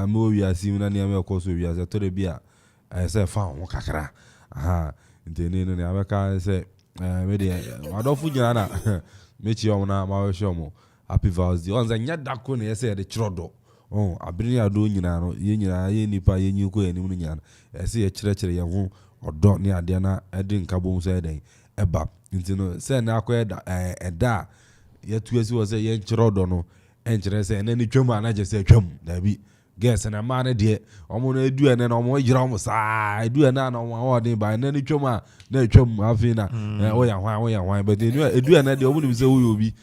mo wi asi na ne am ko so wi asi to de bia say fa ho kakra aha ntene no ne abeka say me de adofu nyina na mechi o na ma we shomo happy birthday on za nya dako ne say de chirodo abiri ado nyina no ye nyina ye nipa ye nyiko ye nimu nyina say ye chire ye ho odo ne ade na ede nka bom say den eba ntino say na akoye da eda ye tuasi wo say ye chirodo no enchire say na ni twam ana je say twam da bi guess na ma na de omo na edu ene na omo yira omo saa edu ene na omo odin ba na ni twam a na twam afi na o ya hwan but edu ene de omo ni say wo obi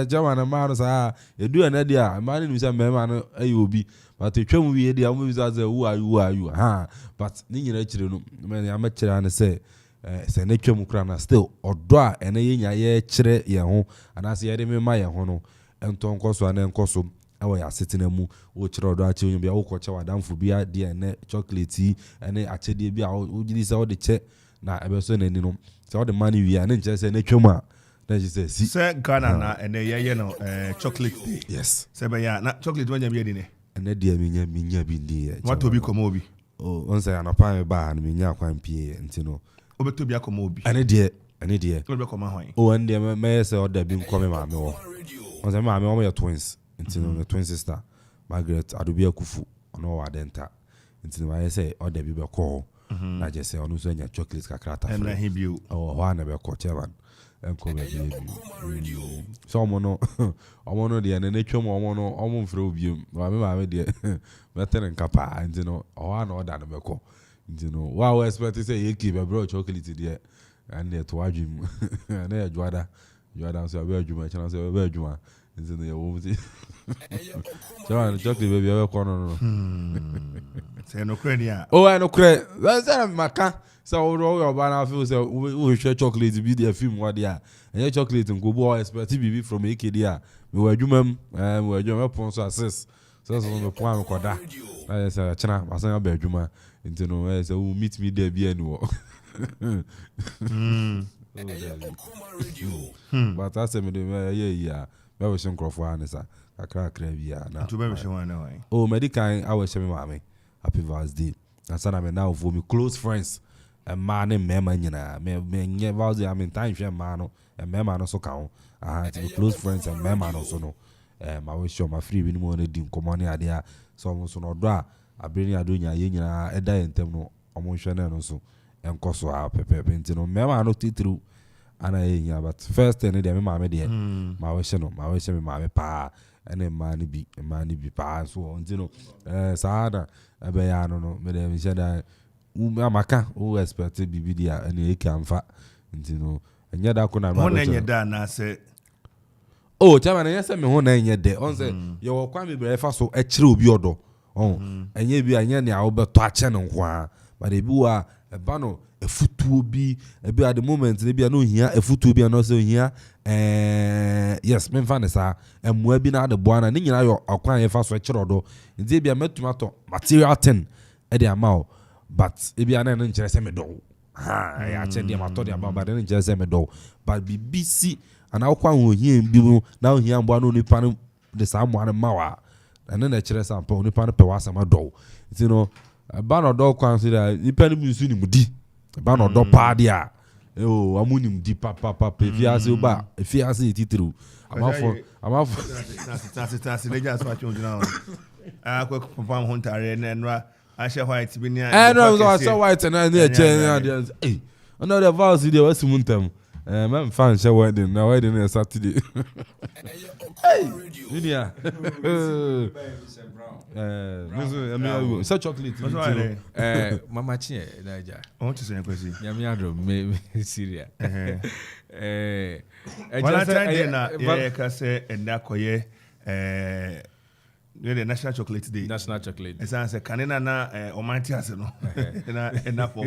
jama na ma no saa edu ene de a ma ni say me ma no ayi obi but twam wi de omo bi say who are you but ni nyina chire no me ya ma chire na say say na twam kra na still odo a ene ye nya ye chire ye ho ana say ye de me ma ye ho no enton koso ana enkoso awo ya setina mu wo chire odo a che onye bia wo ko che wadamfo bia de ene chocolate ene achede bia wo gidi say wo de che na ebe so na ni no say wo de mani wi a na nche say na twam a na je say si say Ghana na ene ye no chocolate day. Yes say be ya na chocolate wanya bi de ne ene de minya bi de what obi komo obi on say anapa me ba na minya kwan pie ntino obeto bi akomo obi ene de obi komo hwan ende me say oda bi nkome ma me wo on say ma me wo twins ntino the twin sister Margaret Adobia Kufu ono wa denta ntino ma say oda bi be ko na je say onu so nya chocolate kakrata and he bi o ho na be ko chairman enko be bi so omo no de na twom omo mfre obiem ma me de better nkapa ntino o na oda na be ko ntino wa expect say ye keep be bro chocolate de and the to adwum na ya juada so be adwuma chana so be adwuma ntino ye wo mti so chocolate baby e ko no say no credit ya no credit say maka so we ba na feel say we share chocolate be the film what there and chocolate nko bo expect bibi from ekedi a me wa adwuma we adwuma pon so assess so me pon am koda na say chana asan ba adwuma ntino say we meet me there be anwo but I say me the yeah we wish nkrofo anisa kakra bia na to be wish one na medical I wish me mama happy birthday na sana me now for me close friends and man and mema nyina me nye birthday I mean time share man no and mema no so kan to be close friends and mema no so no I wish you my free we no na di nkomo ade a so so no do a abeni adonya ye nyina eda yentem no omo hwe na no so enkoso a pepe ntino mema no titru ana ye but first thing dey me mama dey ma we me mama pa ene mani bi pa so ntino saada ebe ya no me dey me sheda amaka o expect bibi dia ene e kamfa ntino enya da ko na ma enya da na se chama na yesa me ho na enya de on say ye wo kwa me bre fa so e kire obi odo enya bi anya ne a wo beto a che no kwa but ebi wa eba no efutuo bi ebi at the moment ne bi no hia efutuo bi no so hia yes me fa ne sa emua bi na de boana ne nyina yo akwan ye fa so chirodo nti bi amatuma to material 10 e de amao but ebi ana ne nkire se me do ya che de amato de amao but ne nkire se me do but BBC ana akwan ho hia bi mu na ho hia mbo no nipa no de sa mo ana mawa ene na kire sa mpa nipa no pe wa sama do nti no ba no do kwan so da nipa no musu ni mudi ba no do pa dia amuni mudi papa fiase oba fiase titru amafo tasi leja so acho jina akwa papa mo ntare na enra ahye white bi ni no so white na e che no the vows dey was muntam man fan share wedding na wedding is Saturday hey Lydia so chocolate mama chie naija I want to say kwesi nyame adro me Syria wala tande na ye ka se enda koye the National Chocolate Day. National Chocolate Day. It's Canada na Omanti ase no. Na for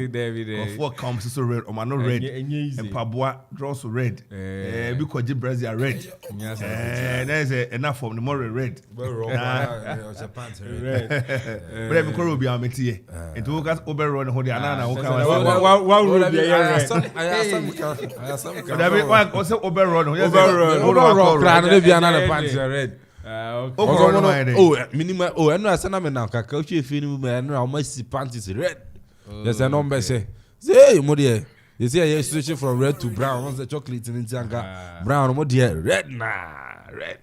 for comes so red, Omano red. And Pabua draws red. Because Brazil red. There's enough from the more red. Red. But every color will be ameti. It will got overrun hold the anana. One will be red. I also overrun. Overrun. Red. minimum. Oh, I know I said I'm now. Kakashi film me. I know how much panties red. There's a number say. Say, Modi. You see, you're switching from red to brown. Once the chocolate in Tanga, brown, Modi, red na red.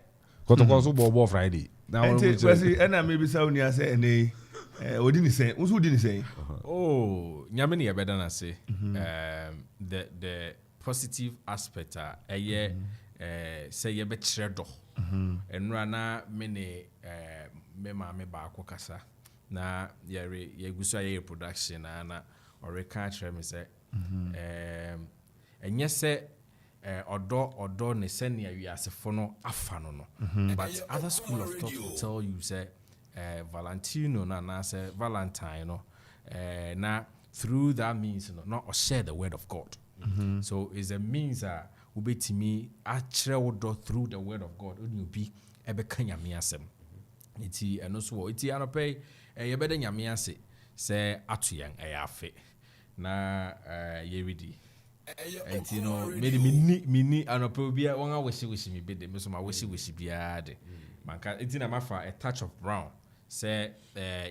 Kotokoso Bobo Friday. Now, and I maybe sound you say, and what didn't say? Who didn't say? Oh, Nyamini, I better not say. The positive aspect, say you bet shredo, and rana many me Okoman Kasa. Na ye gusa ye production na or can't me say and yes say odo ne senia we as fono afano no but other school of thought will tell you say Valentino na say Valentine no na through that means not or share the word of God. So it's a means that ubetimi achre odo through the word of God you be ebe kanya me asem iti eno so iti anope ye bede nyame ase se atoyan afi na ye ready enti no mini anope obi won awhye mi bede me so ma whye bia de manka enti na mafa a touch of brown se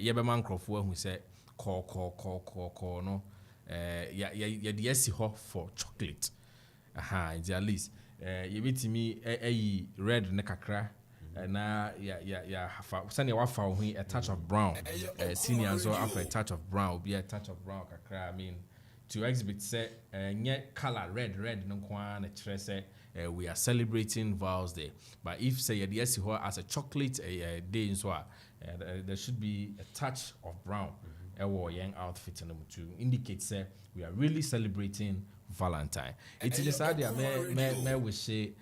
ye be man crofo ahu se ko no ye de asi ho for chocolate enti at least ye betimi red ne kakra na hafa sani wa fa ho a touch of brown senior so after a touch of brown be a touch of brown kakra I mean to exhibit say nye color red no kwa na kire say we are celebrating Vows Day but if say you dey see her as a chocolate day so there should be a touch of brown our young outfit to indicate say we are really celebrating Valentine. It is decided me we say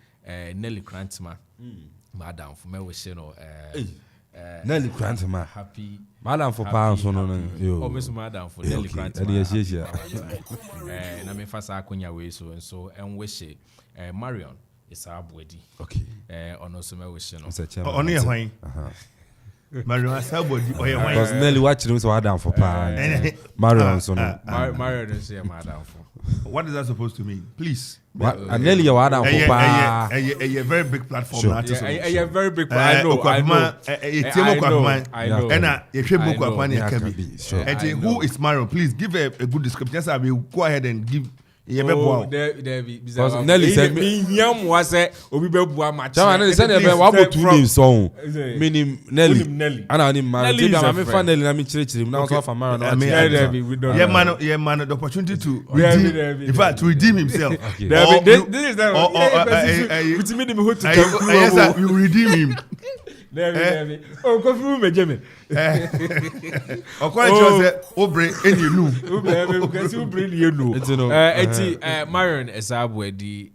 Nelly Krantma Madam for me we say no Nelly Krantma happy Madam for pounds no yo Miss Madam for Nelly Krantma na me fasa akonya we so and we say Marion is our body okay ono so me we say no ono ye hwan Marion asabodi oye hwan because Nelly watch him so Adam for pounds Marion so no Marion is say Madam for what is that supposed to mean? Please. Nelly, you are down for a very big platform. Sure. A very big platform. I know. And you should book a money can be. And who is Marion? Please give a good description. Yes, I will go ahead and give. Nelly said me yam was a Obibebu match. Nelly said what about 2 days song meaning Nelly and I didn't marry I'm fan Nelly I'm church now so for Marion yeah man the opportunity to redeem in fact to redeem himself this is that with me the hotel yes you redeem him oh Kofi Mejeme Okoman say obre enienu because obre enienu eti Marion esabu edi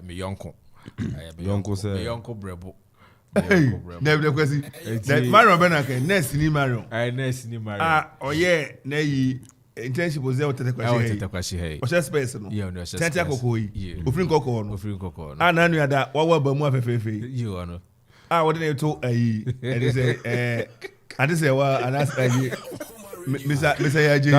me yonko say yonko brebo never kwesi that Marion benake next ni Marion oye na yi internship was there tetakwashi hey o share space no yeah no share tenta kokoyi ofrin kokko no na anu ada wawa ba mu afefefe you ono what did they to and say and say wa anas Mr. Yaji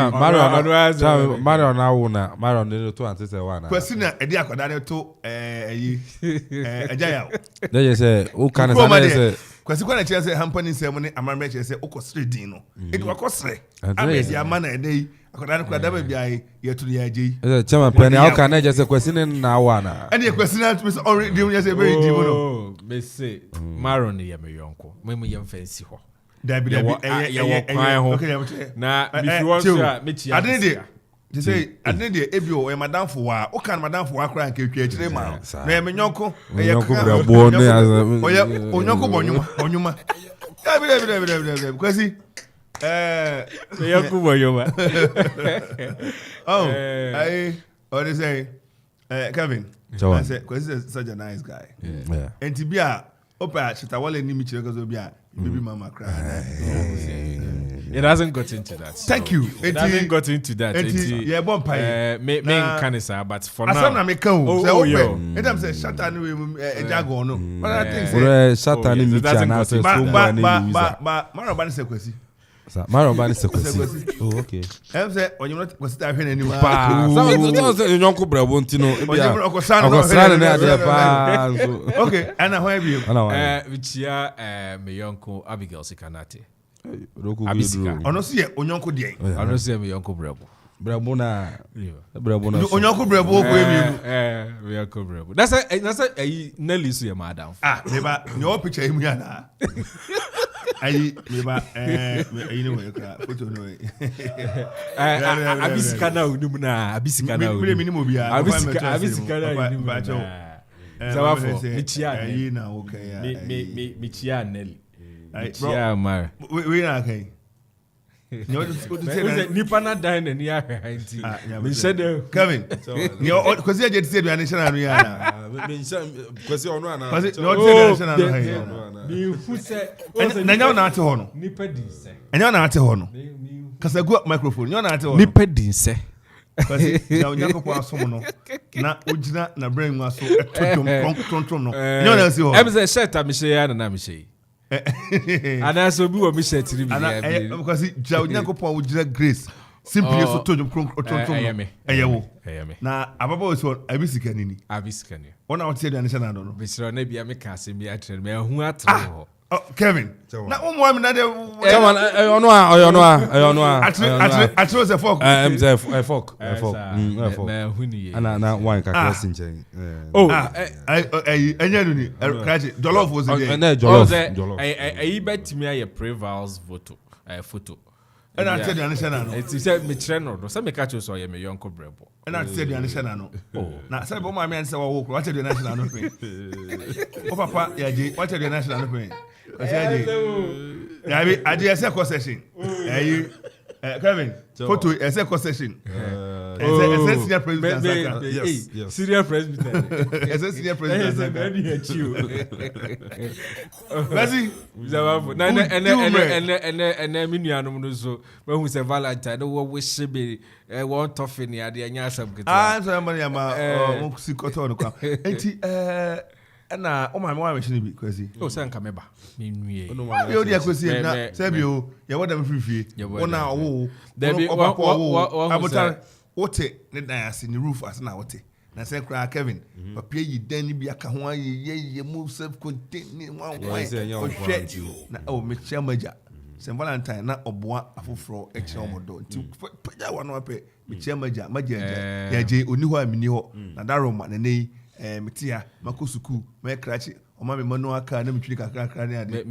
Marion now na Marion no to ante say one question e dey akoda ne to ejaya they just say who can say question kwa na che say hampani say mo ne amame che say okosre din no it wakosre amesi amana e dey akoda ne kwada ba bia ye to Yaji chairman penny how can I just say question na one and the question that Mr. already you say very deep no me say Marion ye me yonko me ye fancy ho Dabi okay na if you want to meet you I didn't they say I didn't dey ebio madam for wa o kan madam for wa kra nke twa kire ma na me nyonko brabo ne oya onyonko bonyuma dabi kwesi yonko bonyuma oh I what they say Kevin I said kwesi is such a nice guy yeah and tibia opa chitawale ni mi chire kazo bia baby mama cry. It hasn't got into that. Thank you. It hasn't got into that. Yeah, bon pie. Me canisa, but for now. Asam na me kan o. Say open. Anytime say shata ni ejago no. But I think say shata ni mi cha na say so many user. Ba Mara ba ni say kwesi. Mario Bani Sekwesi. Oh, okay. I'm saying, when you're not going to start anymore. Some Yonko Brabo, Tino. Okay, and I have you. Which year, my Yonko Abigail Sikanati. Abisika. Honestly, Onyonko Day. Honestly, my Yonko Brabo. Brabona. Onyonko Brabo, we are Brabo. That's a Nelly, so your madam. Never, no picture him here. I never, you know, photo no. Abisika now, Numina, Abisika now. Abisika now. Michia, okay. Michia Nelly. Michia Mar. We are okay. Nipa na die na ni ahwanti. Me shede Kevin. You because you just said we are national we are. Me because you know na. Because no national. Me who say na nya na ate ho no. Nipa din se. Enya na ate ho no. Kasa go microphone. Nya na ate ho. Nipa din se. Because na Onyankopon asom no. Na ogina na brain mu aso tontom no. Nya na si ho. Em say shirt am she ya na me she. Ana so bi wo mi shirt ri bi ya. Because Onyankopon ogina grace. Simply so tontom tontom. Eyewo. Na ababa so abisika nini. Abisika ni. Ona o tie do national no. Bisiro na bia me ka se bi atre me hu atre ho. Oh, Kevin. Na umu mi na de. Chairman, ayonwa. Atro se fork. Fork. Na wine kakra sinchen. Enya no ni. Kraji jollof was there. Na jollof. Ayi betimi aye prevals photo. Na tell the national no. It say me kire no. Say me catch so ye me Yonko Brabo. Na tell the national no. Na say bo ma me say wo what tell the national no pe. O papa ya je what tell the national no pe. I did a second session. Kevin, photo a second session. Senior president. Yes. Senior president. As a senior president. And then Minianum so when we say Valentine, what wish be one tough in the idea. I'm somebody about na o ma me wa machine bi kwesi o san kameba me nwie yo dia kwesi na sebio ye woda me frifie wona wo abuta wote ne dan ase ni roof ase na wote na se kra Kevin papie yi dan ni bi aka ho ye move self contain one na o me chiamaja se Valentine na oboa afoforo e kire omodo nti paja wa no ape me chiamaja maja ya je oni ho amini ho na daroma na nei metia makosuku me krachi o ma me manu aka na metwiri kakra ne ade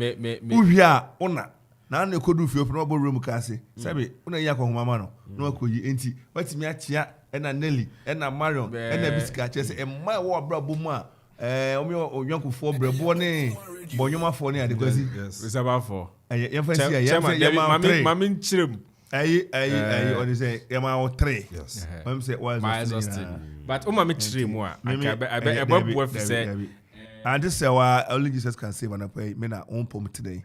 uhia ona na na ekodu fie open obo room ka ase sabe una yi akohoma ma no na akoyi enti watimi atia na Nelly na Marion na Bisika chese e ma wo brabo mu a omi Onyankofo brabo ne bonyomafo ne ade kwasi resabafo ye fancy ye mama nchirem ayi on say ye ma 3 yes mama say was but o mama nchirem a aka ebobo say and this only Jesus can save and pray me na on pom today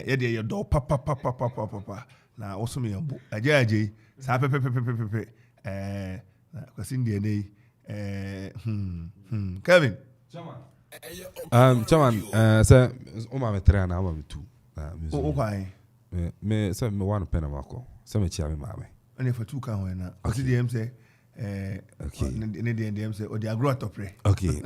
ye dey your door papa na also me yambo aje sa pepe na kwasi ndie nei Kevin chairman say o ma me 3 na o ma me 2 o kwai me say me one pen amako say me chia me mama and for 2 kan ho na kwasi dem say okay ne dem say o dey agro atopre okay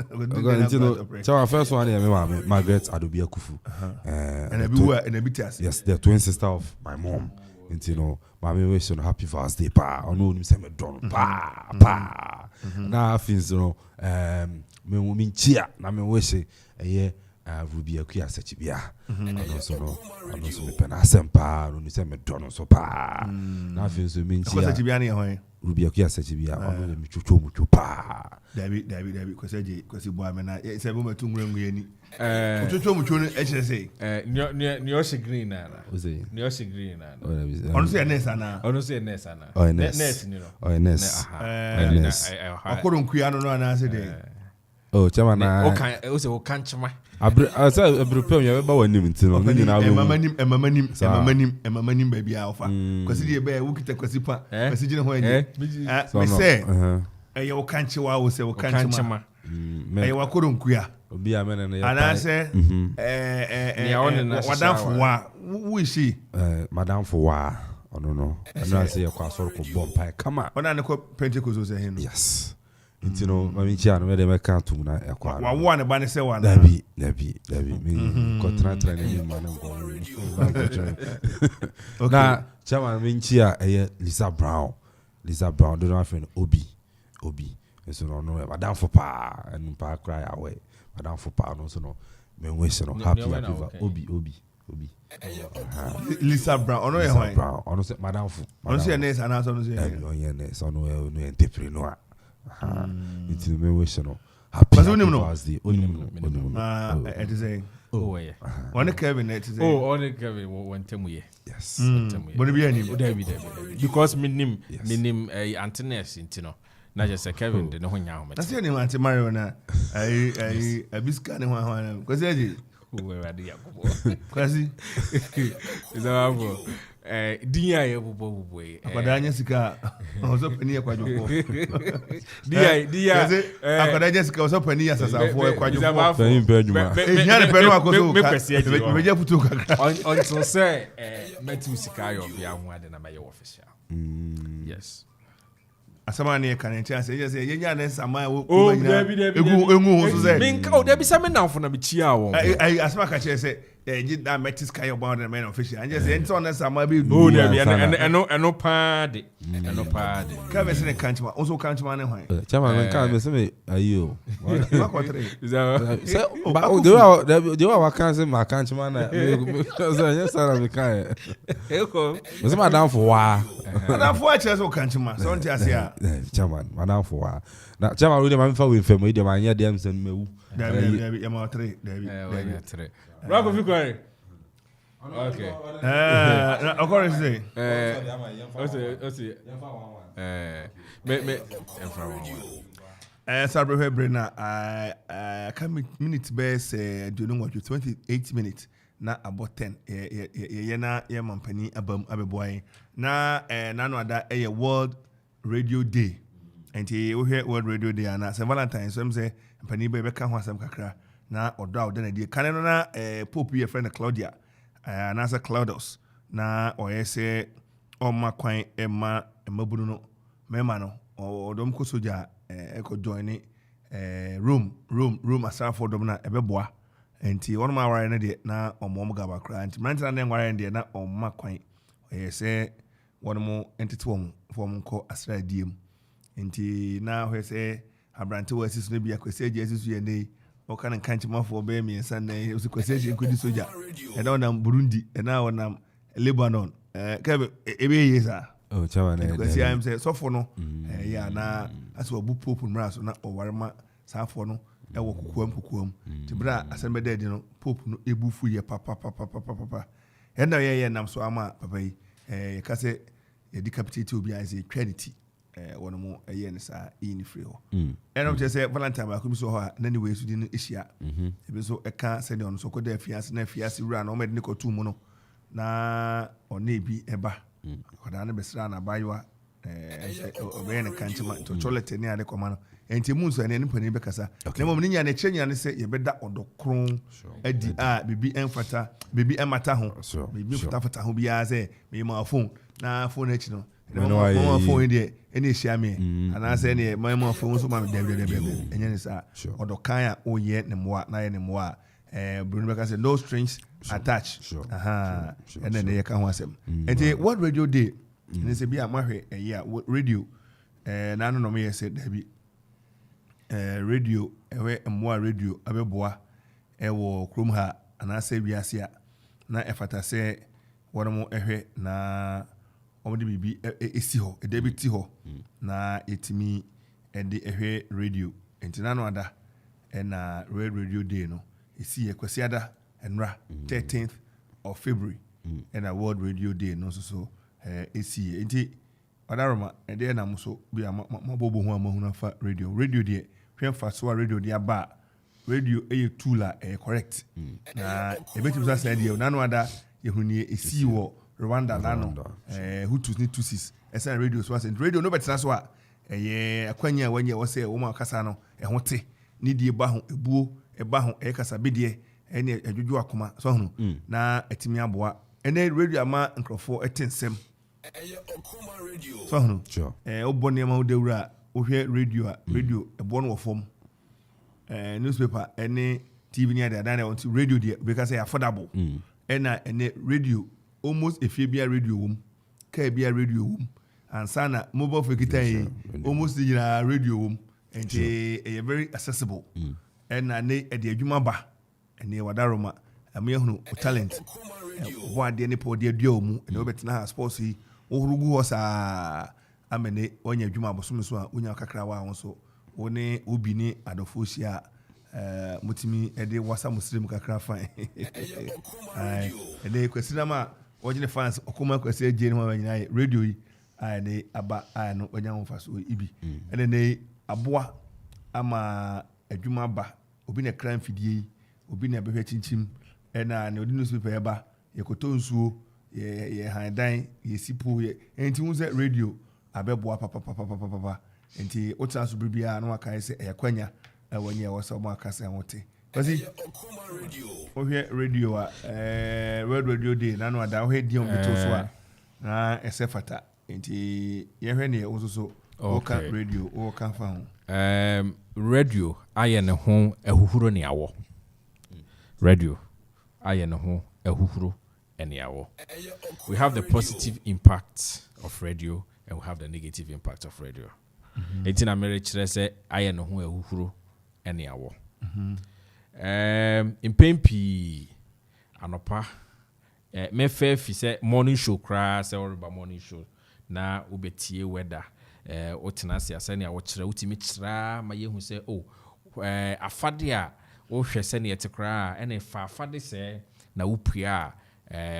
chairman first one me mama Margaret Adobia Kufu and I be test yes the twin sister of my mom and you know mama wish you happy birthday pa ono nim say me don pa na things you know me wo min chia na me wish Ruby Akuya Sechibia. And also me pena sempa, no say me don so pa. Na feel so mean chia. Ruby Akuya Sechibia, ono me chuchu muchu pa. David, kwase boy me na say bo metu ngrengu yani. Chuchu muchu no e say. Ni o green na. Oze. Ni o green na. Ono say nessa na. Nessa na. Oh ness ni no. Oh ness. Akoron kuya no na say dey. Oh, chairman na. O kan chama. Abrupem ya ba wanim ntino ni na emamanim ba bia ofa kwasi die ba wukita kwasi pa kwasi gine ho anye me say e yo kanche wa wo say wo kanche ma e wa koronkuya obi a men na ana say madam Fowa who is she madam Fowa no ana say kwa soro ko bompa kama ona ne ko Pentecost say him yes nti no mami chia no me de meka tum na ekwa wa ne ba ne say wa dabi me ko tra ne ma na ngo na chama me chia Lisa Brown do not friend Obi so no madam for pa and pa cry away madam for pa no so no me wish no happy Obi Lisa Brown ono ye hwan Brown ono say madam for ono say nurse ana so no say so no entrepreneur it's me wish no happy birthday it is a yeah one Kevin it is on Kevin one time we yes but be any because minim antennas intino na just Kevin de no nya ho na say ni anti Mario na ai abiska ne ho ko say ji we radi yakobo kwasi izawabo dia ye bubo akwadanya sika oso pani akwadwofo dia akwadanya sika oso pani asasafo akwadwofo pani peduma ehia ne penu akoso me je putu kakra until say metu sika yo bia ho ade na me ye official yes asama ne kan ntia say yes yenya ne sama wo egu ho so say minka o da bi sa me nanfo na me chia wo ai asama ka che say that metis sky about the man official and just enter on sama be oh there be eno party ka be say kanchima also kanchima ne hwan chama men ka be say ayo ma ko tre say they were can say ma kanchima na say yes sir me kan eko say madam Fowa che so kanchima so ntia se a chama madam Fowa na chama we dey ma fa we fam we dey ma nya dem say mewu David yama 3 David 3 Bravo Victory okay okore say me Sabre Brena come minute best do know what 28 minutes na about 10 ye na ye mampani abeboy na no ada World Radio Day and we hear World Radio Day and St. Valentine's so say mampani be ka ho asem kakra na odo a odana die kan no na Pope ye friend Claudia na sa Claudius na oyese oma kwan ema bunu no mema no odom ko soja eko join room asafo dom na ebeboa enti wonu ma ware na de na omom gaba kra enti manta na ngware de na omma kwan oyese wonu mo entity won form ko asra diem enti na oyese abrante wasisu no bia kwese jesu ye nei o kan kanchimafo be mi ensa na o kwese je nkodi soja e na wona Burundi e na wona Lebanon ka ebe yesa oh chawa na kwese am say sofo no ya na aso obu pope mra so na o warema safo no e wo kukuam tibra asembe dedi no pope no ebufu ye papa e na ye nam so ama papa yi ka se e decapitate obi an say trinity one mo eye ne sa e ni free ho no je say Valentine ba ko bi so ho na ni we su di no ehia e bi so e ka se de on so ko da fiase na fiase wura na o me de ko tu mu no na ona ebi eba ko da na besra na baywa obe ne kanchima to toilet ne ade ko ma no enti mu so ne ni pani be kasa na mo ni nya ne chenya ne se ye beda odokron adi a bibi enfata bibi emata ho bibi fata ho bia se me ma phone na phone echi no mo phone de ene ehia me ana se ne mo phone so ma me de enye ne sa odokan a oye ne moa na ye ne moa Bruno be kasa no strings attached ene ne ye ka ho asem enti World Radio Day ne se bia mahwe radio na no me ye se dabi radio ewe mmoa radio abeboa ewo krom ha ana se biase a na efata se wono ehwe na omde bibi esi ho edebiti ho na etimi ede ehwe radio entina no ada na radio day no esi ekwasi ada enra 13th of February na World Radio Day no so esi enti adaroma ede na muso bia mabobo ho amahuna fa radio de hwemfa so radio de aba radio tool correct na ebetim sa say de na no ada yehuni esi wo Rwanda nano Hutus ni Tutsis radio so say radio no betina so a akwanya wanye wo say wo ma kasa no hote nidi eba ho ebuo eba ho ekasa bidie ene adwodwo akoma so hono na etimi aboa ene radio ama nkrofo etensem Okoman radio so hono sure obone ma odewura ohwe radio ebo no wofom newspaper ene TV ni ada na on radio there because they affordable ene radio almost efie bia radio wom ka bia radio wom ansana mobile for kita almost the radio wom and they very accessible ena ne de adwuma ba ene wadaroma amehunu talent bo ade ne po de adua mu ene obetena sports yi ohurugu ho sa amene onya adwuma abosom so a onya kakra wa won so woni obi ni adofosia mutimi ede wasa muslim kakra fan ede kwesina ma ojine fans Okoman kwese ejeni ma nyina radio yi ane aba no onya wonfa so ibi ene ne aboa ama adwuma ba obi na kran fidie obi na behwe chinchim ena ne odi newspaper eba yekoto nsuo ye handan ye sipo ye enti unse radio abeboa papa enti otanso bibia na waka ese ekwanya wanye wasa mo akasa wote kasi ohwe radio red radio day na no ada ohwe di on beto so a na esefata enti yehwe ne ozoso oka radio oka fa ho radio aye ne ho ehuhuro ne awo radio aye ne ho ehuhuro ene awo. We have the positive impact of radio and we have the negative impact of radio. Eti na mere kire se aye ne ho ehuhuro ene awo. Impempi anopa me fe fi se morning show kra se orba morning show na obetie weather otena se asane a wo kire utimi kira ma yehu se afade a wo hwese ne yete kra ene fa afade se na wopua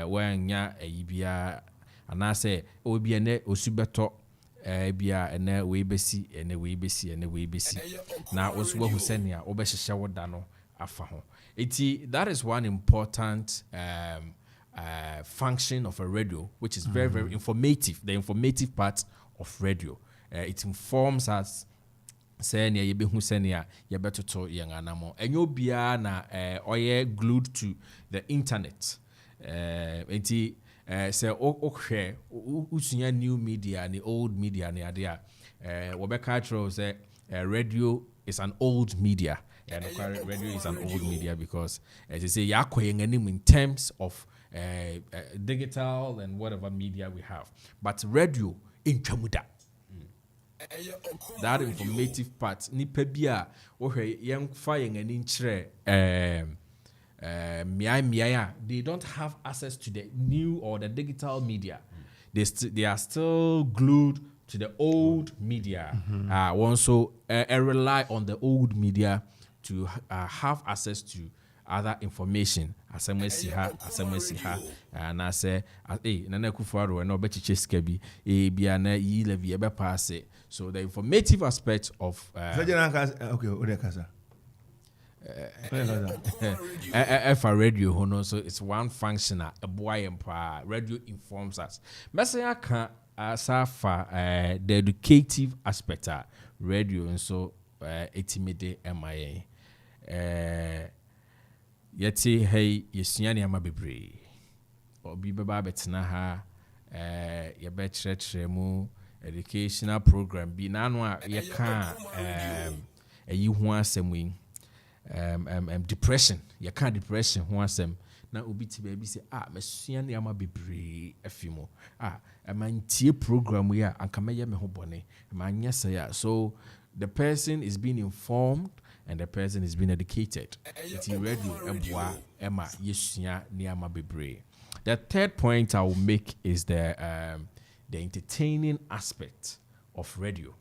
wanya ayibia anase obi ene osubeto bia ene weibesi na osu wahu se ne a obehhehye woda no afa ho eti. That is one important function of a radio, which is very, very informative. The informative part of radio, it informs us. Say near you be who say near you better to young animal. And you'll be oye glued to the internet. Say okay, usunya new media and the old media and the idea. Wabeka say radio is an old media. And radio is an old media because, as I say, in terms of digital and whatever media we have. But radio in Chamuda. That informative part, ni pebia, young flying and inchre, they don't have access to the new or the digital media. They are still glued to the old media. Also, rely on the old media to have access to other information. And I say, Nana Kufuaro and Obechi Skebi, Biana Yilevi Ebepasse. So the informative aspect of F radio, so it's one function, a boy empire. Radio informs us. Messiah can the educative aspect of radio, and so etimide MIA. Yeti hey yesuani ama bebre obi beba betena ha ye be kyerɛkyerɛ mu educational program bi na no a ye ka ayi ho asɛm yi depression ye ka depression ho asɛm na obi ti ba bi se mesuani ama bebre afimo amantie program yi a anka meye me ho bɔne manya sɛ ya. So the person is being informed and the person is being educated. It's radio ebwa ema yesunya niama bebre. The third point I will make is the entertaining aspect of radio.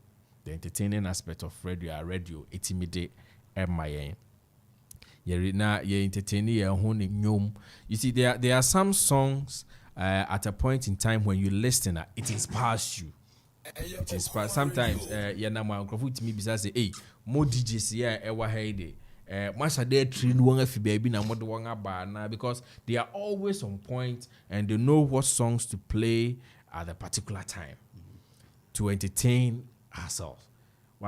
The entertaining aspect of radio etimide ema yen. Ye entertaining ye hone nyom. You see, there are some songs at a point in time when you listen, it inspires you. It inspires. Sometimes na ma nkrofo timi bisa say mo DJs here ewa heide masha dey train won afi baby na mo de won aba na, because they are always on point and they know what songs to play at a particular time to entertain ourselves.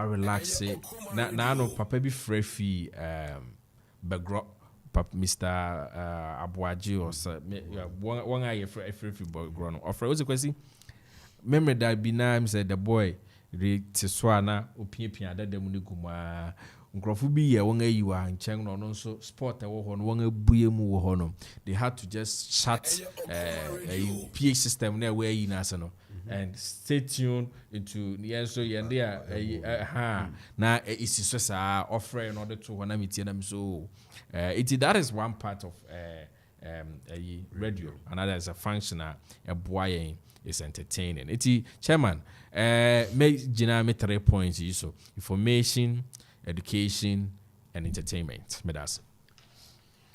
relax it. Na no papa bi free begro Mr. Abuaji or one eye free begro no. Offer was a question. Memory that be name said the boy re tiswana opia that dem ni guma nkrofo bi ye won ayi wa nchen no no so sport e wo ho no won abuye mu wo ho no they had to just shut a PH system na we ayi na se no and stay tuned into the so ye there na isi so sa offer in order to wana metie na so that is one part of radio. Another is a function a boy is entertaining. Chairman, make Gina 3 points. So information, education, and entertainment. Medas.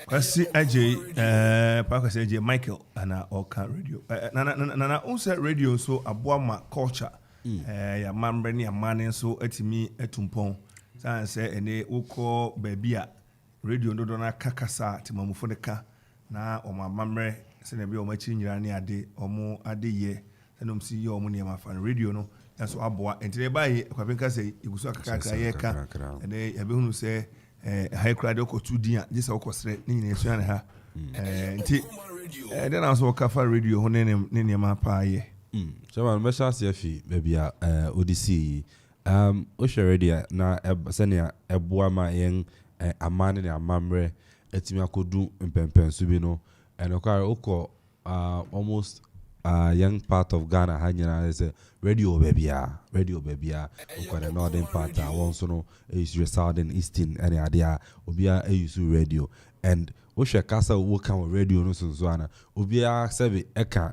Kwasi AJ, Parker AJ Michael, and Okoman radio. Nana also radio so aboama culture. Ya mambreni ya mane so etimi etumpon. Sa say ene uko babia radio no dona kakasa timamufo de ka na o mamre se na bi o machi nyira ne ade omo ade ye senom si ye omo ne ma fan radio no so aboa entire baye kwapenka say igusu akaka ye ka ene ya be hunu say high crowd ko tudin je say okosre ni nyina esu an ha nti den aso kafa radio ho ne ma pa ye so man mesha se fi bebia odisi o share radio na senia eboa ma yen amane ne amamre etimi akodu mpempen so bi no and oko almost young part of Ghana hanyina is radio bebia oko the northern part one so no is southern eastern any area obia use radio and wo hwe kasa wo kan radio no so ana obia sebe eka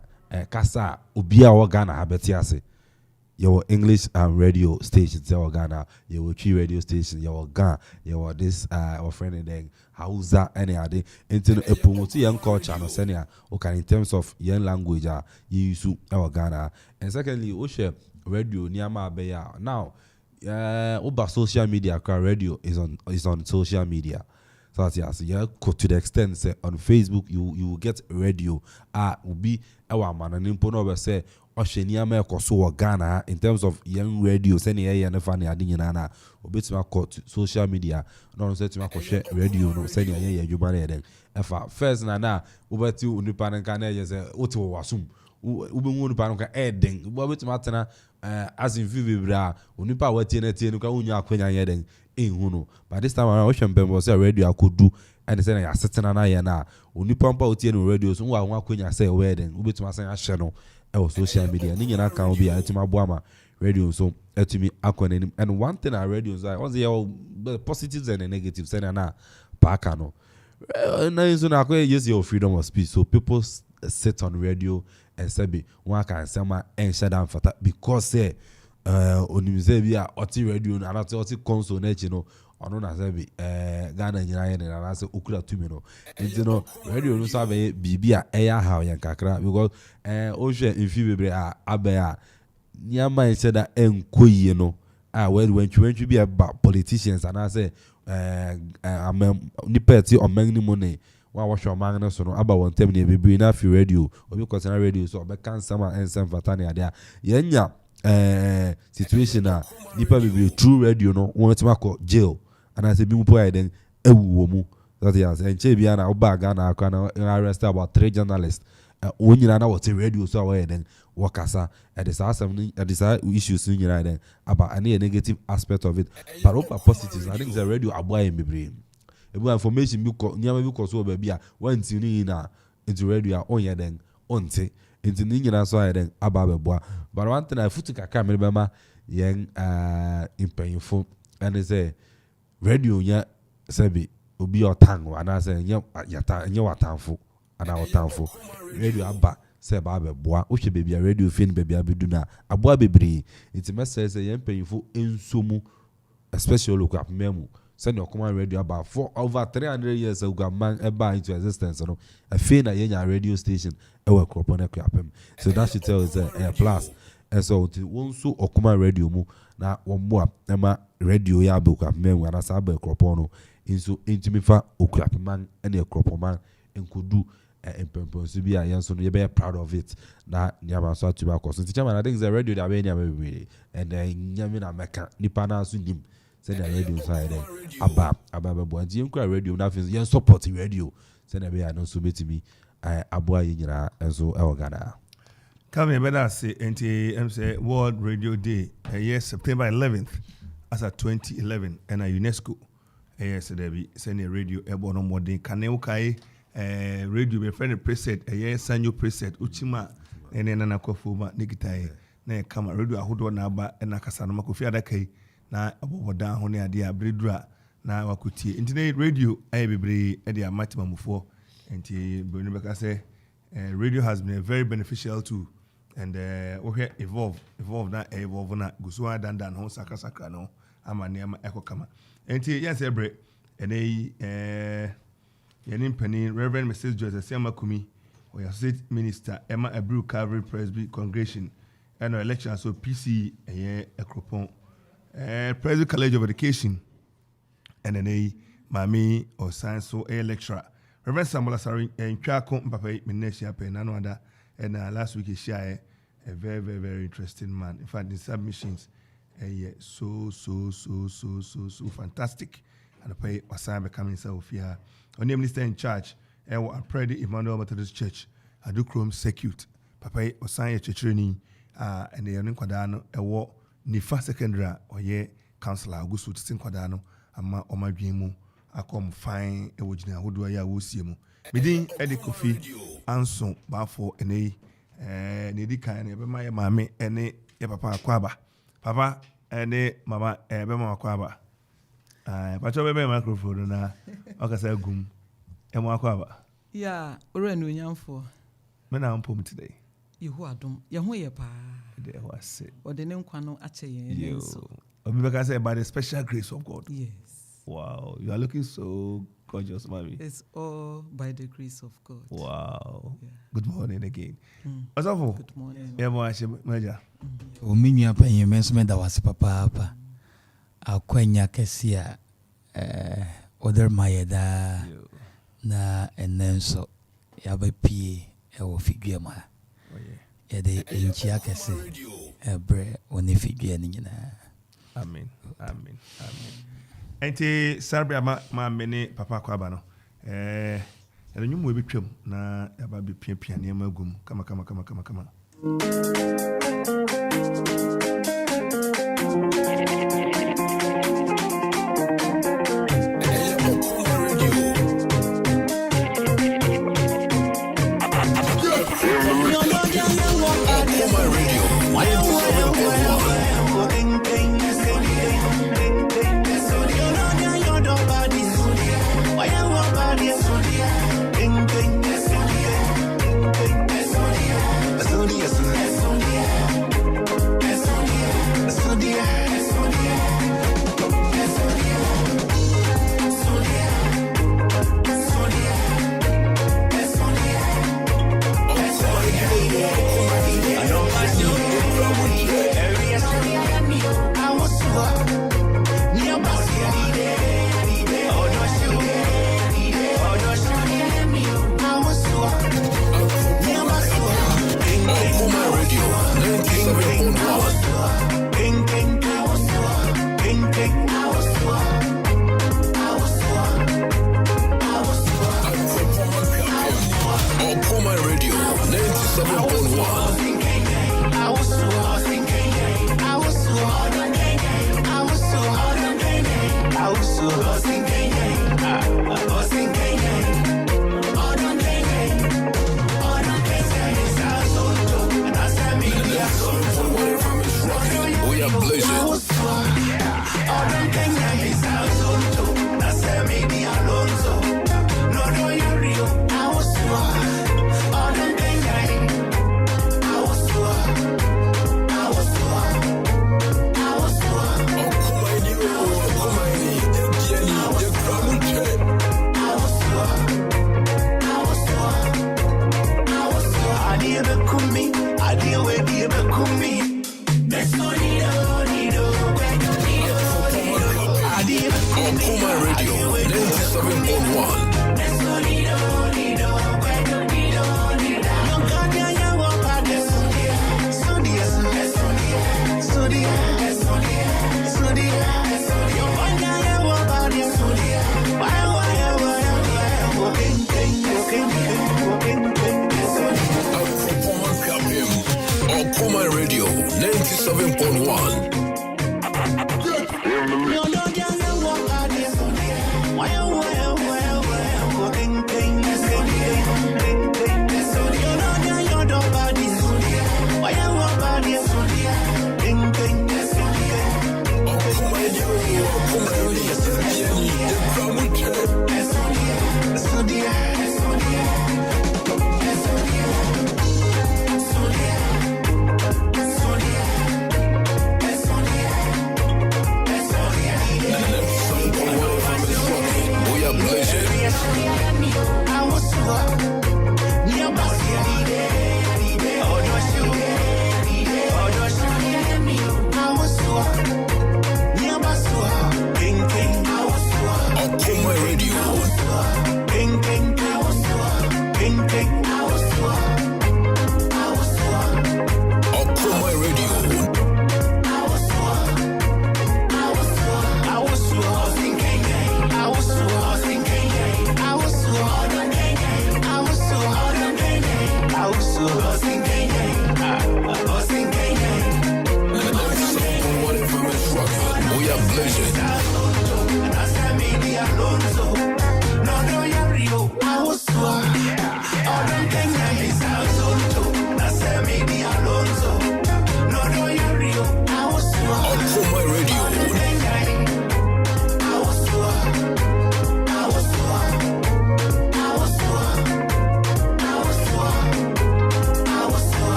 kasa obia wo Ghana habeti ase your English radio stations, your Ghana, your Chi radio station, your Ghana, your this our friend then Hausa any other into a promote young culture and senior okay in terms of young language you use our Ghana. And secondly, we share radio Niama Beya. Now over social media radio is on social media. So that's yes, yeah, to the extent say on Facebook you will get radio will be our man and impono say Osheniama Koso Ghana in terms of young radio, sending a and funny adinana, or bits my court social media, no set to my share radio, no sending a you buy then. If first nana, over to Unipan can as a auto wasum, Ubu Panka adding, what with Matana as in Vivibra, Unipa Watina Unya Quenya Yeding in Huno. By this time, Ocean Ben was a radio I could do. And saying I sit and I na Unipampa Utiano radios, who I want Quenya say wedding, Ubi to my channel. Social media, Nina can be at my Buama radio, so to me, acronym. And one thing I radio is like, the positives and the negatives, and na Pacano. Now, use your freedom of speech, so people sit on radio and say, one can say, and shut down for that because say, Onimzebia, Oti radio, and Oti console, you know. Ono na say Ghana nyina na na say okura tumi no nti no radio no so abe bibia eya ha yan kakra because o hwe infi bebre abia nyama say that enkoyie no when you be about politicians and I say nipa ti oman ni money wa hwe oman no so no aba won tem ne bebre na fi radio obi kwesena radio so obe kan sama ensem fatane ade yenya situation nipa bebre true radio no won ti makọ jail and I say be more then ewu that yes and Chebiana Obaga na arrest about 3 journalists when you know what radio so away then wakasa at this issues in then about any negative aspect of it but over positives I think the radio aboy me brain information nyama bi so baby a when tuni na into radio on ya then onte into nyina so ya then ababeboa but one thing I foot kaka me bema yen impanyfo and say radio nya sabi obi otan ana say nya watanfo ana watanfo radio aba say ba beboa wo hwe bebia radio fin bebia beduna aboa bebre it message say yen panyfo ensomu especially local memu send your command radio about for over 300 years ago man eba into existence no a fin na yen radio station e work upon a crapem so that should tell is a plus and so won so Okoman radio mu na wombo ema radio ya be kwa men na sa be kropo no inso intimi fa okuapeman ene kropoman enkodu impemponsu bi a yenso no be proud of it na nyama so atu ba koso chairman I think the radio that be nyama be and nyame na meka nipa na so nim say the radio side aba bo anti enkura radio na fe yen support radio say na be ya no so betimi aboa yinyira enso e ogada come here better say say World Radio Day September 11th as a 2011 and a UNESCO yes there be send a radio ebo no modern kaneu kai radio be friend preset sanyo preset uchima ene na kwafuma nigitai na kama radio ahodo na aba na kasa no makofi adakai na aboboda ho ne ade abredura na wakutie internet radio bebre e dia matimamufo enti bonu beka say radio has been a very beneficial tool and we evolve na gusuwa dandan ho saka no ama ne ama ekokama enti yes ebre ene yenim pani Reverend Mrs. Joseph Siamakumi or your state minister Emma Abru Calvary Presby Congregation and election so PC ekropon Presby College of Education and then mami or science so lecturer Reverend Samuel Sari and Chako Mpapa Minesia Penanwada and last week he shared a very, very, very interesting man. In fact, the submissions so fantastic. And I pray Osama becoming self here. Our name minister in charge, I pray the Emmanuel Methodist Church. I do Chrome Circuit. Papa Osama Church training and the young Quadano, a war Nifa Secondary or ye Councillor Augusto Tin Quadano, Ama Oma Bimu. I come fine a wojina who do I see mu. Midin Eddie Kofi Ansong Baffour and Nidi kind of my mammy and a papa quaba. Papa and mama Bema quaba. But over my microphone na Okasa gum. Emma quaba. Yeah, Urenu Yam for. Men are on today. You who are dumb, Yahoya pa. There was it. Or the name Quano Ache. Because by the special grace of God. Yes. Wow, you are looking so gorgeous, mommy. It's all by the grace of God. Wow. Yeah. Good morning again. Good morning. Yeah, Major. Ominya penye mesme da wase papa akwenya kesia other mayeda na enenso yabapie e wo fidua ma. Ya de enchia kese ebre oni fidua ni nyina. Amen. Enti Serbia ma mene papa kwaba no ele nyumu ebetwam na yaba be pia ne magum kama Okoman Radio 97.1. Okoman Radio 97.1.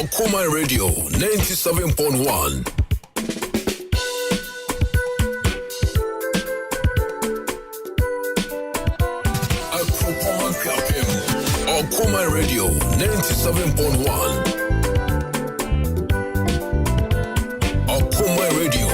Okoman Radio 97.1. Okoman Radio 97.1. Okoman Radio.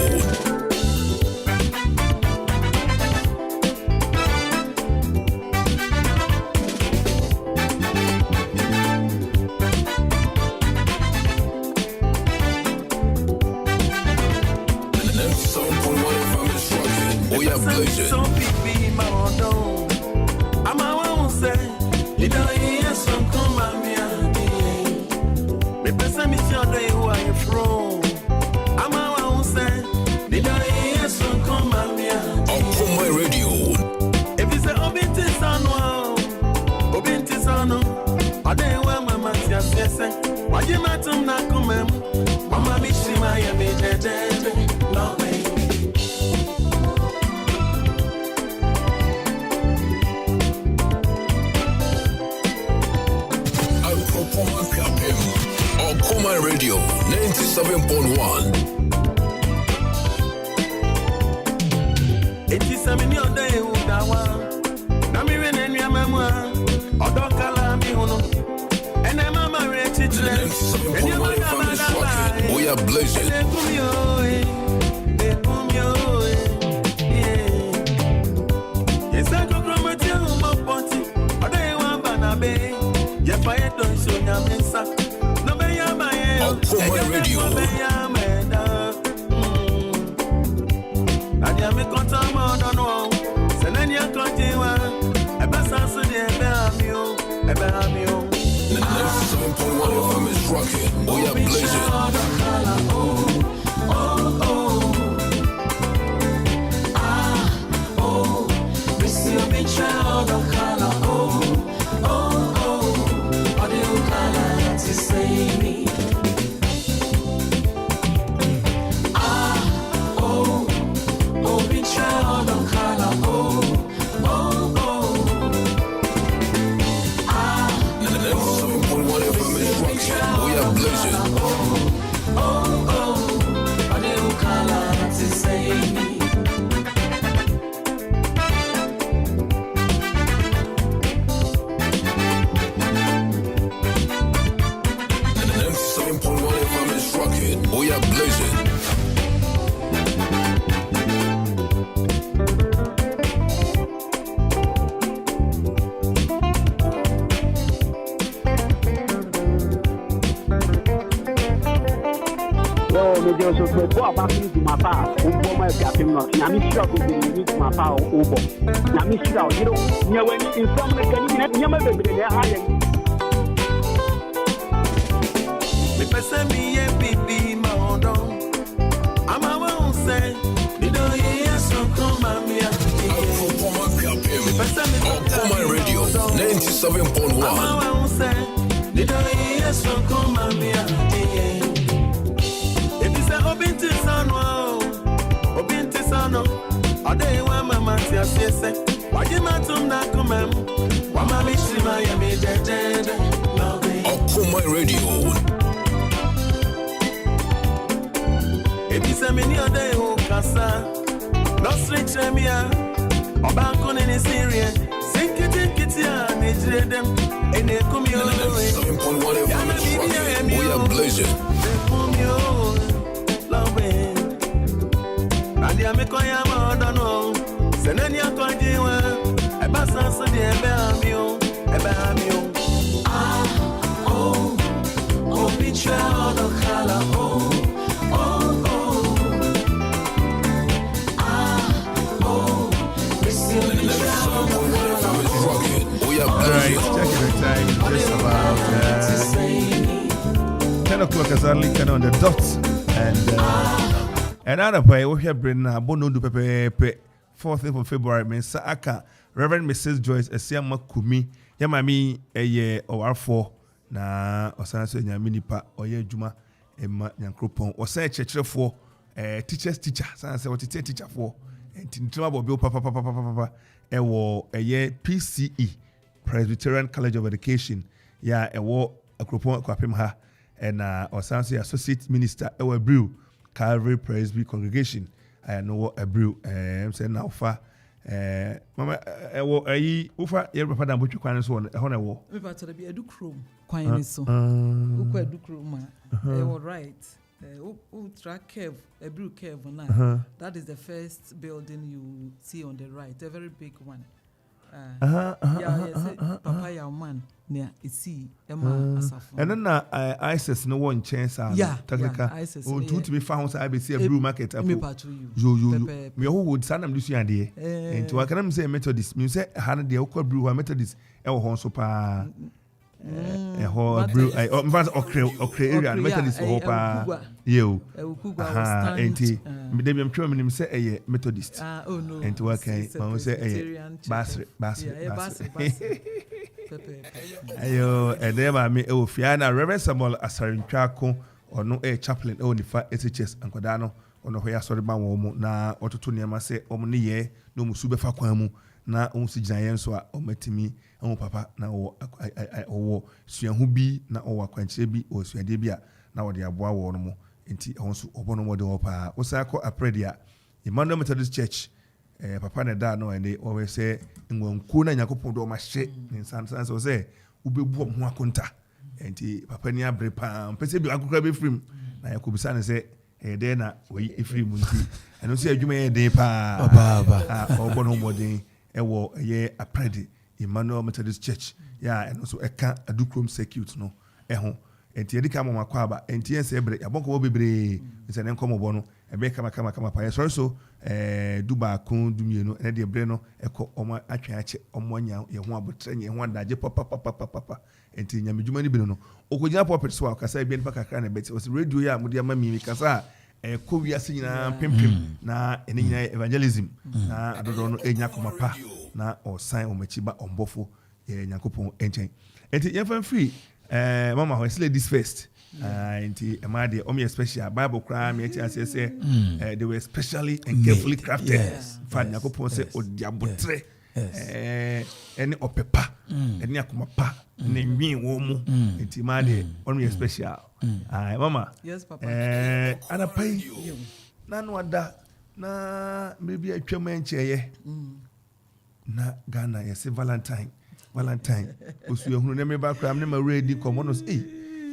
Okoman Radio 97.1. It is a million day who dawa. Namiren and Yamama, Odokala Mihono, and I'm a marriage. We are blazing. Okoman Radio. We are blazing. Okoman Radio 97.1. Okoman Radio. It is a million day who Kasa. No street Chamia. Obanko in Syria. Sink it, and it's them. And they come here. 97.1 FM. We are blazing. And the Amekoya Modano. Senania Kojiwa. A bassas of the Ebehamio. Ebehamio. Oh, picture the color. Alright, checking the time. Just about 10 o'clock exactly, kind of on the dot. And Another boy, we have been Bono do Pepe 4th of February, Mensa Aka, Reverend Mrs. Joyce, a Siama Kumi, Yamami, a year or 4, na Osanso Yaminipa, or Ye Juma, Emma Yankropon, or say church for teacher's teacher, Sansa, what it's a teacher for, and Tintrabo Bill Papa, a year PCE, Presbyterian College of Education, ya a war, a Kropon Kwapimha, and Osanso Associate Minister, Ewa Brew. Calvary Presby Congregation. I know a brew. I'm saying now far. Mama, ufa ye papa da bochu kwan so na wo. Me pa to be edukrom kwan ni so. Ukwa edukrom ma. You right. Ultra curve, a brew curve na. That is the first building you see on the right, a very big one. Papa ya man near isi Emma Asafo. And then ISIS no one chance technical. Oh, to be found I be see a brew market up. You me who would san am this ade. And to I can say Methodist. Me say had the okwa brew Methodist e wo so pa. Ho brew in fact okre area Methodist ho pa. You. Enti me dey am try me say e Methodist. Oh no. And to I can say Basri. Ayo, and then me Fiana Reverend Samuel Asarintwako or no chaplain o nifa SHS Ankodano ono ho ya sori ba wo na ototo niam se omni ye no musu befa kwan mu na omsi gina ye nso a omatimi omo papa na wo suahu bi na o akwanche bi o suade bi a na wo de aboa wo no mo enti ho nso obono mo de wo pa wo sa ko apredia Emmanuel Methodist Church papa na da no ende o we say nwanku na Yakobon do ma hye ni sansan so say ubebu ho akonta enti papa ni abre pa pese bi akokra be frim na Yakobisa ne say de na we efrim nti eno say adwuma ye den pa obono modern ewo ye apredi Emmanuel Methodist Church ya eno so eka adukrom circuit no ho enti edika mo makwa ba enti ense ebre yabonko wo bebre nse ne nkomo bo no ebe kama pa yeso so duba kun dumienu ene de ebre no eko omo atwen ache omo nya ye ho abotre nya ho adaje papa enti nyamedwuma ni bi no okogina pulpit so akasa bi npa kakra na beti o radio ya mudi ama mi kasa ko wiase nyina pimpim na ene nyina evangelism na adodo no enya komapa na osan omachiba ombofo ye Yakobon enchen enti yefan free mama ho is ladies first enti emade omi special Bible cry me say they were specially and carefully crafted for Yakobon say odiabotre any opepa any akomapa any nwin wo mu enti made omi special mama yes papa anapai na no ada na maybe atwam encheye na Ghana yes Valentine osu ehunu na me ba kra me ma ready come on say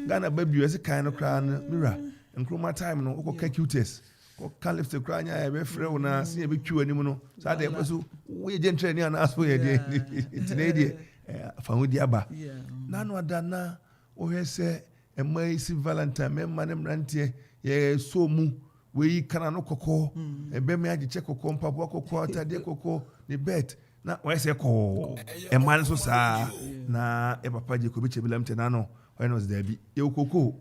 Ghana baby yes kind of kra na mira nkroma time no ko cutest ko calipse kra nya e be frɛ wo na se e be twu anim no sa de so we je ntre ni ana aso ye de tine de fa ho di aba na no ada na o hese e mai si Valentine me ma ne mrantie ye so mu we kana no kokko e be me agi che kokko mpapo kokko atade kokko ni bet na why say ko e man so sa na e papa je ko bi chebilam tena no when was there bi e kokko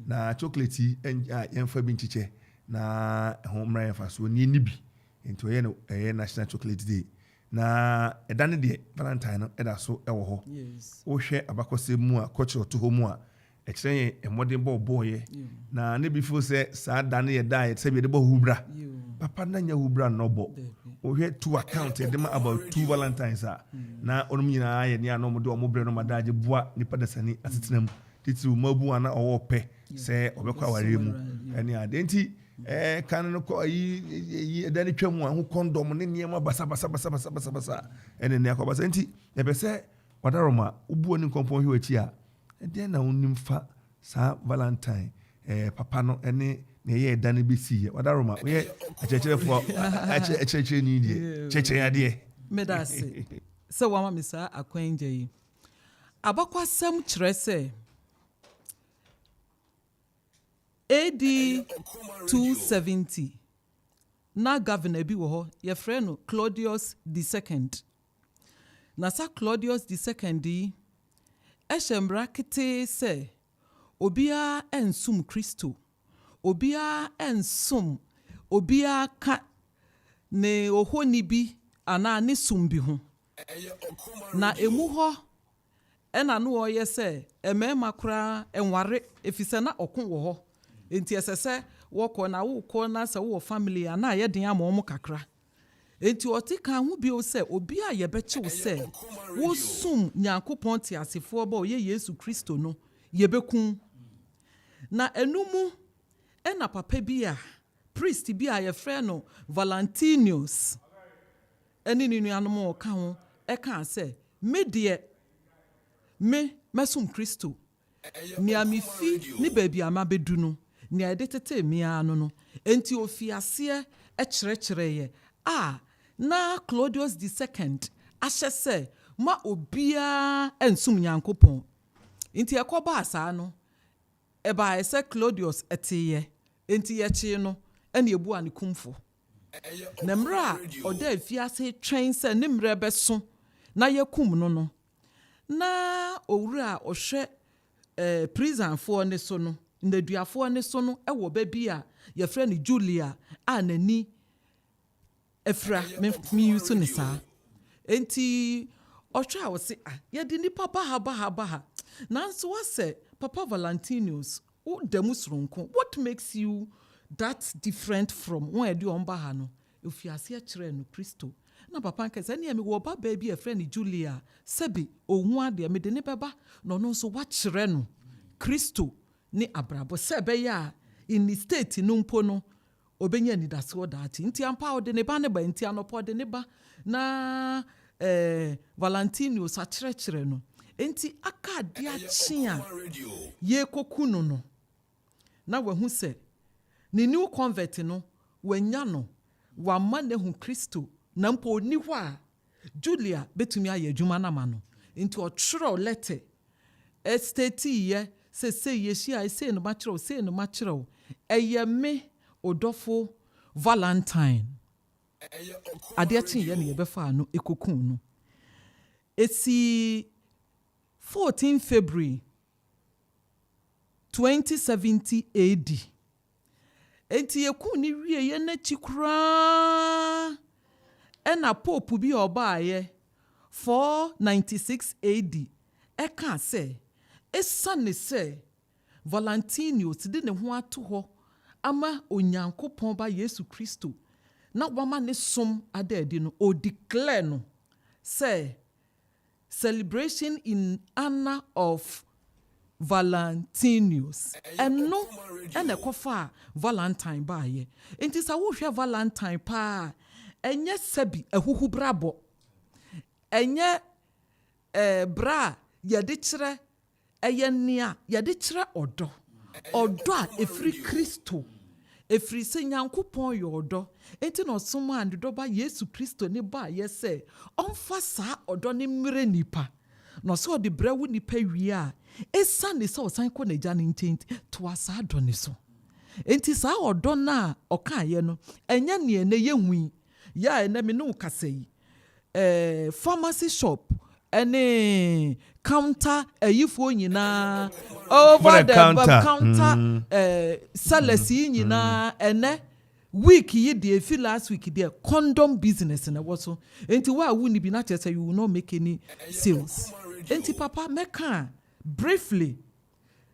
na chocolate en fa bi nchiche na ho mra en fa so ni bi ento ye no national chocolate day na e dane de Valentine no e da so e wo ho wo hwe abakose mu a culture to ho mu a e kire e modern boy na ne bi fo se sa dane ye da se bi de bo hubra papa na nya hubra no bo o hwe two account e dem about 2 Valentines na onum nyina ye ne anom de omo bre no madaje boa nipa da sani asetenam titi mabu ana owo pe se obekwa ware mu ene adenti kan no ko yi dani twam ho condom ne niema basa ene ne akwa basa enti e be se wadaroma ubuo ni kompon hwe achi a ede na onim fa sa Valentine papa no ene ne ye dani bi si wadaroma we achechefo acheche ni die cheche ya die medase so wama misa akwenje yi abakwasam kire se AD 270 na governor bi wo ho ye frɛ no Claudius II na sa Claudius II ehembra kete se obia ensum Kristo obia ensum obia ka ne ohoni bi ana ne sumbi ho na emu ho ena no oye se emema kura enware efise na okon wo ho enti esese woko na wo ko na se wo family ana ye den ama omo kakra enti otika ho bi o se obi a ye beche wo se wo sum Nyankopon ti asefo ba oye Yesu Kristo no ye bekun na enumu ena papa bi a priest bi a ye frɛ no Valentinius eni ninu anom o ka ho e ka se me de me mesum Kristo ni amifi ni baby amabedu no ni ade tete mi anu no enti ofiase e kyerɛkyerɛ ye na Claudius II ahye se ma obia ensum Nyankopon enti ekoba asa no e ba ese Claudius eteye enti ye chi no ene ebu an kumfo na mra oda afiase twen se ne mra beso na yakum no na owura ohwe prison for ne so no ndaduafo ne so no ewo ba bi a ye frɛ ne Julia anani efra me yusu ne sa enti ohwe a wo se ye di nipa baha nanso wase Papa Valentinius o demusronko what makes you that different from when you do on baha no ofiase akire no Kristo na papa nke se ne me wo ba ba bi e frɛ ne Julia sebi ohun ade me de ne beba no no so wa kire no Kristo ni abrabo sebe ya in the state no mpo no obenya ni dase wo daati nti ampa ode ne ba ne ba nti anopo ode ne ba na Valentinius akire no enti aka de achi a ye koku no na wahu se ni new convert no wanya no wa mane hu Kristo na mpo ni hɔ a Julia betumi aye adwuma na ma no nti ɔtwerɛ letter estate ye se ye hia se no makyerɛw eye me odɔfo Valentine ade achi ye ne ye befa no ekokun no esi 14 February 2070 AD enti ekun ni wie ye na chikura ena pope bi obaaye 496 AD eka se esane se Valentinius de ne ho ato ho ama Onyankopon ba Yesu Kristo na wama ne som adadi no o declare no say celebration in honor of Valentinius eno ene kofa Valentine ba ye enti sa wo hwe Valentine pa enye sebi ehuhu brabo enye bra yede kire eye nia yede kire odo a efri Kristo efri se Nyankopon ye odo enti no somo andodo ba Yesu Kristo ne ba ye se onfa sa odo ne mire nipa no so de brawu nipa wie a esa ne se osan ko na gya ne ntenti to asa do ne so enti sa odo na oka ye no enye ne ne ye hui ya ene me no kasa yi pharmacy shop ene counter ayifo nyina over the counter sellers nyina ene week yi dey feel last week there condom business na wo so enti wa wuni bi na chese you will not make any sales enti papa meka briefly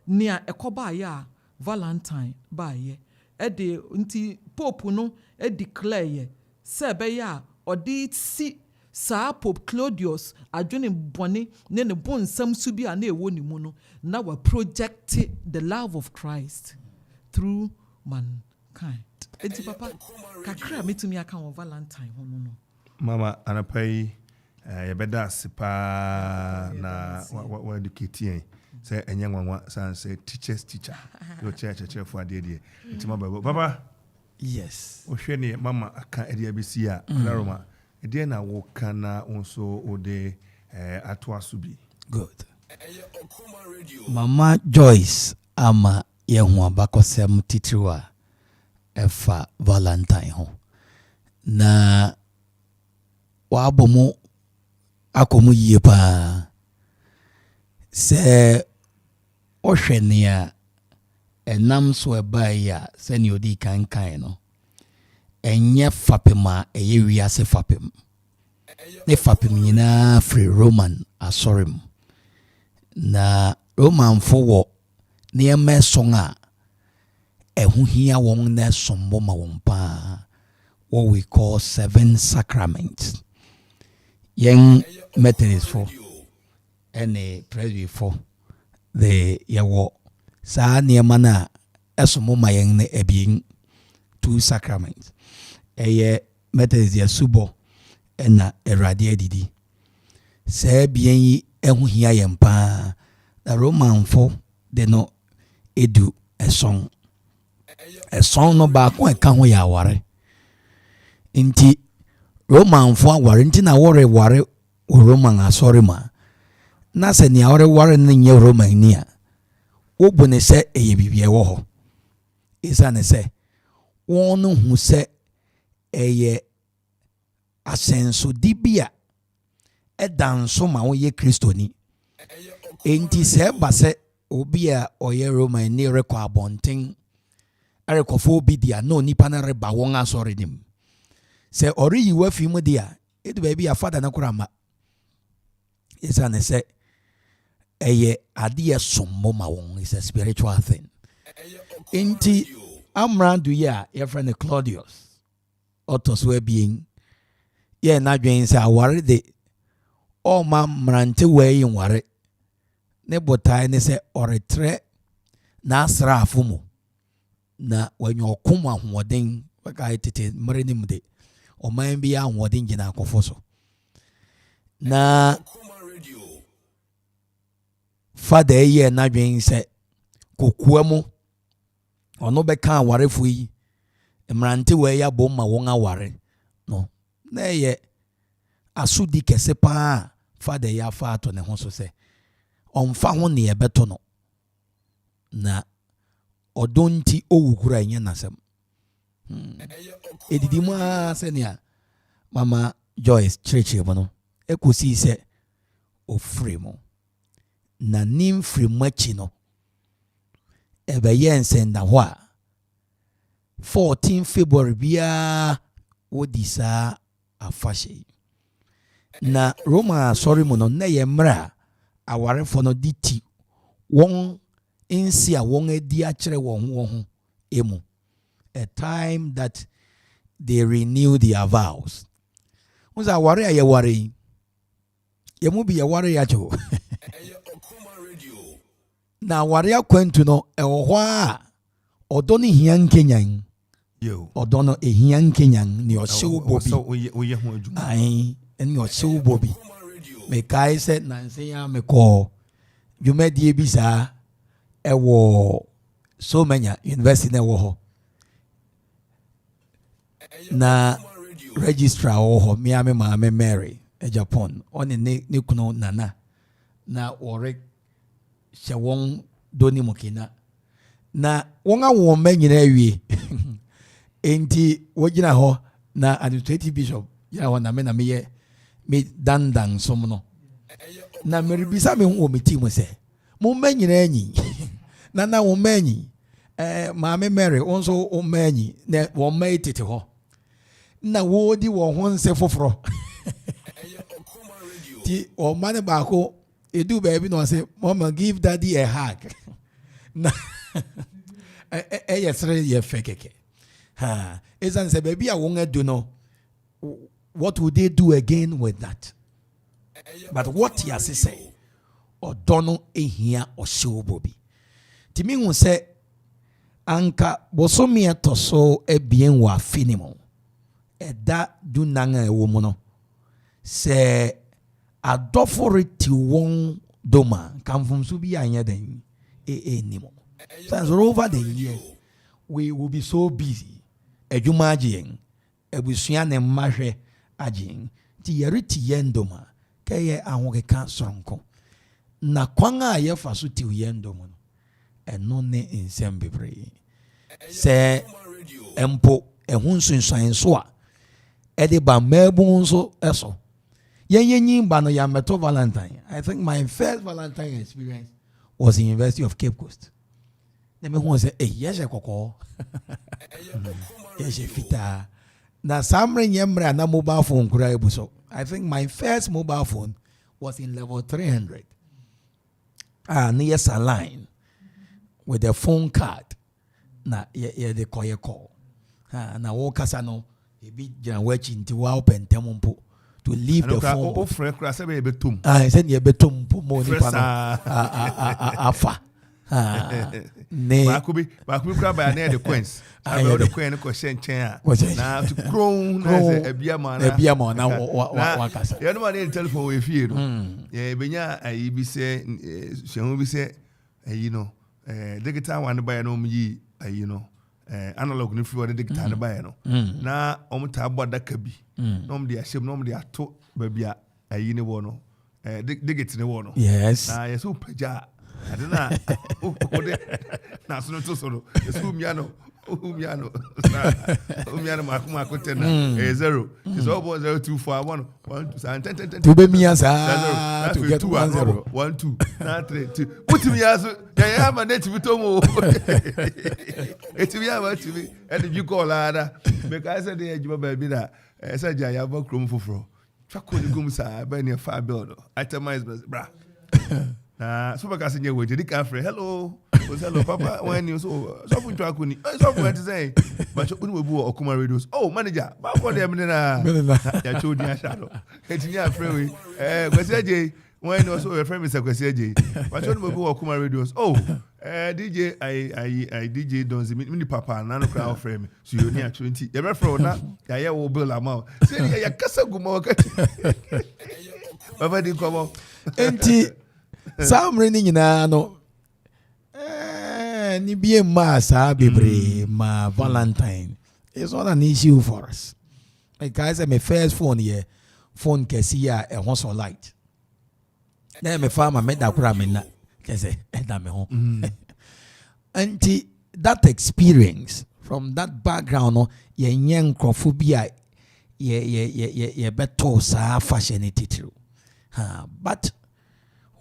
nia ekoba ya Valentine ba ye de enti pope no declare ye sebe ya odi si sa Pope Claudius adwene bone ne ne bonsam su bi a na ewo ni mu no na wa project the love of Christ through mankind. Enti papa kakra metumi aka on Valentine ho no mama anapai ye beda sipa na wa educate say enye nwanwa san say teacher your church for ade enti mama papa yes o hwe ne mama aka ade abisi a naroma ede na wo kana onso ode atoasubi good Mama Joyce ama ye ho abakosem titiwa efa Valentine ho na wabomu akomu yie pa se ohwene a enam so eba ya se ni odi kankan no enye fapem a eye wiase fapem ne fapem nyina free Roman asorem na Roman fo wo ne emeson a ehu hia won na sombo ma won pa what we call 7 sacraments. Yen Methodist for any Presby for the yawo sa niema na esomo ma yen ne ebien 2 sacraments. Eye Methodist ya subo na erade adidi. Se bien yi ehu hia yen pa the Roman for de no edu eson no ba ko eka ho ya aware. Inti Roman fo aware nti na wore ware Roman asori ma na se ni aware ware ne nye Roman ni a obu ne se eye bibie wo ho isa ne se won hu se eye asenso dibia edanso ma wo ye Kristoni enti se ba se obi a oye Roman ni rekọ abonten erekofo obi dia no nipa na reba won asori nim se ori yi wa fi mu dia edu ba bi a father na kurama isa ne se eye ade sommo ma won is a spiritual thing enti amrandu ya your friend Claudius otos we being ye na dwen se aware de o ma mrante we yin ware ne botai ne se oretre na asrafo mu na wanyo okuma hoden waka tete mrenim de o man bi ahoden gina akofo so na father ye na dwen se kokua mu ono be kan awarefo yi mrante we ya bom ma won aware no na ye asudi kese pa father ya fa ato ne ho so se onfa ho ne ye beto no na odonti owukura nya nasem edidi mu asenia mama Joyce Churchill no ekosi se ofre mo na nim free machi no ebe yensen na ho 14 February bia wodisa afashe na Roma sorry mo no na ye mra aware fo no diti won insi a won edi a kire won emu a time that they renew their vows. Unza ware a ye ware ye mu bi ye ware ya jo na ware akwantu no e wo ho a odo ne hia nkenyan yo odo no ehia nkenyan ni o sew bobi oye ho adwuma ai eni o sew bobi me kai se na nse ya me ko dwumadi bi sa e wo so manya university na wo ho na registrar wo ho mi ame ma me Mary e Japan oni ne kuno nana na wore she won doni mukina na won awo manyina awie enti wogina ho na administrative bishop ya ho na me ye me dandan som no na meribisa me ho me team se mo manyina anyi na wo manyi ma me Mary onso o manyi na wo mai tete ho na wodi wo ho nse foforo ti o mane ba ko edu baby no say mama give daddy a hug na yesre ye fekeke ha ezan say baby a won edu no what would they do again with that but what he has say odono ehia ohyew bobi ti mi hu say anka bosomi etoso ebien wa finimo eda dunanga ewo mu no se adofori won doma kamfumsu bi anya den nimo since over the years we will be so busy edwuma agyen ebusua ne mmahwe agyen ti yeriti yendoma keye ahokeka soronko na kwan a yefa so ti yendomo no eno ne nsem bebre se empo ehun sunsan so a ede ba mabun so eso yen ba no ya meto Valentine. I think my first Valentine experience was in University of Cape Coast. Let me say, yes, kokko. Yes, fita. Na samre nyemre na mobile phone kura ebuso. I think my first mobile phone was in level 300. Near Saline with a phone card. Na the call. Na wo kasa no ebi jana wachi nti wa open tempo to leave the phone. Oh, friend, crash be betum. Said ye betum mo ni pa no. Afa. Ne ba kubi kra ba na the coins. I be the coin ko shen na to crown na say ebia ma na wa kasa. You know man telephone we fie no. Yeah benya ayi bi say hwe bi say you know digital one buy no yi you know analog no free digital no buy no. Na omuta aboda ka bi. No mo dia hyem no mo dia to ba bia ayi ne wo no. Digital ne wo no. Yes. Na yeso paja I don't know. Na so no to so no. Yeso miano. Umiano makuma kotena 0 is all 024 1 to be me as to get 10 1 2 na 3 2 put me as ya ma net bitomo etimi ya ma timi and you call ada because I said the ejuma ba bi da say ja ya ba krom foforo twako ni gum sa ba ne fa build itemize bra so because in your way did Afre hello papa when you so for track ni so for to say but you will be Okoman radios manager ba for them na ya chodi ya shadow etini Afre we kwese je when you so your friend Mr. kwese je but you will be Okoman radios DJ I DJ Donzi mini papa na no crowd frame so you ni actually you be from na ya wo bill amount say ya kasa gumo wakati baba di komo enti samre ni nyina no ni bien ma sa bebre ma Valentine it's not an issue for us because my first phone here phone kesia e ho so light na me fa ma me da kura me na kese e da me ho anti that experience from that background no ye nyen crofobia ye beto sa fashion it but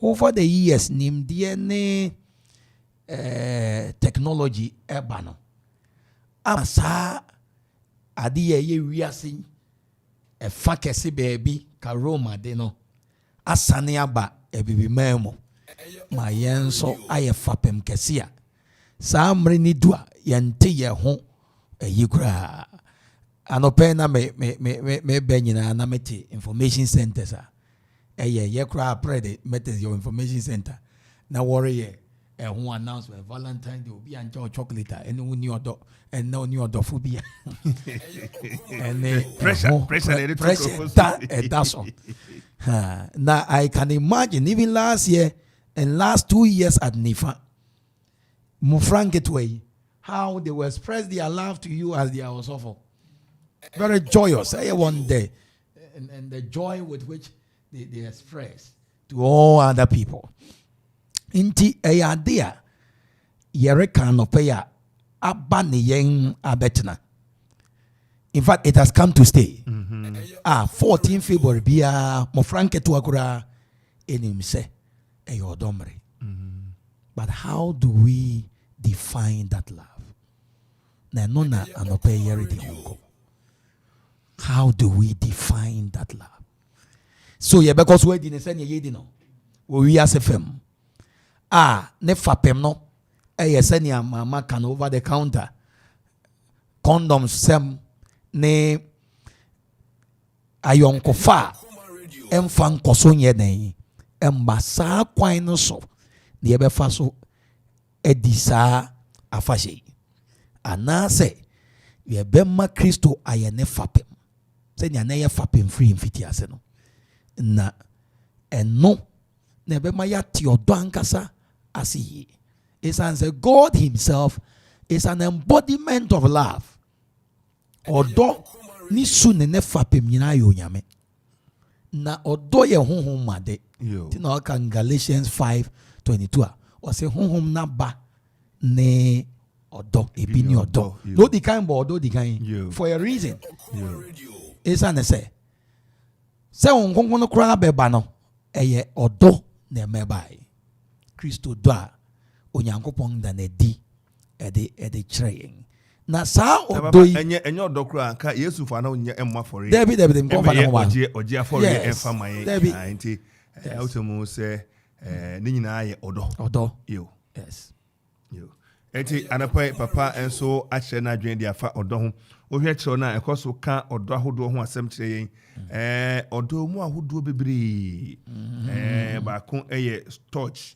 over the years nim DNA technology ebano amasa adiye ye wiase e fa kese baby ka Roma de no asane aba ebibi memo ma yenso aye fapem kese a sa amre ni dua yente ye ho yikura anope na me benyina na mete information centers ye kura pray metes your information center na worry who announcement Valentine Day will be and chocolate and no new odor and no new odor phobia and pressure that's all. Now I can imagine even last year and last 2 years at Nifa Mufranketway how they will express their love to you as they are also very joyous one day and the joy with which they express to all other people. Inti eyadea yereka no peya abani yen abetna. In fact, it has come to stay. 14 February bia mo franke to akura enimse eyodomre. But how do we define that love? Na nona anope yeri di hongo. How do we define that love? So ye because we didn't send ye no. We asfem. Ne fapem no. Send mama can over the counter. Condoms sem ne ayonko fa. Emfan kosonye ne. Embasa kwan no so. Ne be fa so edisa afashe. Anase ye be ma Kristo ayene fapem. Se nya na ye fapem free mfiti ase no. Na eno na be ma ya ti odo ankasa asi is answer God himself is an embodiment of love. Odo ni su ne fapem nyina yo nyame na odo ye honhom made ti na kan Galatians 5:22 o se honhom na ba ne odo ebi ni odo no di kan bo odo di kan for a reason is an say se onkonko no kra beba no eye odo na mebai Kristo do a onyankopon da na di e de trying na saa odo yi enye odo kura ka Yesu fa na onye emma for it David ko fa na ho ma oje for it emfa maye nti automu say ni nyina ye odo yo yes yo enti anapai papa enso akyere na adwen dia fa odo ho ohwe kyerɛ na ekoso ka odo ahodo ho asɛm kyerɛ yɛn odo mu ahodo bebre ba ko storge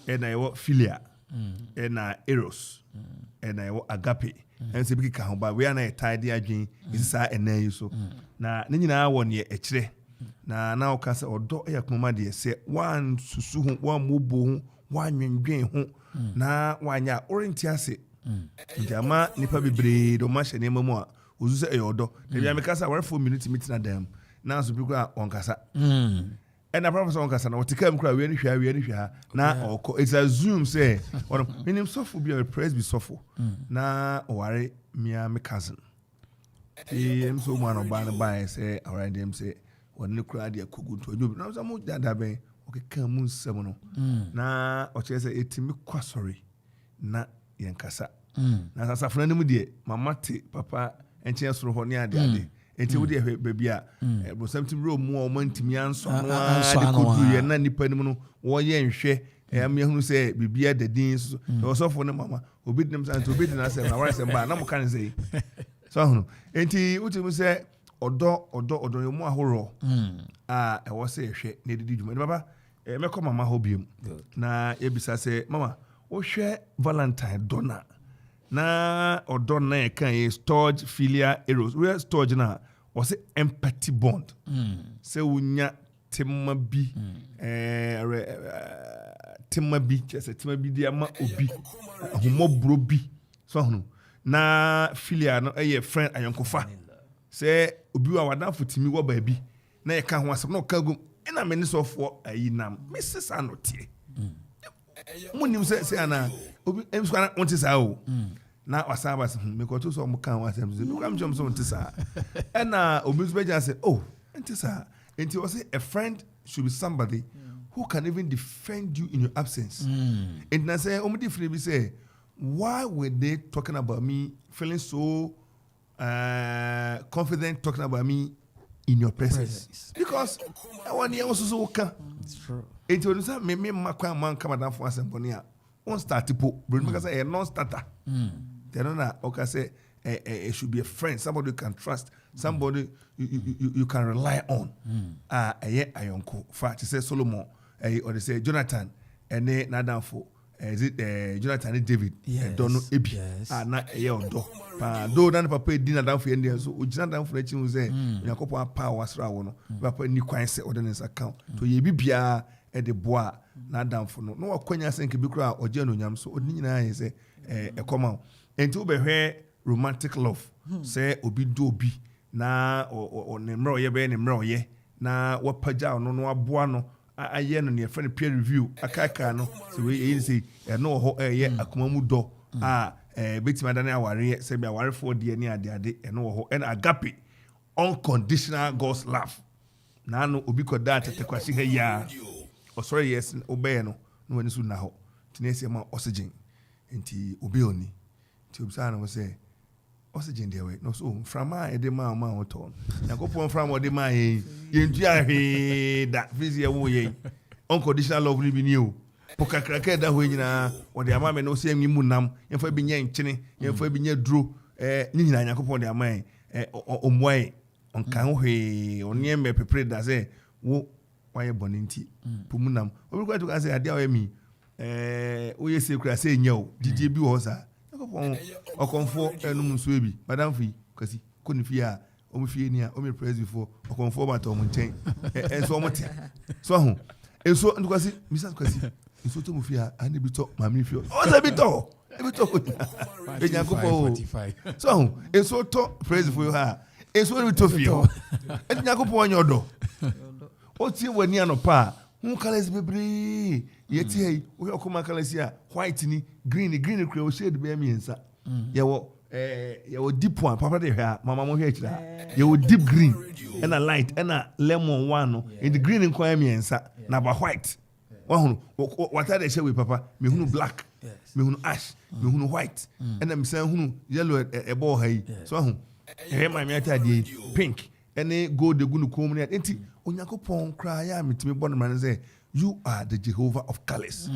na yewo philia na eros na yewo agape ense bi ka ho ba we na tidy adwen isa enan yi so na ne nyina wɔ ne ɛkyerɛ na oka sɛ odo yakoma de sɛ wan susu ho wan mobo ho wan nwendwen ho na wanya orientiase njama nipa bebre do ma hyɛ nemu a ozu sɛ odo de bia me kasa ware 4 minutes meeting adam na so bi ko a onkasa na professor onkasa na otika mkura we ni hwa na oko it's assume say one minim sofo bi a praise be sofo na oware mia me cousin em so man oba na buy say already dem say one ni kura de akogu to obi na so mo dada ben okeka mu nsem no na o che say etimi kwasori na yenkasa na sasa funa mu de mama te papa enche soro ho ne ade enti wo de baby a bo something room mu o mantimi anso no de kodu ye na nipa nim no wo ye nhwe am ye hunu say bibia de din so so fo ne mama obi dem san to obi de na say na wara say ba na mo kan say so hunu enti wo mu say odo mu ahoro a e wo say hwe na didi dwuma baba me ko mama ho biem na e bisa say mama wo hwe Valentine dona na odo na e kan e storge philia eros we storge na o say empathy bond say wunya tema bi tema bi chese tema bi dia ma obi ahomobro bi so hono na philia no e friend ayonkofa say obi wa wadan fotimi wo ba bi na e ka ho asem no ka gum ina meni sofo ayinam mrs anotie munim say ana obi emsko na wonte sa o na wasaba me ko to so mo kan wasem so ko am jom so wonte sa na obi so beja say oh wonte sa enti o say a friend should be somebody who can even defend you in your absence and na say omo different be say why were they talking about me feeling so confident talking about me in your presence because one year also so can it's true enti o say me makwa man come down for asem boni a on start tipo bro because a non starter they don't know okay say it should be a friend, somebody you can trust, somebody you can rely on ayonko fa to say Solomon or they say Jonathan and nadan for is it Jonathan and David don't know ebi na odo pa do dan papa di nadan for end so Jonathan for echi say yakopon power asra wo no papa ni kwan say ordinance account to ye bibia e de boa nadan for no wakwanya senke bi kura oje no nyam so odi nyina ye say ekoma enti wo behwe romantic love say obi do obi na o ne mro ye be ne mro ye na wapaja no no aboa no aye no ne friend peer review akaka no so we say no ho ye akoma mu do betima dane aware say be aware for de ni ade no ho and agape unconditional God's love na no obi ko da tete kwasi ha ya o sorry yes obey no no wani su na ho tinesi ma oxygen enti obi oni ti obisa na say oxygen dey way no so from a de ma hoton yakopon from de ma yen yentu ahwe da fizi ewo yen unconditional love ni bi ni o pokakraka da ho nyina o de ama me no se mu nam yemfa bi nya nkyene yemfa bi nya duro ni nyina yakopon de ama omwae onkan ho hwe onye me pepre da say wo waye boninti pumunam obi kwa to ka say ade a mi o yesi kura say nya o didie bi wo sa okonfo enum nso ebi madam fi kasi koni fi a o mi fi ni a o mi praise before okonfo ba to mo nten enso mo te so ho enso ndukasi misa kasi enso to mo fi a ani bi to mami fi o se bi to ko enya ko po so ho enso to praise before ha enso bi to fi o enya ko po onyodo o ti wani anopa hu colors bebre yeti hey o Okoman Kasa white ni green kre o shade be amiensa ye wo deep one papa de hwa mama mo hwa kira ye wo deep green and a light and a lemon one no in the green nko amiensa na ba white wa hunu wata de she we papa me hunu black me hunu ash me hunu white and I'm saying hunu yellow a ball hay so hu e ma me atade pink any gold de gunu komuni enti Onyankopon cry ya metimi born man say you are the Jehovah of colors.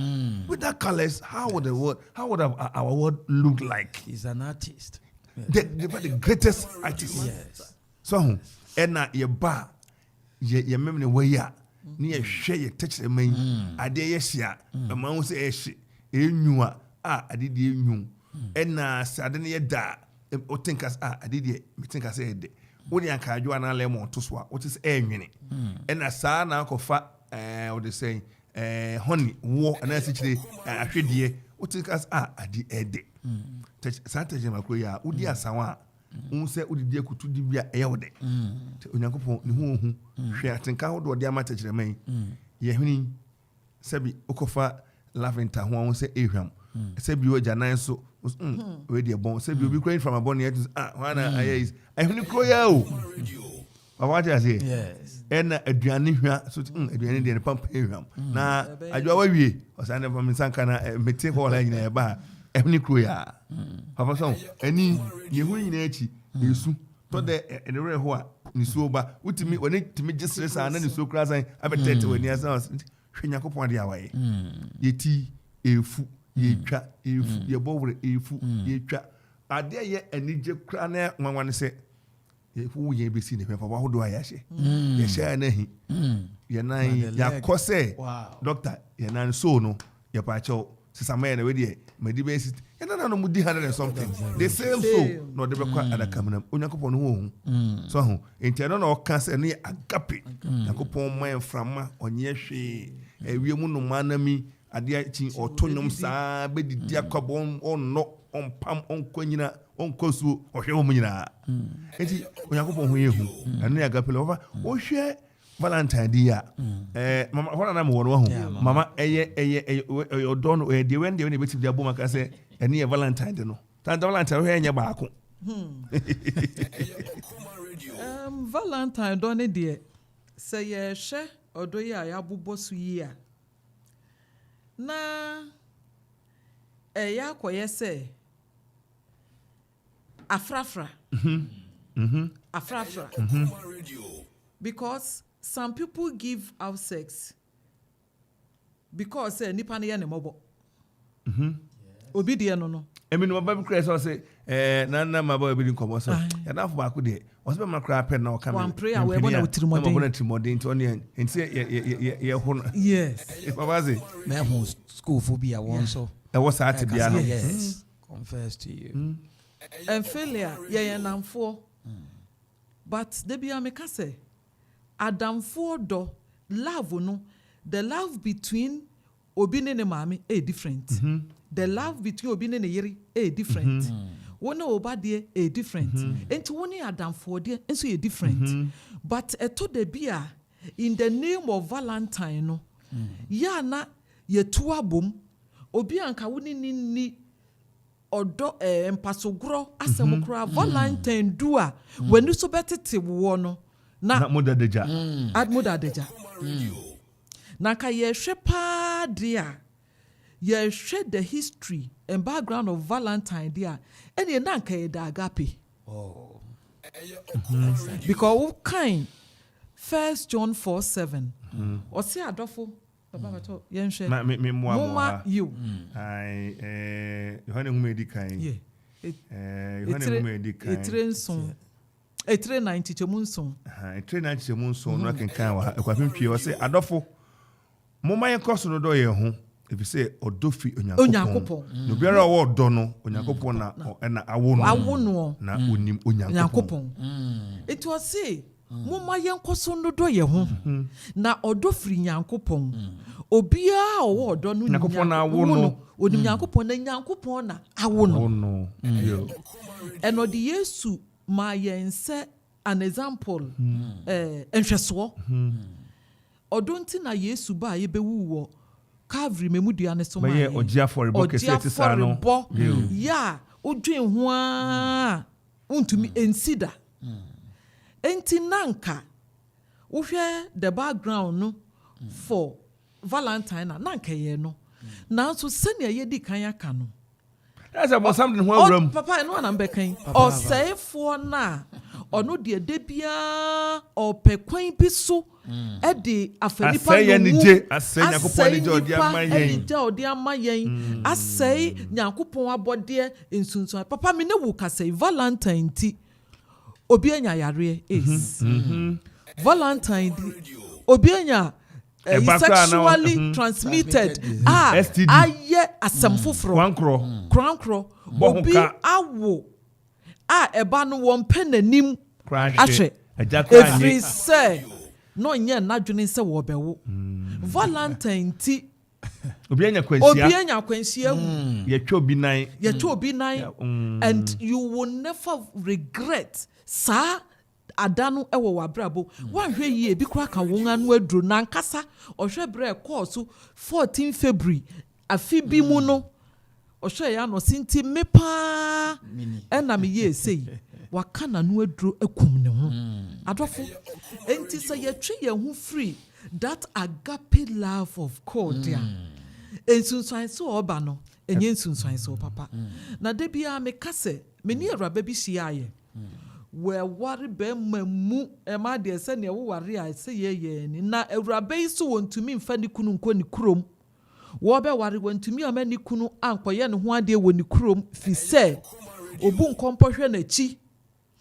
With that colors, how would our world look like? He's an artist. The greatest artist. Yes. So, ena ye ba ye memne waya ni ye hwe ye touch the main ade ye hia e ma wo se e hye enua ade de enwu ena sade ne ye da o tinkas ade de me tinkas e de wo de anka adwo ana lemon to so a wo tis e nwene ena saa na akofa what they say honey wo ana si chire ahwedie wo tinkas ade e de saa teje makro ya wo di asawa unse udidi akutu di bia eyewde Onyankopon ne hu ohu hwe atenka ho do de amata kire man ye hwini sabi okofa laventa ho unse ehwam sabi o janan so we de bon sabi obi crying from abon yet wana ayis ehwini kroya o what I say Yes. ena aduane hwa so aduane de pampa ehwam na adwa wawie osane pam sanka na mete ho la nyina eba ehwini kroya papa so ani yehu nyina achi yesu to de enere ho a nisu ba utimi woni timi gisresa na nisu kra san abetete woni asan hwenyakopon de awaye yeti efu yetwa efu yebowre efu yetwa ade ye anije kra na nwanwane se yefu ye besi ne papa ho do ayahye ye sha na hi ye nan ya kose doctor ye nan so no ye pa cho sisamaye na we de madi be sit yana no mudi 100 and something the same so no de be kwa adakamna Onyankopon no hu so ho enti no na oka ne agape Onyankopon man frama onye hwe ewiem no manami ade achi otonyom saa be didi akwabon onno onpam onkonyina onkosu ohwe wo nyina enti Onyankopon hu yehu anu agape lo fa o hwe Valentine dia mama hona na mo wo ho mama eye odon o de when de beti dia boma ka se ene ye Valentine de no tanta Valentine ho enye baako Valentine don de se ye hwe odo ye ya bobbo su yi a na ya koye se afrafra afrafra because some people give out sex because nipa ne ye ne mobo obi de no emi no baby craze so say na maba obi din komo so ya na afọ baako de o se be makra pet na o ka me one prayer we bona utirimoden to ne enti ye ho yes baba say me hu school phobia won so e was at bia no yes confess to you and failure ye namfo but they be ameka say adamfo do love no the love between obi ne mami different the love between obi ne yeri different one oba de different enti woni adamfo de enso ye different but eto de bia in the name of Valentine no ya na ye tu abom obi anka woni ni odo empasogro asemokra Valentine dua when so betete wo no na modadeja admodadeja na ka ye hwe pa dia ye hwe the history and background of Valentine dia ene na ka ye da agape because we kind 1 John 4:7 o se adofo baba to ye nhwe me moa you yohane humedi kan yohane humedi kan etre 90 chemunson etre 90 chemunson no kenkan wa akwapempie o se adofo moma ye koso no do ye ho ebi se odofi Onyankopon no biara wo do no Onyankopon na awo no na onim Onyankopon it was say moma ye koso no do ye ho na odofiri Nyankopon obia wo do no Nyankopon na awo no onim Nyankopon na Nyankopon na awo no eno de Yesu ma yense an example enhweso odonti na Yesu ba ye bewu wo Calvary memudua ne so ma ye ogia for bo keseti sa no ya odwen ho a untumi ensida enti nanka wo hwe the background no for Valentine na nanka ye no Now so senior ye di kan aka no. That's about something one room. Papa no na bekan. O say for na. Ono de bia o pe kwan bi so e de afanipa no. Asay Nyankopon ni jodi amayen. Jodi amayen. Asay Nyankopon abode ensunsun. Papa me ne wo ka say Valentine ti. Obi anya yare is. Valentine obi anya sexually transmitted STD. Aye asem foforo krankro obi awo eba no won pe nanim ahwe every say no nya nadwene se wo bewo Valentine ti obi anya kwansia ye twa obi nan and you will never regret sa adanu ewo wabrabo wanhwe yie bi kura ka won anu aduro nankasa ohwe bre course 14 February afi bi mu no ohwe ya no sinti mepa ena me ye sei waka na anu aduro akum ne ho adofo enti say ye twe ye hu free that agape love of God ya ensunsan so oba no enye ensunsan so papa na de bia me kase me ni awraba bi hia aye we worry be mamu e ma de se ne wo ware a se ye ni na awraba yi so wontumi mfa ni kunu nko ni kurom wo be ware wontumi ama ni kunu ankoye ne ho ade wo ni kurom fi se obu nkompohwe na chi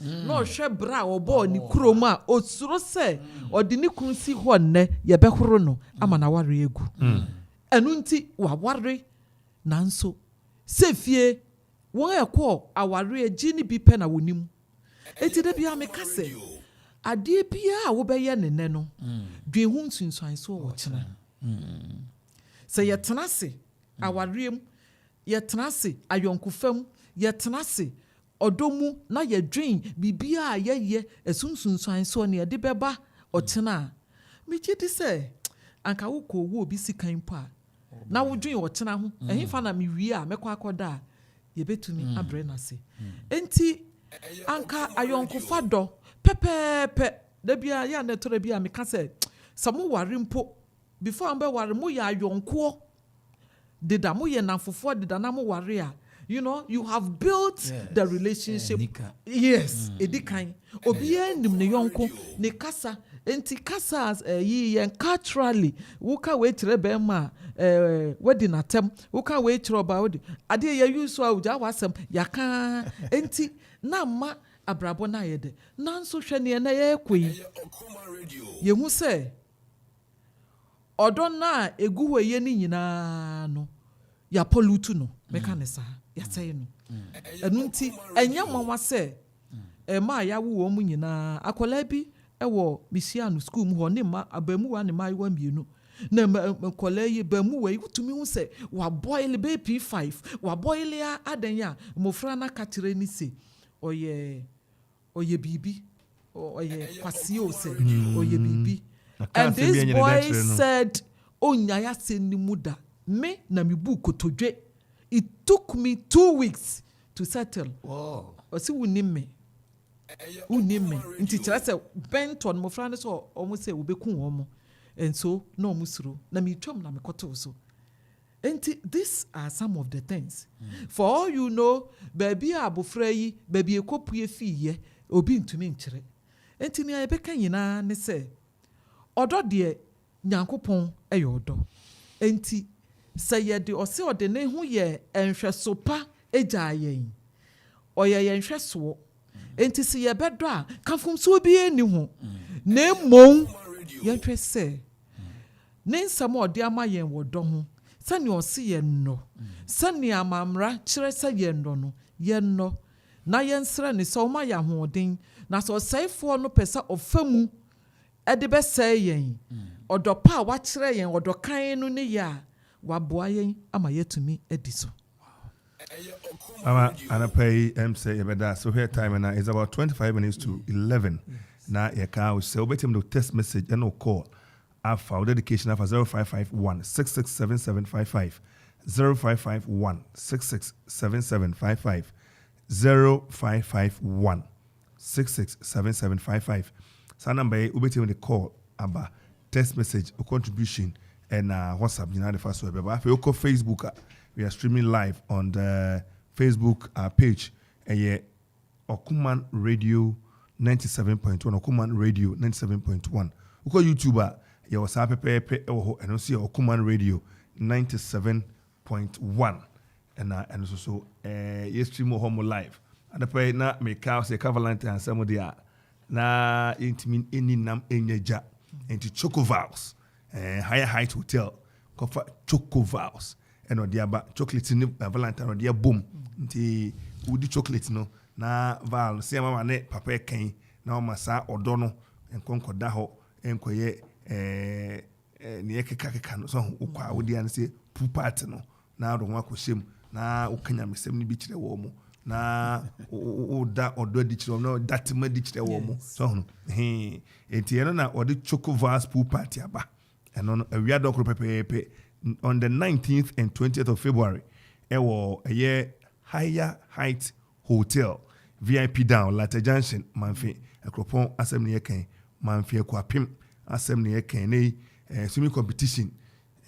no hwe bra obo ni kurom a osuro se odi ni kunu si ho ne ye be horo no ama na ware egu enu nti wa ware nanso se fie won ekọ aware agi ni bi pe na wonim eti de bia me kase ade bia wo be ye ne no dwen hu nsunsuan so wo kyena se ye tenase awarem ye tenase ayonkofam ye tenase odomu na ye dwen bibia ye esunsunsuan so ne de beba o kyena me gidi se anka wo ko wo bi sikan pa na wo dwen wo kyena ho ehimfa na me wie a mekọ akoda ye betumi abre na se enti anka ayonkofa do pepepe da bia ya na tore bia me ka se samu ware mpo before ambe ware mo ya ayonko deda mo ye nanfofo deda na mo ware a you know you have built the relationship yes edikan obi enim ne yonko ne kasa enti kasa yi yen culturally wo ka we kire be ma wedding atem wo ka we kire oba wo ade ye use a uja wasem yaka enti na ma abrabo na ye de nanso hwe ne na ye koyi ye hu se odo na egu ho ye ni nyina no ya pollute no meka ne sa ya say no enu nti enya mwanwa se ma ya wo mu nyina akola bi ewo misiano school mu ho ne ma abamu wa ne ma yiwa mienu na kola yi bamu wa yutumi hu se wa boil be P5 wa boil ya adanya mofra na katire ni se oye bibi oye kwasi o se oye bibi and this boy said onya ya se ni muda me na mi bu kotodwe it took me 2 weeks to settle osi wunime nti kira se benton mo frane so omo se obekun omo and so no musuro na mi twam na me koto so enti these are some of the things for all you know baby abofra yi baby ekopue fiye obi ntumi nkire enti ni ebeka nyina ne se odo de Nyankopon eyodo enti se ye de ose ode ne hu ye enhweso pa eja yen oye ye nhweso enti se ye bedo a kafum so bi eni ho na mmom ye twese ne nsam ode ama yen wodo ho sani osi ye no sani amamra kire se ye no ye no na ye nsra ne so ma ya hoden na so seifo no pesa ofamu ede be se yen odo pa wa kire yen odo kan no ne ya waboa yen ama yetumi ediso Anapay say ebeda so here time now is about 25 minutes to 11 na ye ka say obetim no text message and no call afa dedication afa 0551 667755 0551 667755 0551 667755 sa number obetim the call aba text message or contribution and WhatsApp nyina de fa so be ba. Fe Facebook we are streaming live on the Facebook page. Okoman Radio 97.1 Okoman Radio 97.1. Uko YouTuber ya wasa pepe and also see Okoman Radio 97.1 and so yes stream home live and the pay na make house a Valentine and some of the na intimin any nam enyeja into Choco Vows Higher Height Hotel kofa Choco Vows and on the chocolate in Valentine on the boom nti udi chocolate no na val se mama ne papa ken na o masa odo no enkonko da ho enkoye ne ekeka no so ukwa wodi an se pu part no na do ho akoshem na ukanya mesem ni bi kire wo mu na o da odo di kire no datima di kire wo mu so no enti eno na odi choco vase pu part aba eno no awia do kro pepepe on the 19th and 20th of February ewo Higher Height Hotel VIP down Latte Junction manfi akropon asem ne yeken manfi akwapem asem ne yeken nei swimming competition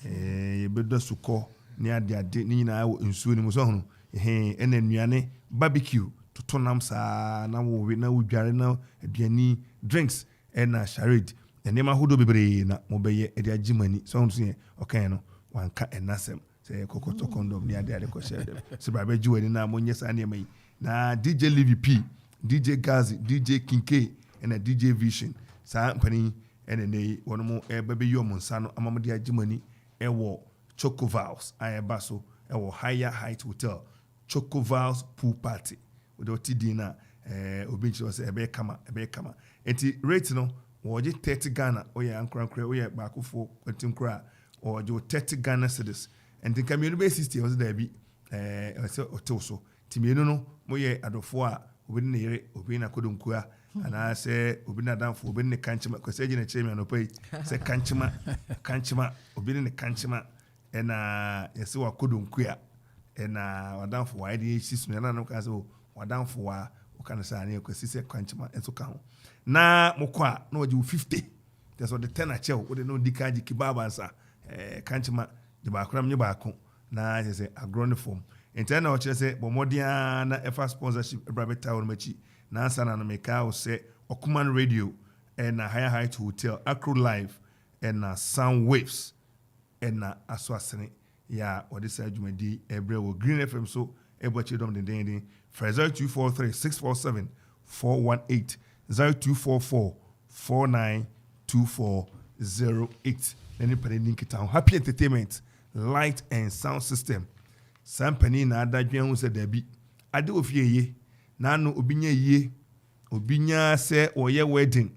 yebedo suko ne ade ni nyina wo nsuo ni muso hono ena nuane barbecue totonam sa na wo we na wudware na aduani drinks ena charade enema hodo bebre na mobeye ede agimani so hono so okay no wanka enasem say kokoto condom ni ade ko share dem se brabe jiwani na monye sa ne mai na DJ LVP DJ Gazi DJ Kinke and a DJ Vision sa mpani ene nei wono mo bebe yo monsa no amamde agimani ewo Choco Vows ayabaso ewo Higher Height Hotel Choco Vows pool party with the tidina obinchi was ebe kama enti rate no woje 30 Ghana oye ankra oye bakofo kwetimkra oje 30 Ghana cedis enti kamenu be 60 was there bi hotel so timienu no moye adofo a obi ne yere obi na kodonkua ana se obi na danfo obi ne kanchima kwaseji na chemi anopai se kanchima obi ne kanchima ena yesi wa kodonkua ena wadanfo wa ide sisu na no ka se wadanfo wa ukana sa ne kwasi se kanchima enso ka ho na mokwa na waji 50 that's what the 10 a chew we no dikaji kibaba nsa kanchima de ba akram nye ba ko na yesi agronoform intena o chese bomodia na efa sponsorship Brabeta on machi na ansa na meka o se Okoman Radio and Higher Height Hotel Acro Live and Sound Waves and aswasene ya odisa adwumadi ebre wo Green FM so ebochi dom den 0243 647 418 0244 492408 any pending town Happy Entertainment Light and Sound System Sampani na adadwen hu se dabi ade ofieye na no obinya yie obinya se oye wedding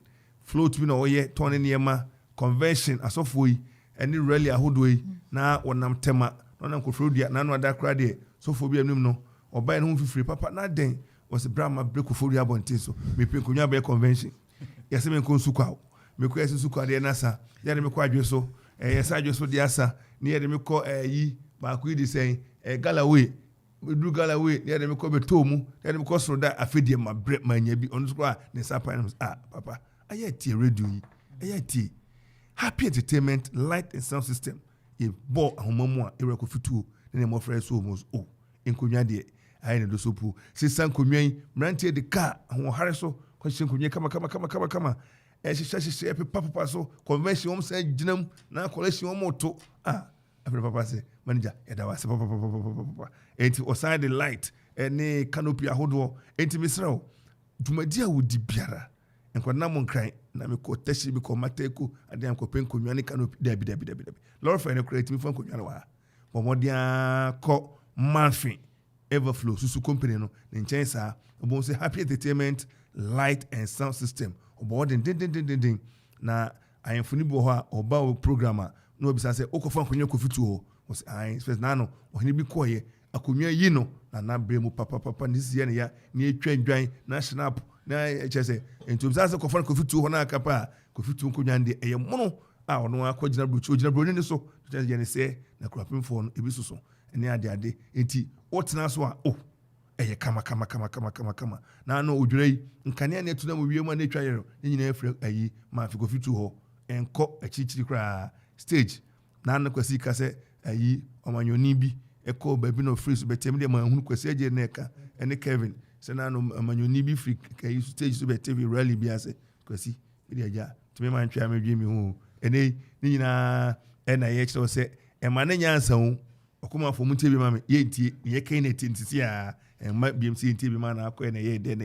float bi na oye tone niema convention asofo yi eni rally ahodo yi na wonam tema na nkofrodua na no adakra de sofo bi anum no oba no fifiri papa na den was brama brekofodua bontin so me penkonwa be convention yese me konsu kwa me ko yese su kwa de na sa yade me ko adwe so yese adwe so de asa ne yade me ko yi ba ko yi sen Galaway, we do Galaway, near the Kobe Tomu, near the Costa Afidi, my bread, my nebi, on the square, the Sapans. Papa, I had tea ready, I had tea. Happy Entertainment, Light and Sound System. If bought a homo, Irako Futu, then more friends almost, in Kunyadi, I had a sopu. Since San Kunyay, Ranty the car, and Harriso, question Kunya, come. And she says, Papa, so convention, home said, Jinam, now collection moto. Papa say manager eda wase papa enti oside the light ene canopy ahodo enti misrawo dwumadi a wodi biara enkwada mo nkran na me ko tashi bi ko mateko ade ko penkonwa ne canopy dabi lord for any create me fon konwa na wa bomodia ko manfi everflow susu company no ne nchen sa obo say Happy Entertainment Light and Sound System obo den na ayemfuni bo ho a oba programmer no bisa say okofa nkonwa kofitu ho was I says nano ohini bi koye akonwa yi no na bremu papa nisi ye ya ni etwa ndwan na snap na chese entum sa say kofa kofitu ho na akapa kofitu nkonwa de eye mono a ono akogina bruchu ogina bro ni so chese ye ne say na krapim fo no ebi so ene ade enti wotena so a eye kama na no odwirei nkane na etuna mo wiemu na etwa yero nyina efre ayi ma fi kofitu ho enko achichiri kra stage na no kwasi ka se ayi omanyoni bi eko baby no free so betem de ma hunu kwasi aje na eka ene Kevin se na no omanyoni bi free kai stage so betem rally bi ase kwasi bi aja timi man twa me dwi mi hu ene ni nyina ena ye kire se e ma na nyansa hu okoma fo mu tie bi ma me ye ntie ye kai na tintisi a ma BMC ntie bi ma na akọ ene ye den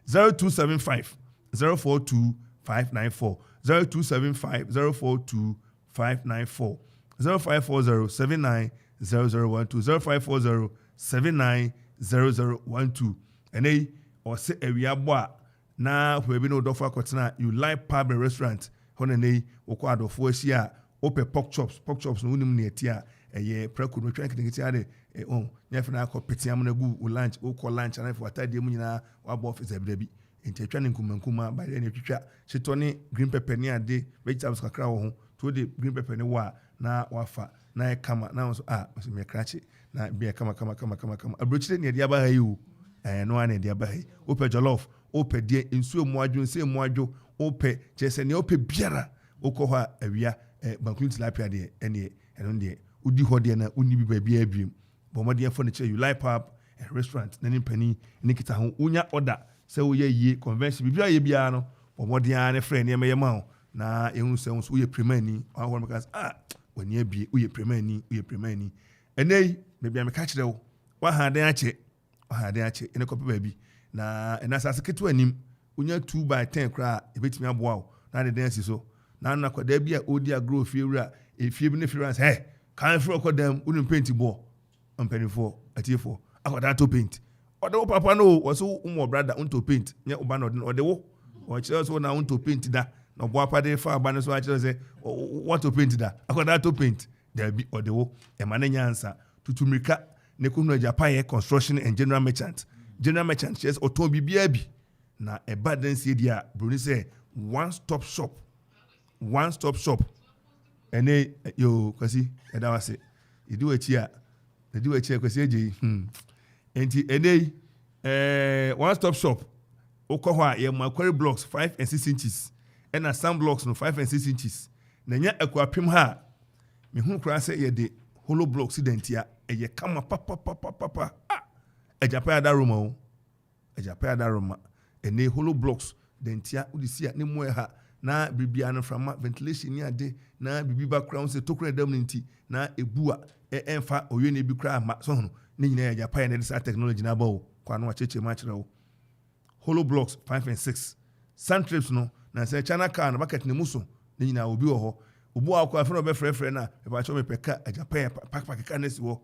0275 042 594 0275 042 594 0540 79 0012 0540 79 0012 ene o se ewia bo a na hwebi no dofo akotena you like pub and restaurant hono nei okọ adofo ahia ope pork chops no unim ne atia eye preku no twan kiti ade nyefe na akọ petiam na gu lunch okọ lunch na for atade mu nyina wabo office ebidabi enti atwa ne nkumankuma ba de ne twitwa chitoni green pepper ni ade vegetables kakra wo ho to the green pepper ni wa na wafa na e kama na so so me krache na bia kama abrochire ne dia ba ha yi no ane dia ba ha ope jollof ope die nsuo mu adwo nse mu adwo ope chese ne ope biara okọ ho awia bankun tilapia de ene eno de udi ho de na uni bi ba bia abiem bomode furniture you like pub and restaurant na ni pani ni kita ho unya order se wo ye yie convention bibia ye bia no bomode an friend ne me ma na ehunu se wo ye premani ahoro mekas wani abie wo ye premani enei me bia me ka kire wo wa ha den ache ene kope ba bi na enasase ketu anim unya 2x10 kra ebetimi aboa wo na de den asi so na na kwada bia odi agro fiewura efie bi ne fiewura kan fro kodam unu paint bo ampanifo atiefo akwada to paint ode wo papa no wo so umo brother unto paint nya uba no ode wo o kire so na unto paint da no bo apa de fa aba no so a kire say what to paint da akwada to paint da bi ode wo e ma na nyansa tutumrika ne kunu Japan construction and general merchant yes oton bibia bi na e badansie dia broni say one stop shop ene yo kwasi eda wase idu echi kwasi eje enti ene one stop shop okọ ho a ye macquarie blocks 5 and 6 inches ena some blocks no 5 and 6 inches na nya akwapem ha me hu kra say ye de hollow blocks identia eye kama papa ejapa da roma ene hollow blocks dentia udisia ne mo ha na bibia no from ventilation ni ade na bibiba crown se tokura dam nti na ebua emfa oye na bi kra ma so no ne nyina ejapa na this technology na ba wo kwa no acheche ma kire wo hollow blocks 5 and 6 sun trips no na se chana car na bucket ne muso ne nyina obi wo ho obu akwa afro be frefre na e ba cho me peka ejapa pack ka nesi wo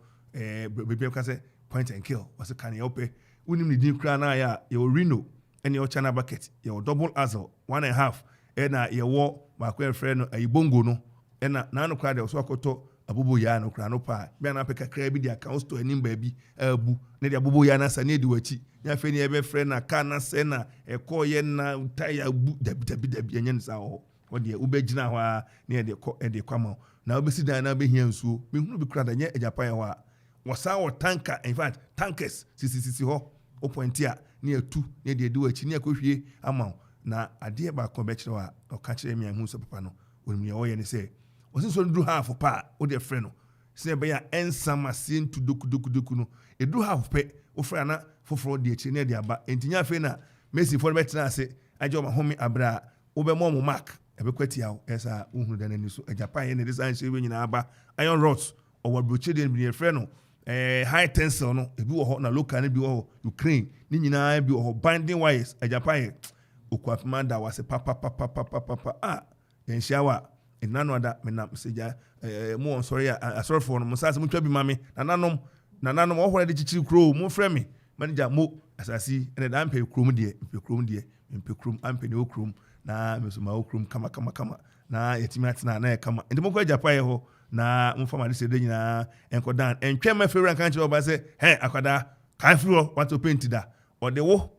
bibia ka se point and kill was kan ye ope unim ni din kra na ya ye reno ene o chana bucket ye double axle 1.5 ena ye wo makwa frɛ no ayibongo no ena na no kra de so akoto abubo ya no kra no pa bia na peka kra bi dia account store nim ba bi abu ne de abubo ya na sa ne di wachi nya fe ne ye be frɛ na ka na se na ekɔ ye na tire bu dabi enya nsa ho de ubegina ho a ne de kɔ de kwama na obesi dan na be hia nsuo me hunu bi kra da nya Japan ho a wasa wo tanker in fact tankers sisi ho o pointia ne atu ne de wachi ne akɔhwie ama na ade ba ko be kire wa o ka kire mi ahu so papa no woni ye wo ye ne se o se so ndru half pa o de frɛ no se be ya ensama se ntu doku no edru half pe o frɛ na foforo de kire ne de aba entinya fe na Messi for be tena ase ajo ma homi abra o be mo mark e be kwati awo esa uhunu da nani so Japan ye ne design se we nyina aba iron rods o wa broche de bi frɛ no high tensile no ebi wo ho na local ne bi wo ho Ukraine ni nyina bi wo ho binding wires Japan okwapmanda wase papa enshawa enano ada menam seja mo on sorry asori for no musase mutwa bi mame nananom wo hore de chichiri kro mo frɛ me manager mo asasi ene da ampe krom de mpe krom ampe ne okrom na mesoma okrom kama na yetimi atena na kama enti mo kwa Japan ye ho na mo fama de se de nyina enko dan entwa ma fewura kan kire oba se akwada kan firo want to paint da o de wo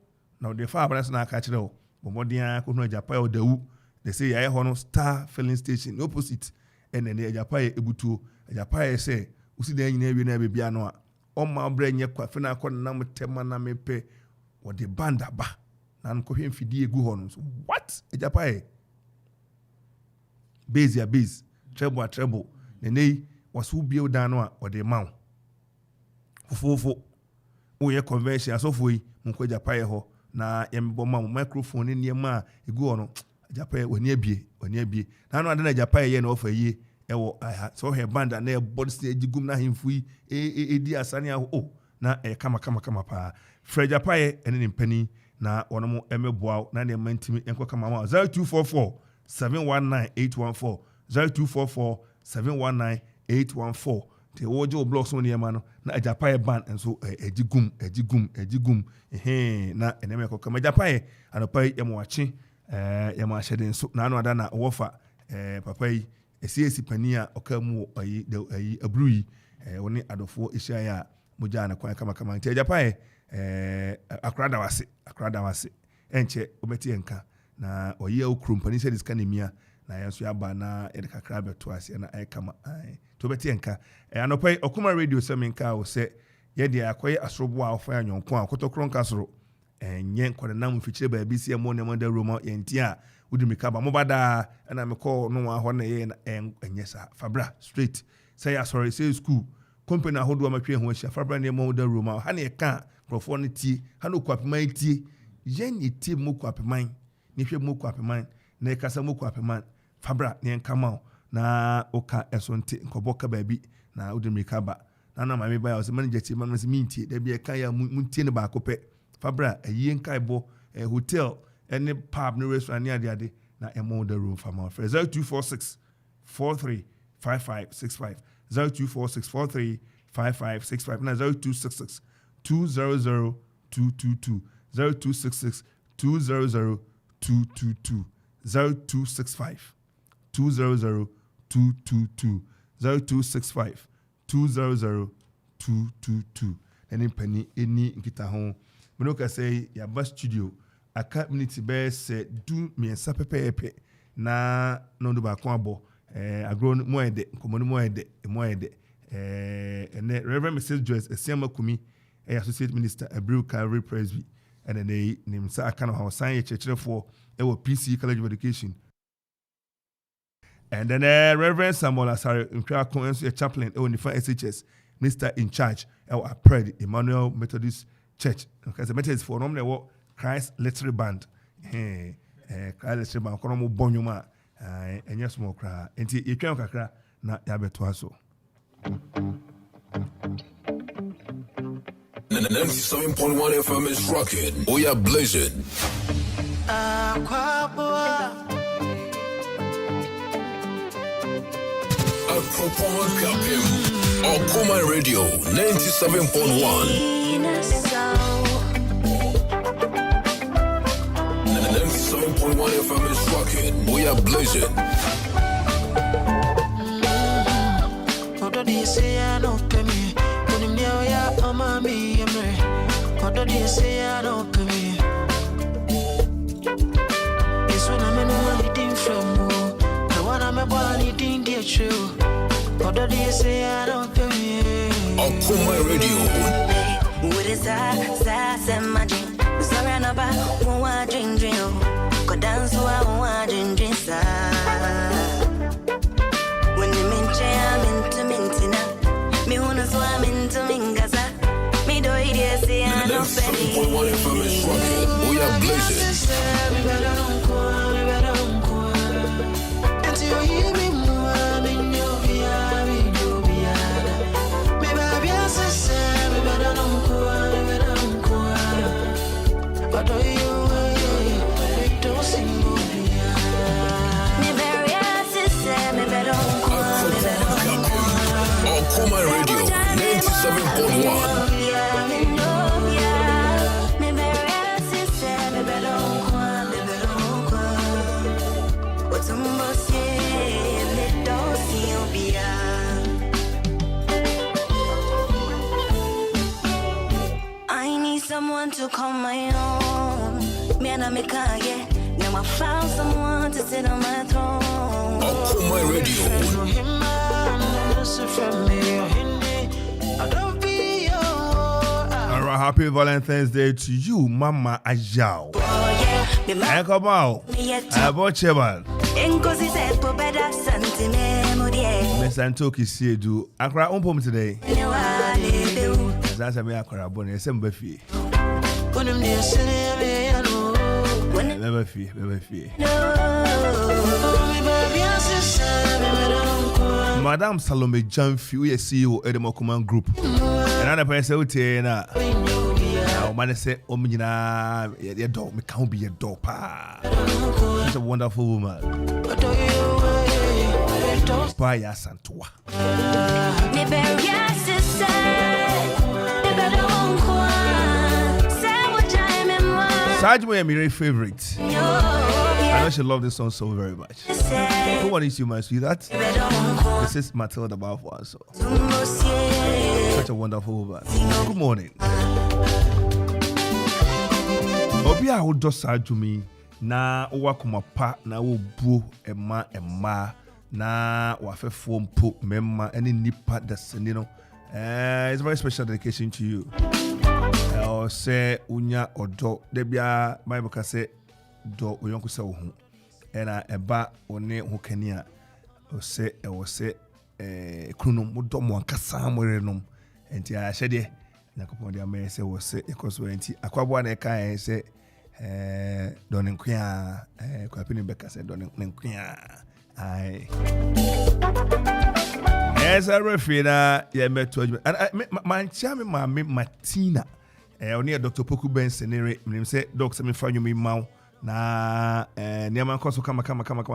na o de fa abana na aka kire wo bomodia ko no Japan o dawu they say ya ho no Star filling station opposite ene ne Japan ebutuo Japan say usi da nyina ewie na bebia no a o ma bra nye kwa fe na akọ na mtema na mepe o de banda ba na nko hwe mfidie egu ho no so what Japan base treble Nene was who build down or the mount. Fofo. Oh, yeah, convention as of we, Munko Japaye ho. Na yemboma microphone in your ma, you go on. Japaye when ye be. Now, I don't Japaye yen offer ye. I saw her band and their body stage gumna him free. Dear Sanya. Oh, na kama pa. Fred Japaye and in penny. Na one more Emma Bow, na ne mentimi enko kama 0244 719 814 0244 719 814. Te wojo blocks on yamano na Japaye band and so ejigum na eneme ko kama Japaye anopai yamwachi yama shedin so na ada na wofa papai esiesi pania okamu ayi abrui woni adofo ehia moja na kwan kama te Japaye akrada wase enche obeti enka na oye okrum pani se diskanemia na yanso yaba na edekakra beto ase na kama to beti enka anopai Okoman radio seminka o se ye dia akoye asrobo a ofa anyonko a kotokron kasoro enye nkode na mfichire ba bisi emo ne manda roma yentia udimika ba mobada na mekọ no wa ho na ye enye sa fabra straight say sorry say school company ahodo amatwe ho ahia fabra ne mo da roma ha na ka profone tie ha no kwapeman tie yen tie mo kwapeman ne hwe mo kwapeman na kasa mo kwapeman fabra ne nkama na oka esonte nkoboka baabi na udimika ba na mame ba o se manager tie man se mintie da bi e kan ya muntie ne ba akopɛ fabra ayi nkaibo hotel any pub no restaurant near the na emo the room for my friends 0246 435565 0246 435565 na 0266 200 222 0266 200 222 0265 200 222 0265 200 222 any penny any nkita ho Menoka say ya bus studio a community base do me and sapepe na no do ba kon abo agro mo ede komono mo ede and Reverend Mrs. Joyce Esiama Kumi Associate Minister Abril Calvary Presby and then they name sa akano how sign church for PC College of Education and then Reverend Samuel Asare Nkra Kon chaplain Nifa SHS Minister in charge Pred Emmanuel Methodist Church because the matter is for normally what Christ Literary Band Christ Literary Band kono mo bonyuma enya small kra enti etwa kakra na ya beto aso 97.1 FM is rocking. We are blazing. Okoman Radio 97.1. 97.1 FM is rocking. We are blazing. What do you say? I don't pay me. When you know ya, mommy, what do you say? I don't pay me. It's when I'm in a meeting from the one I'm a born eating dear true. What do you say? I don't pay me. Okoman Radio. What is that? That's magic. Sorry, no, but one drink. Go dance, one drink. When you mention I'm into mintina, me wanna swim into Mingaza. Me do it, say I'm not ready. We are blazing. Okoman Radio 97.1. I need someone to call my own. Me and I make a now I found someone to sit on my throne. Okoman Radio. Alright, happy Valentine's Day to you, Mama Ajao. I come out. I bought Cheval. Santoki Siedu. Akra umpom today. That's a me akra bone. Never fear. Madame Salome Janfi, we are CEO of the Okoman Group. Another person who say na, man say, "Omina, your dog, me can't be a dog." She's a wonderful woman. Baya Santua. Sajmo is my favorite. I know she loves this song so very much. Who one is you, my sweetheart? This is Matilda Baffour. So. Such a wonderful woman. Good morning. Obi a wo do Sajmo na wo akoma pa na wo bu emma na wa fefo mpo memma ene nipa dasani no. It's a very special dedication to you. Or say unya odo debia Bible ka say do oyonko se wo hu ena eba one ho kania o se e wo se krunum mo do mo ankasa amorenom enti a hyede nakopon dia me se wo se ekoso enti akwabo na ka se do ne nkwa kwapini beka se do ne nkwa ai esa refina ye meto man chame ma Martina only Dr. Poku Bensenere, me say, Doc, me find you me mau na Niaman Koso kama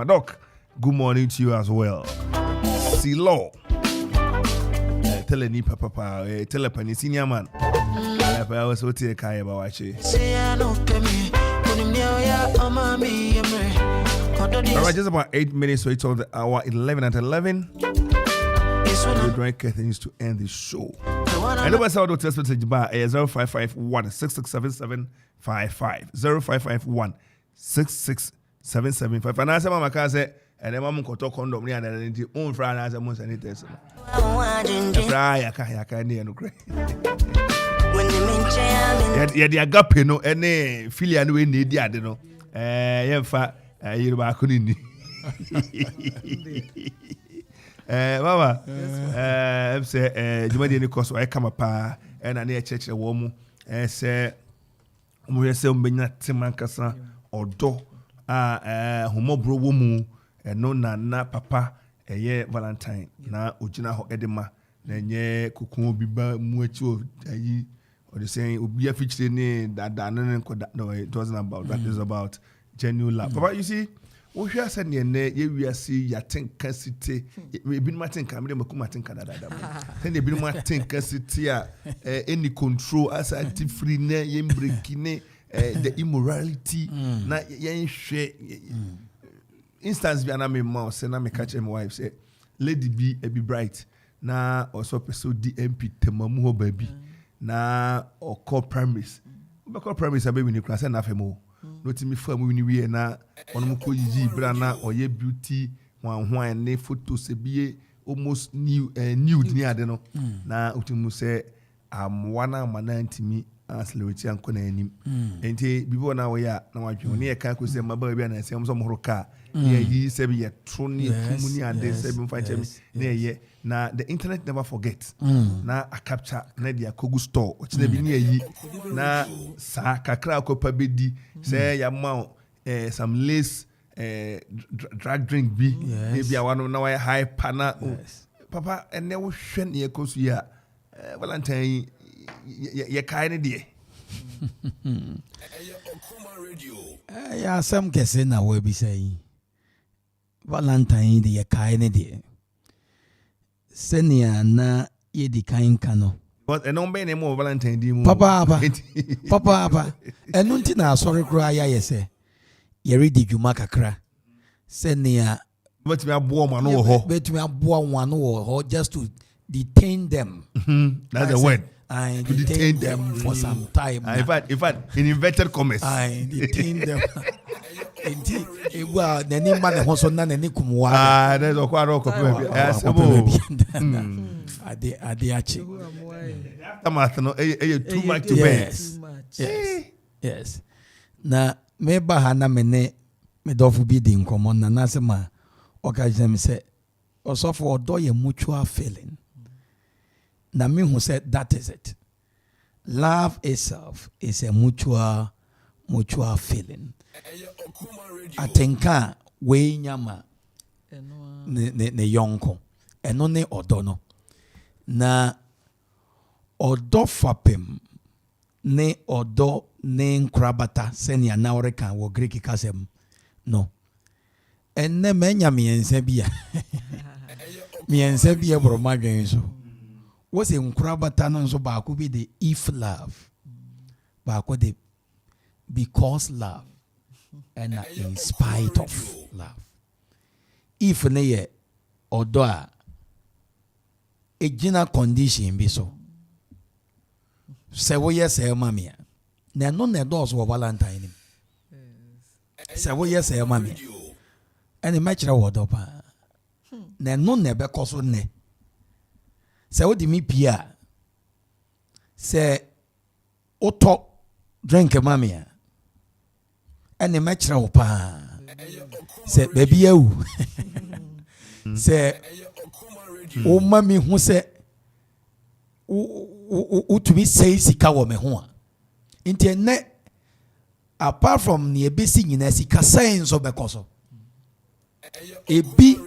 Doc. Good morning to you as well. Silo. Tell a nipa papa, tell a panisinia man. I was so take care about watching. Alright, just about 8 minutes, so it's all the hour 11 at 11. We drink things to end the show. And the website will test message by 0551 667755 0551 667755. And I said, Mama Kasa, and then Mama Koto condom near the own friend as a month and it is. I can't hear no great. Yeah, the agape no, any filial we need the other no. Yeah, you're back on Mama, say, Jumadi ni koso I come up and I near church a woman, say, we say, Okoman Kasa or do, homo bro woman, and no na papa, a year Valentine, na Ujina ho edema, then ye kukumo biba mucho, or the saying, Ubia featured in that, no, it wasn't about that, is about genuine love. Papa, you see. We hear said ye we see ya think city we been matin camera matin canada then they been matin city any control as anti free ne ye breaking the immorality na ye share instance bi na me ma say na me catch my wife say lady be e be bright na also person DMP temamu ho baby na or call premise abebi ni kra say na femo not me family ni we na ono ko yiji bra na oye beauty wan ne photos ebie almost new nude ni ade no na utimu say amwana manantimi accelerate anko na anim enti bibo na we ya na wadwe ne ka ko say maba bia na say mo horoka ye yi say be tro ne kumu ni ade say be mfa chemi na ye na the internet never forget na a capture na dia kogu store o chine bi ni yi na sa kakra akopa bedi say ya ma some lace drag drink bi maybe awano na why high pana papa ene wo hwe ne ekosu ya Valentine ye kai ne de ya sam kese na we bi say Valentine de ye kai ne de senia na ye di kan kano but eno be ne mo Valentine di mu papa enu nti na asori kura ya yese ye ready dwuma kakra senia but me abo mo no ho bet me abo mo no ho just to detain them that's the word I detain them for some time. In fact, in inverted commas. I detain them. Indeed, well, the name man who so none any kumwa. There's a quite rock of Ade achi. Too much to bear. Yes. Na meba hana mene me dofu bi di nkomo na nasema okaje me se also for a mutual feeling. Now me who said that is it. Love itself is a mutual feeling. I think we nyama ne yonko eno ne odono na odo fapem ne odo ne nkrabata senia na oreka wo Greek kasem no enne menya miense bia miense bia broma dwen so wo se nkrabata no so ba ko bi the if love ba ko the because love and in spite of love. If ne ye odo a ejina condition bi so se wo yes e mamia na no na do so Valentine ni se wo yes e mamia ene ma kire wo do pa na no na be koso ne se wo di mi pia se oto drink mamia ene ma kire wo pa se baby you se o mami hu se o to be say sika wo me ho a intene apart from ne ebesi nyina sika sense so bekoso ebi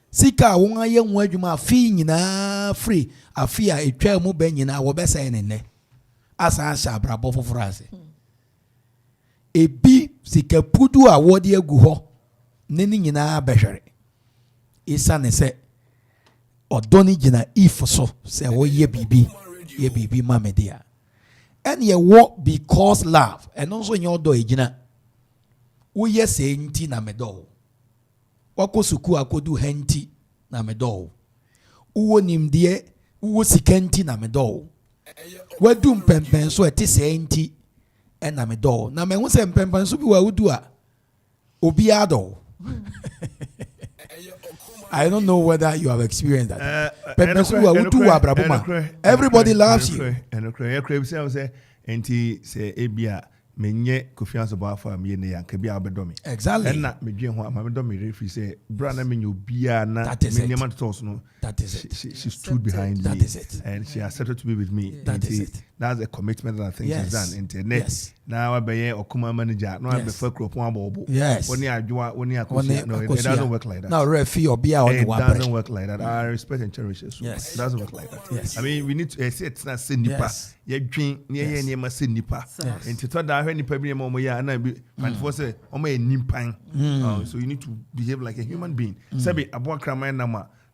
sika won aye ho adwuma afi nyina free afi a etwa mu ba nyina wo be say ne asa sha brabo foforo ase ebi sika pudu a wodi agu ho ne nyina behwere isa ne se odoni gina if so se wo ye bibi mamedia and ye wo because love and also nye odo egina wo ye se nti na medo wako suku akodu henti na medo uwo nimdie uwo sikenti na medo wadu mpempen so eti se nti na medo na me hu se mpempen so bi wa wudu a obi ado I don't know whether you have experienced that. Everybody loves you. Menye Kofi Ansong Baffour me ne yanka bia obedomi exactly and na medwen ho amabedomi refi say bra na menye obia na menye man toss no that is it she stood behind me that is it and she accepted to be with me that is it that's a commitment that I think she's done internet now abeye Okoman manager no abefa kropon abobo woni adwoa woni akosia no it doesn't work like that now refi obia on one it doesn't work like that I respect and cherish it so it doesn't work like that I mean we need to say it's not nipa ye dwen ne ye ma se nipa into that when nipa bi mo ya na bi man for say o ma nimpan so you need to behave like a human being sabi abo kraman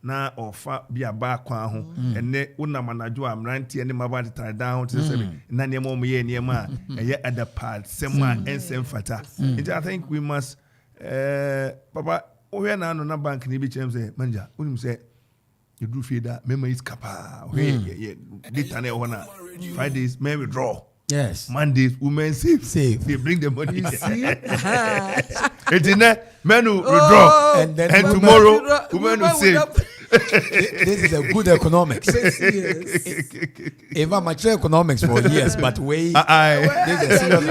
na ofa bi aba kwa ho ene una manajo amrantie ne maba try down to say na ne mo ye ne ma eye other part sema ensem fata I think we must papa o we na no na bank ni bi chem say manja unim say you do feed that memory is kapa we data na ona Fridays may withdraw. Yes. Mondays women save. They bring the money. Men will withdraw. And tomorrow women will save. This is a good economics. If I'm mature economics for years, but this is a serious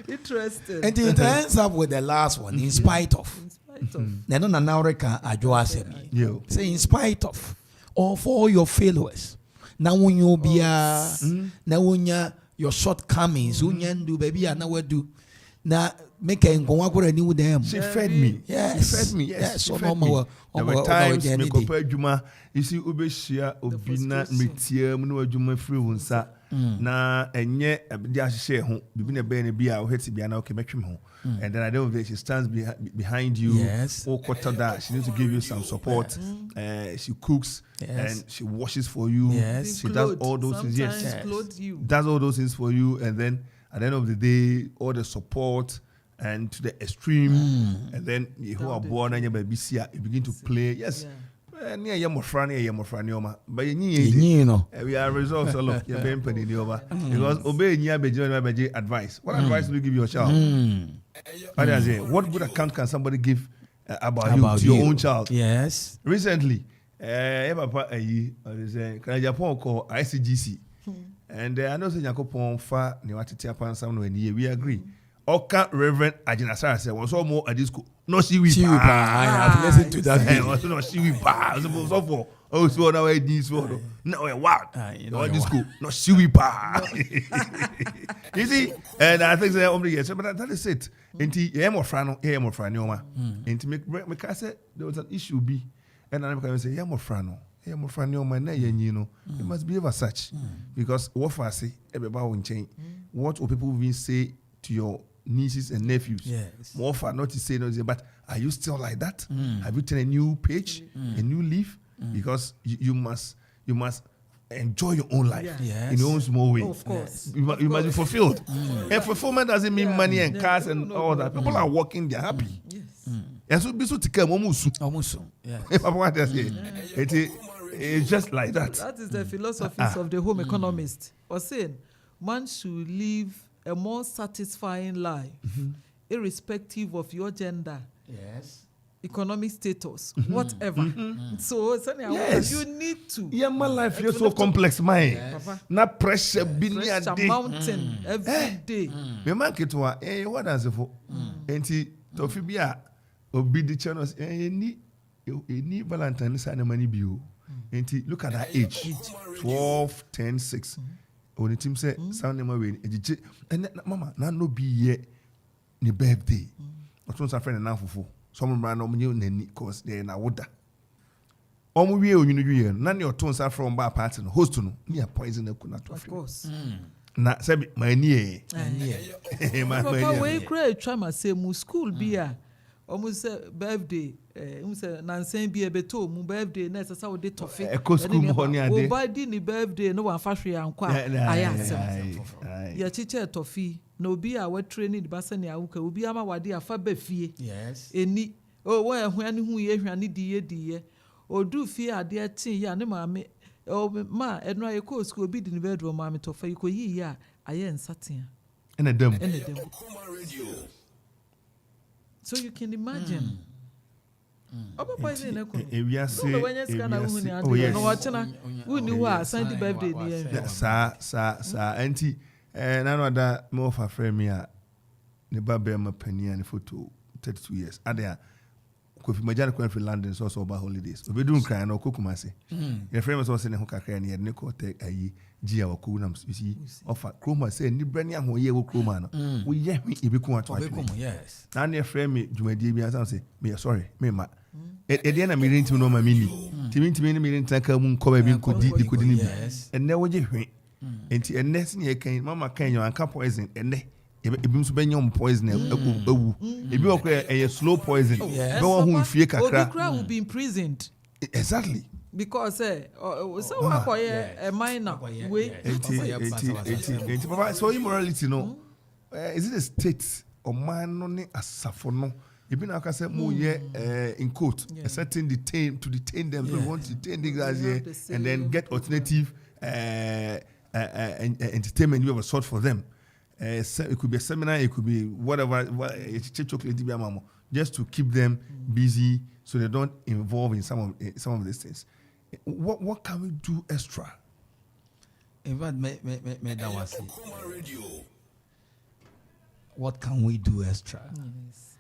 interesting. And it ends up with the last one, in spite of. Say in spite of. Or for all your failures. Now when you be now when your shortcomings, when you do baby, I know do. Now make a go new them. She fed me. Yes. She fed me. Yes. So normal. There were times me compare Juma. You see Ubeshia Obina Mitia Munu Juma free unsa. Na enye dia share ho bibi na be na bia o heti bia na okay metwem ho and then I don't know she stands behind you or quarter that she needs to give you some support she cooks and she washes for you she does all those things does all those things for you and then at the end of the day all the support and to the extreme and then you who are born and you begin to play near Yamofrani, but you know, we are results a lot. You're being penny over because obey Nia advice. What advice do you give your child? What good account can somebody give about you to your own child? Yes. Recently, Papa can Japan call ICGC, and I know say Jacob fa Niwati Japan some we agree. Oka Reverend Ajinasara said, was all more at this school. No, she will. I have listened to that. Also, no, she will. So for so now I this one. No, what? This school. No, she will. You see, and I think they only yes, but that is it. Inti Frano, Inti make I said there was an issue be, and I'm going to say Frano, you know, it must be ever such because what I say, everybody will change. What will people will say to your nieces and nephews? Yes. More for not to say no, but are you still like that? Have you turned a new page, a new leaf? Because you must enjoy your own life in your own small way. Of course. You must be fulfilled. And fulfillment doesn't mean money and cars and all that. People are working, they're happy. Yes. And so be so to come almost. It's just like that. That is the philosophies of the home economist. Or saying man should live a more satisfying life, irrespective of your gender. Yes. Economic status, whatever. So, you need to. Yeah, my life is so complex, man. Not pressure, mountain every day. Me man kitwa, what does it for? Enti tofibia obi the channels. Any Valentine sana money bill. Enti look at that age, 12, 10, 6. When the team say sound name away, and mama na no be ye ni birthday. I told some friend enough for. Some man no money nani cause they na woda. Omu wie onyu no na your tones are from bar party no host no near poison e kuna to. Of course. Na say mani e. Papa we cry try my say mu school bia. Omu say birthday say nansen bia beto mu birthday na say wo dey toffee. E ko school mo ni ade. O ba di ni birthday no wan fa hwe ankwa ayasem. Ya chiche toffee. Na obi a we training the basa ne awuka obi ama wade afa ba fie. Yes. Eni o wo ehwan ne hu ye hwan ne die odu fie ade tin ya ne maame o ma eno aye ko school obi di ne bedroom maame to fa yiko yi ya aye nsaten ene dem. So you can imagine. Oba poison na ko. Ewiase. Oh yes. No watchna uni wa Sunday birthday ni. Sa anti nano da me of a friend me a ne ba be ma pani and photo 32 years ada Kofi Majana ko for London so about holidays obi dun kan na okokuma se your friend was say ne ho kakra ne ne ko te ayi gia wa ko nam see offer chroma say ni brani ahoye wo chroma no we ye hwe ibi ko ato yes na ne friend me dwumadi bi ansam say me sorry me ma e dey na me renti no ma mini timi ni me renti ka mu nko ba bi nkodi ni bi enne wo je hwe enti enne se ne kan mama kan yo anka poison enne ebi so benya poison ewu ebi okra a slow poison be won hu fie kakra okra will be imprisoned exactly because so what for a minor way enti papa so immorality no is it a state or man no ne asafo no ebi na aka say mo ye in court a certain detain them so we want to detain the guys here and then get alternative entertainment you have a sort for them. It could be a seminar, it could be whatever, chocolate, just to keep them busy so they don't involve in some of these things. What can we do extra? In fact, what can we do extra? Yes.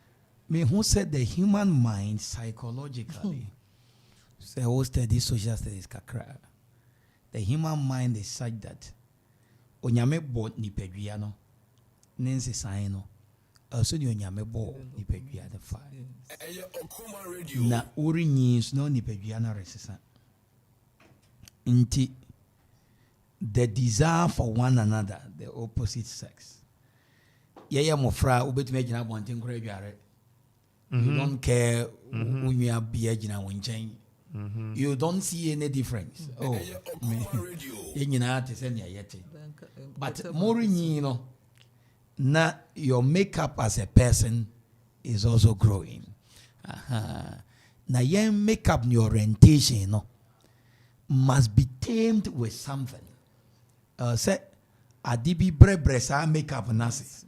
Me who said the human mind psychologically? Say who study social studies kakra. The human mind is such that onyame bo nipadua no nense san no also ni onyame bo nipadua the fa na ori nyins no nipadua na resesa nti the desire for one another the opposite sex yeye mofra obetumi agina bonten kora adware you don't care unua bia gina wonchen. You don't see any difference. Oh, but more you know, now your makeup as a person is also growing. Now your makeup, your orientation, no, must be tamed with something. Say, adibi brebre sa makeup nasi.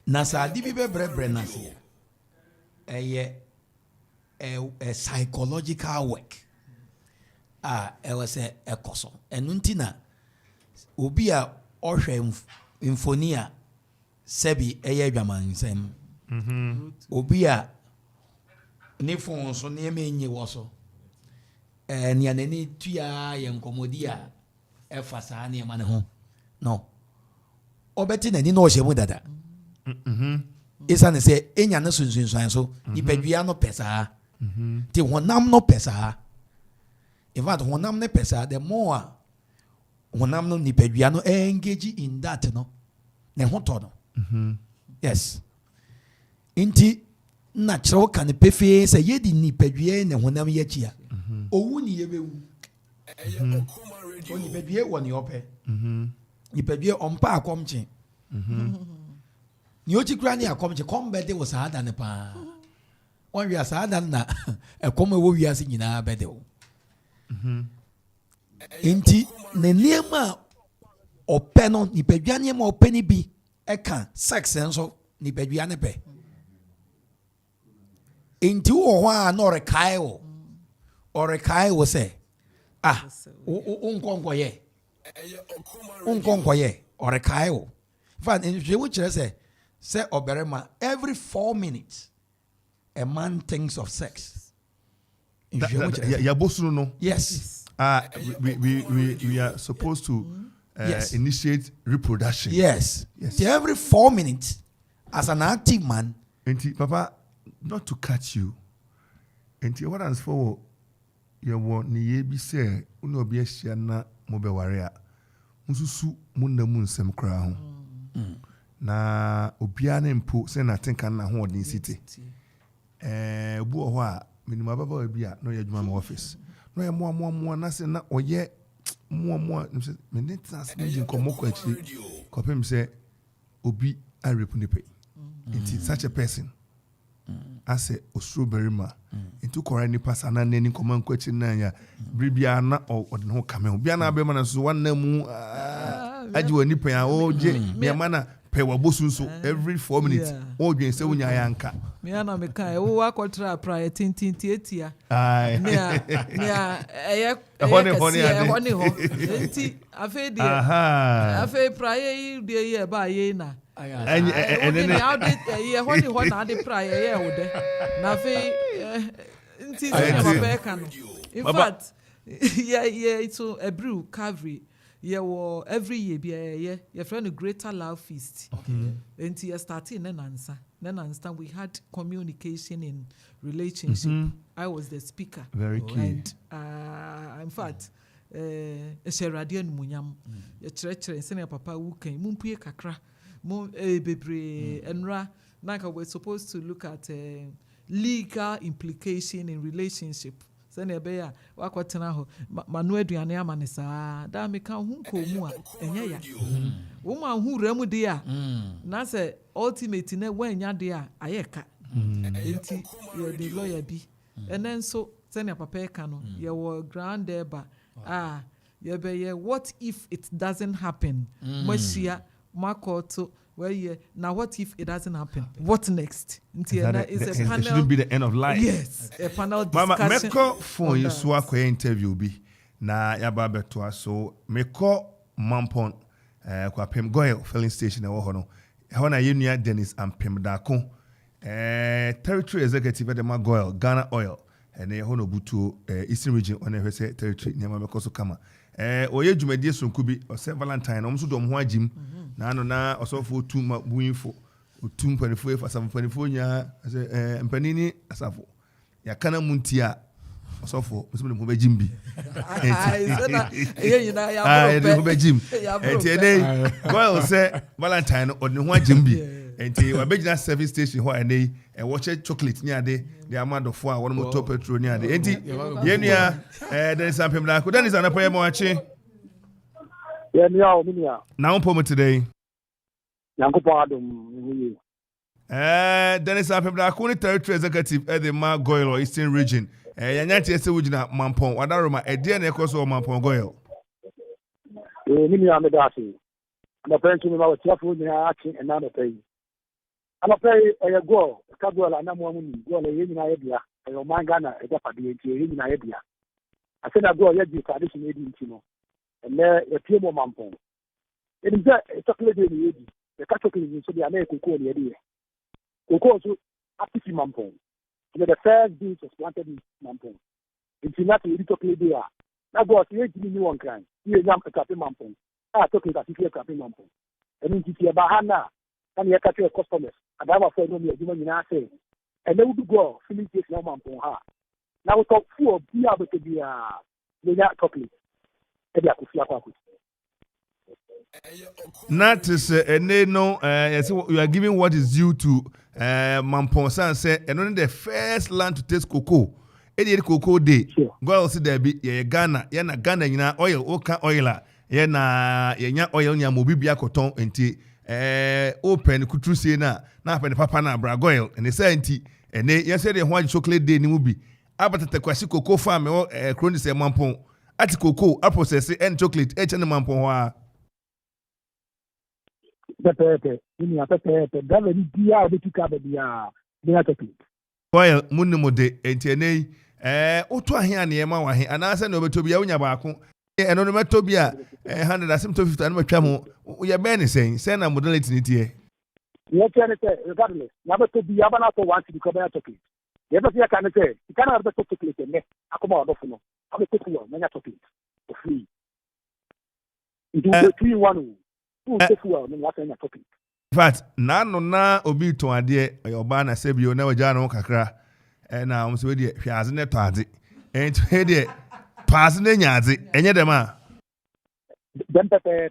Nasa adibi brebre nasi. A psychological work. It was a coso. And untina ubia oshwe infonia sebi eye dwamansem obi a ne phone so ne menyi wo so ne anani tua ye nkomodi a efa saa ne ma ne ho no obeti nani no hye mu dada isa ne se enya ne sunsunsuan so ipadua no pesa ti honam no pesa in fact honam ne pesa the more honam no nipadua no engage in that no ne ho to no yes inti na chiro kan pefe se yedi nipadua ne honam ye chia owu ni ye bewu nipadua woni ope nipadua ompa akomche ni ochi kura ni akomche kombede wo saada ne pa won wi saada na ekoma wo wi ase nyina bede wo inti ne niema ope no nipadua niema ope ni bi eka sex enso nipadua ne pe inti wo ho a no rekai wo se unkonkoye rekai wo fa je wo kire se oberema every 4 minutes a man thinks of sex. Yes. We are supposed to initiate reproduction. Yes. Every 4 minutes, as an active man. And Papa, not to catch you. And what as for you want ni be say uno be na mobe warrior. Mususu munda mun sem kra na obiane mpo se na tenka na ho odin city bu ho a minima baba bia no yadwuma ma office no ye mo na se na oye mo maintenance ni nkomo kwa chi kopem se obi a repunipe it such a person as a strawberry ma into correct ni pass na nani nkomo kwa chi na ya bibia na odin ho kame bia na be ma na so wanna mu ajiwa ni pen a oje me ma na so every 4 minutes all you say unya yanka me ana me kai wo akotra prayer tintinti etia me honi ho enti afi dia afi prayer de ye ba ye na ene honi ho na de prayer ye wo de na afi enti se papa ka no in fact it's a brew Calvary. Every year be your friend a greater love feast. And you started then answer. We had communication in relationship. I was the speaker. Very key. And in fact, a sheradian munyam, a church and senior papa who came mumpuye kakra, bebre enra. Naka we're supposed to look at legal implication in relationship. Sene beya wakwatena ho manu aduane amane saa da me kan hu nkomu a enye ya wo ma hu ramu de a na se ultimate na wanya de a ayeka enti ye the lawyer bi enen so sene papa e ka no ye wo grand eba ye be ye what if it doesn't happen mashia makoto where you now what if it doesn't happen? What next? It's a panel. It shouldn't be the end of life. Yes, a panel discussion. Mama, meko for you so akwe interview bi na yaba beto so meko mampon kwa Pem Goyle filling station e wo ho no. E ho na yenua Dennis and Pem Dako territory executive at the Goyle Ghana Oil and e ho no butu Eastern region on e say territory nyama meko so kama. Oye dwumadie sonku bi o se Valentine no so dom ho agim na no na osofo tuma buinfo otum panifo e fasam panifo nya se mpanini asafo ya kana muntia osofo muso mo bagim bi na ya bro bagim ene Goyle se Valentine o ne ho agim bi enti wa begina service station ho ene e watch chocolate nya de the amadofo a won mo to petrol nya de enti yenua there is something like that is an apoye mo achi now pomo today Yankopon adom Dennis Apemda ni territory executive at the Goyle Eastern region yanyati ese wujina Mampon wadaroma ede na ekoso Mampon Goyle mimi amedasi na pension ni mawo tiafu ni achi na na pay ama pay go ka go la na mo mu go la yenyi na yebia ayo mangana e da pade enti yenyi na yebia ase na go ye di tradition edi enti no ene ye tie mo Mampon It is a chocolate in the age. The chocolate is so the American cocoa in the idea. Cocoa also happy mampon. The first beans was planted in mampon. It's not a chocolate there. That was 8 million crime. You have a capping mampon. I took it as if you're capping mampon. And it's a bahana. And you catch your customers. And I was saying, no, you're doing say. And they would go, filling this no mampon. Now we talk for be able to be chocolate. Not to say, no, you are giving what is due to Mamponsan said, and only the first land to taste cocoa. Any cocoa day. Go see there be Ghana, yana Ghana, yana oil, oka oila, yana oil, ya mobibia cotton, and tea, open, kutrusina, na pen papa na bragoil, and the scienti, and they yesterday one chocolate day, Nimubi. About the Kwasi cocoa farm or chronis and mampon. At cocoa, I process and chocolate, and mampon. Well, Munimode, and Tiene, Otuahian, Yamawahi, and I send over to be a Yabaco, and on the Matobia, 150 and Chamo. We are many saying, send a modality. Yes, regardless, never to be Yabana for once to come out of it. You ever see a kind of say, you cannot have the chocolate and I come out of no. I'm a cocoa, many chocolate for free. It will be 3-1. Who take well, then what I'm talking. In fact, na obi to ade Obana Sebio na waja no kakra na um so de hwaze ne to ade enti de pass ne nyaze enye dem a dem pepe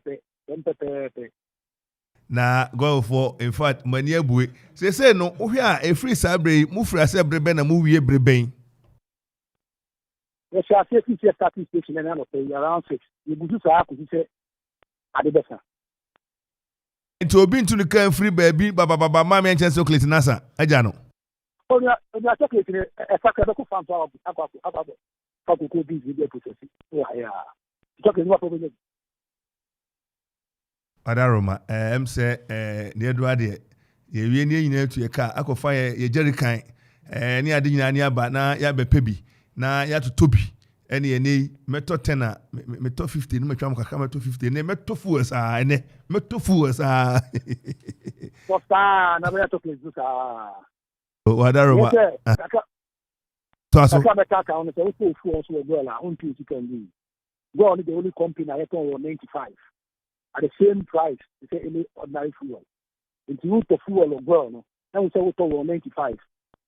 na go for in fact mani abue say no wo hwe a free sabre mu free sabre be na mu wie breben we shall see if starting station and around 6 you buju sa akuzi say ade besa. Into obi into the can free baby baba mama and chance chocolate nasa ajano onya chocolate e fakra be ku fan to akwa ko busy dey process ya chocolate no problem adaroma say ne edu ade ye wie ne nyina tu ye ka akofa ye jerrycan ne ade nyina ne aba na ya be pebi na ya to tobi ene ye ne meto 10 meto 50 no metwa mkaka meto 50 ne meto fu sa ene meto fu sa posta na be chocolate zuka wadaroma to aso ka on the fu also go la on tu can be go on the only company I reckon 95 at the same price to say any ordinary fuel into root of fuel or go no and we say we to 95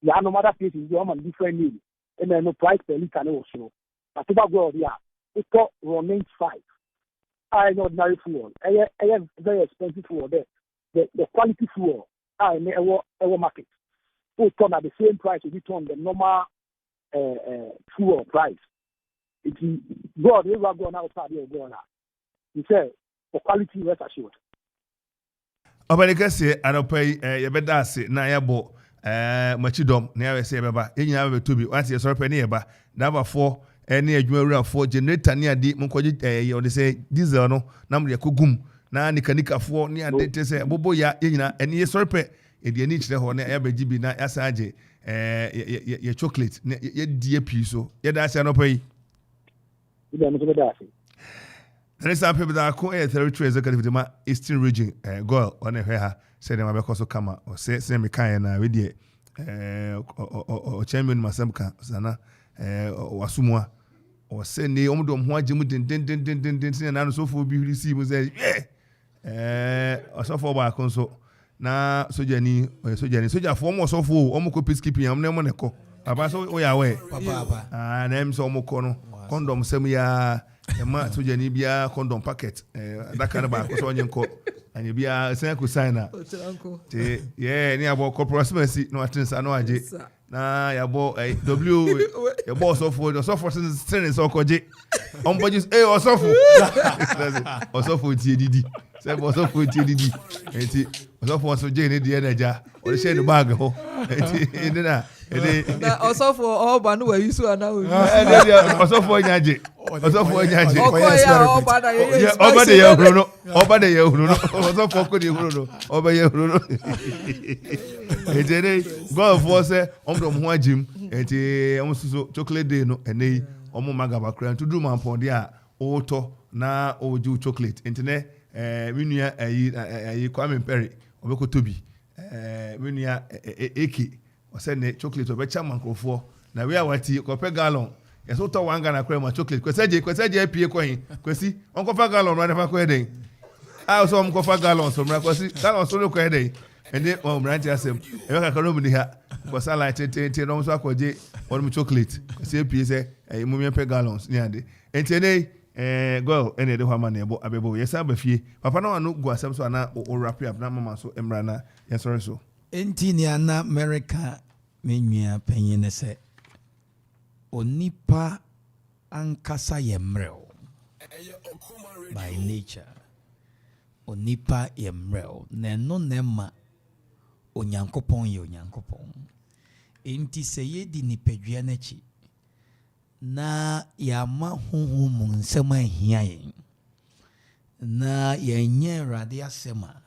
ya no matter place is one different need and then no price per liter no so but to go there it got 95 I know ordinary fuel very expensive fuel there the quality fuel I never market we turn at the same price we turn the normal fuel price if you go there we go now start there go now he said for quality rest assured obanika se anopai ye beda ase na yabo machidom na yawe se beba enyina be tobi wanti ye sorope ne yeba number 4 ene adwuma 4 generator ne ade monkoje ye de se diesel no na mo ye kogum na nikanika 4 ne ade te se bobo ya enyina ene ye sorope e de ani kire ho na ya beji bi na yasaje ye chocolate ne ye die pi so ye da ase anopai ide no beda ase. There is some people that are calling territory executive to my Eastern region. Girl, on a hair, say them about Koso Kama, or say me kind with the chairman Masamka, Sana, Wasumwa, or send the Omdom Huajim, din, and so for be received was or so for by console. Now, so Jenny, so form so for Omoko peacekeeping, I'm no monaco. Abaso, we are away, Papa, and I'm so mocono, condom, semia. Ema so jani bia condom packet that kind of back so onyenko and bia sen ku sign na te yeah ni abo corporation no atensa no aje na yabo w your boss of sin so koje on budget osofo tie didi say osofo tie didi enti osofo so je ni de energy o share the bag ho enti na osofo oba no wa yusu ana o osofo nyaje osofo nyaje oba de ye huru no osofo ko de huru no oba ye huru no ejere go for say omdo mo agim enti omususo chocolate day no ene omo magaba kran to do man pon dia oto na oju chocolate enti ne nua ayi Kwame Perry obeko tobi me nua eke o say ne chocolate obecha mankrofo na we awati kope gallon yeso to wanga na kwema chocolate kwesaje apie kohin kwesi onko fa gallon ra fa ko eden so onko fa gallon so mra kwesi gallon so ko eden ende o mranti asem e ka karo mu ni ha ko sala tete no so akoje on chocolate kwesi apie se mu me pe gallons ni ade entene girl ene de hwa na ebo abebo yesa bafie papa na wanu gu asem so na o wrap up na mama so emra na yesore so enti ni ana America menua panyine se onipa ankasa yemrel by nature onipa yemrel na no nema onyankopon ye onyankopon enti se yedi nipadua na chi na yama honhom nsɛm ahia yɛn na yɛnyɛ Awurade asɛm a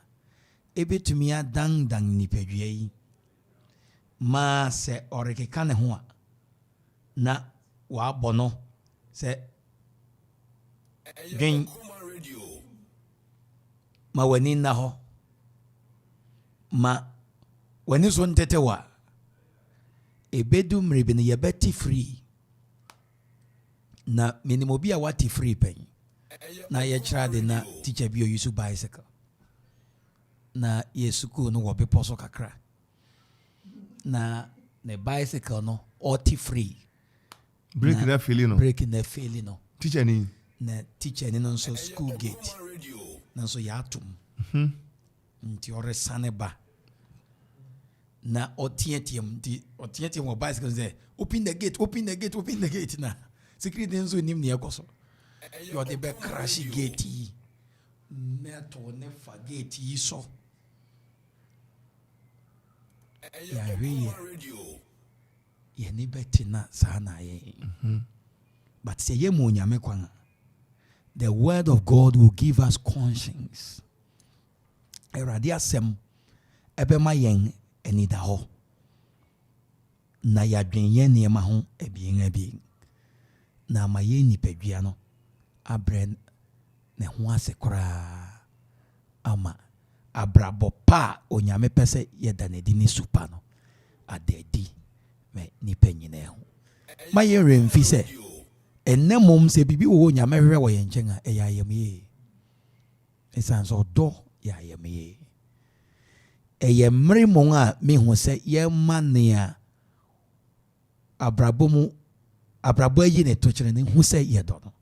ebetumi adandan nipadua yi ma sɛ ɔrekeka ne ho a na wabɔ no sɛ dwen ma w'ani nna hɔ ma w'ani so ntete wa ebedu mmerebe no yɛbɛte free na minimum bi a wati free pen na ye chade na teacher bi o use bicycle na ye school no wo be poso kakra na ne bicycle no oti free break na feeling no teacher ni no so school gate na so ya atum nti ore sane ba na otietiem wo bicycle say open the gate na secret nso nim ne ekoso yo de be crash gate yi meto ne fa gate yi so ya we ye ni betina sana ye but say ye mo nyame kwan the word of God will give us conscience Awurade asem ebe ma yen enida ho na ya dwen ye ne ma ho ebien na ma ye nipadua no abren ne ho ase kora ama abrabo pa onyame pese ye da ne di ni supa no adedi me nipa nyina ho ma ye remfi se enemom se bibi wo onyame hwere wo ye nchen a eya yem ye esanso do ya yem ye eye mremon a me hu se ye manea abrabo yi ne to kire ne hu se ye do no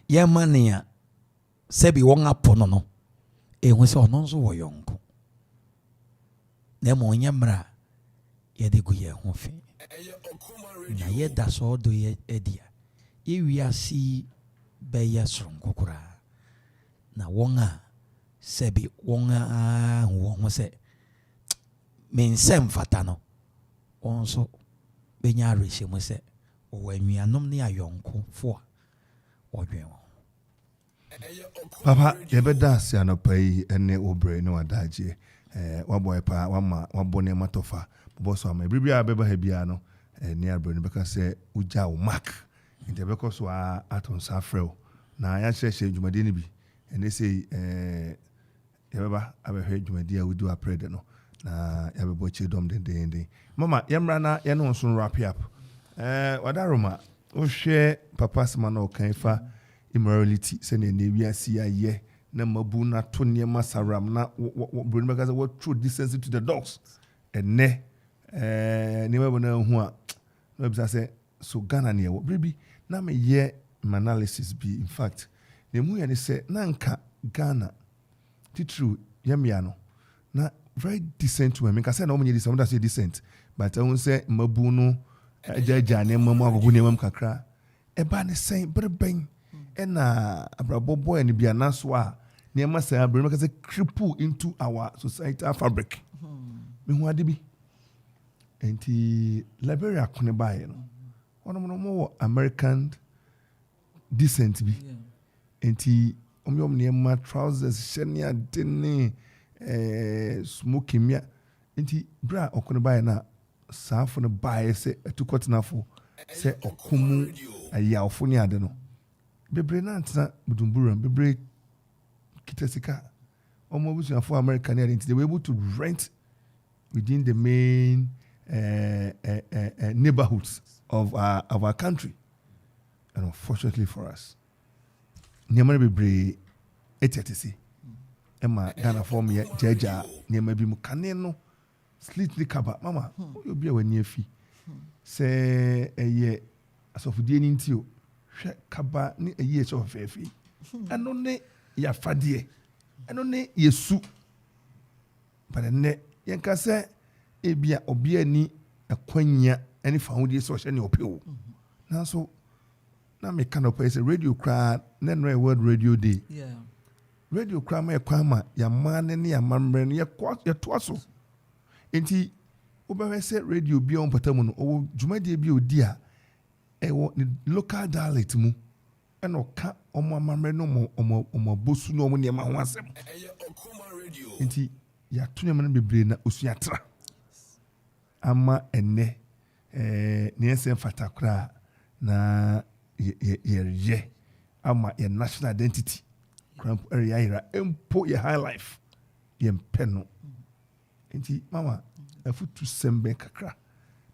ye manea se bi won apo no hu se ono nso wo yonko na mo nyamra ye de gu ye ho fi na ye da so do ye edia ye wiasi be ye sonko kura na won a se bi won a ho se men sem fata no onso benya rehye mo se o anuanom ne ayonko fo odwen wo papa ye be da se anopai ene obre ne wadaje waboy pa wama wabone matofa boso ama bibia beba ha bia no ne abre ne beka se uja wo mark inte beko so aton safrel na ya hyehye dwumade ne bi ene se ye beba abehwe dwumade a wudu aprede no na ya bebo che dom den mama yemra na ye no nso wrap up wadaroma o hwe papa sema na o kan fa immorality se ne wiase aye na mabu na to niema saram na bro ne beka what true decency to the dogs ene ni we bona hu a no bisa say so Ghana ne wo bibi na me ye analysis be in fact ne mu ya ne say na nka Ghana titru yemia no na very decent women ka say na omunye decent say decent but I won say mabu no ajaja ne mamu agogo ne mam kakra e ba ne say breben e na abrabo boy ne bia na so a ne ma say abrabo ka say cripple into our societal fabric me hu ade bi enti Liberia kone bae no ono mo American decent bi enti omyom ne ma trousers shenia dene smoky mia enti bra okone bae na saafo no bae se etukotenafo se okumu ayawfo ne ade no bebre na ntena budumburam bebre Kitesika, almost for American identity. They were able to rent within the main neighborhoods of our country. And unfortunately for us, Niamara Bebre HTC, Emma Ghana for me, Jaja, Niamabi Mukaneno, Slitly Kaba, Mama, you'll be away near fee. Say a year as of the into Kaba, a year of fair fee. And only ya fadie, and only yesu. But a net, Yanka say, Ebia Obia ni a quenya, any found your social any appeal. Now so. Now me kind of place a radio crowd, then word radio day. Yeah. Radio crowd me kwama ya man ni ya mamren ya twaso. Enti oba say radio bi on patamu no o dwumade bi odi a wo ni local dialect mu and oka omo mamren no omo bosu no omo ne ma ho asem. Enti ya tunya man bebre na osuatra. Ama enne ne ensem fatakra na ye ama your national identity cramp area ira empo your high life ye mpeno enti mama afutu sembe kakra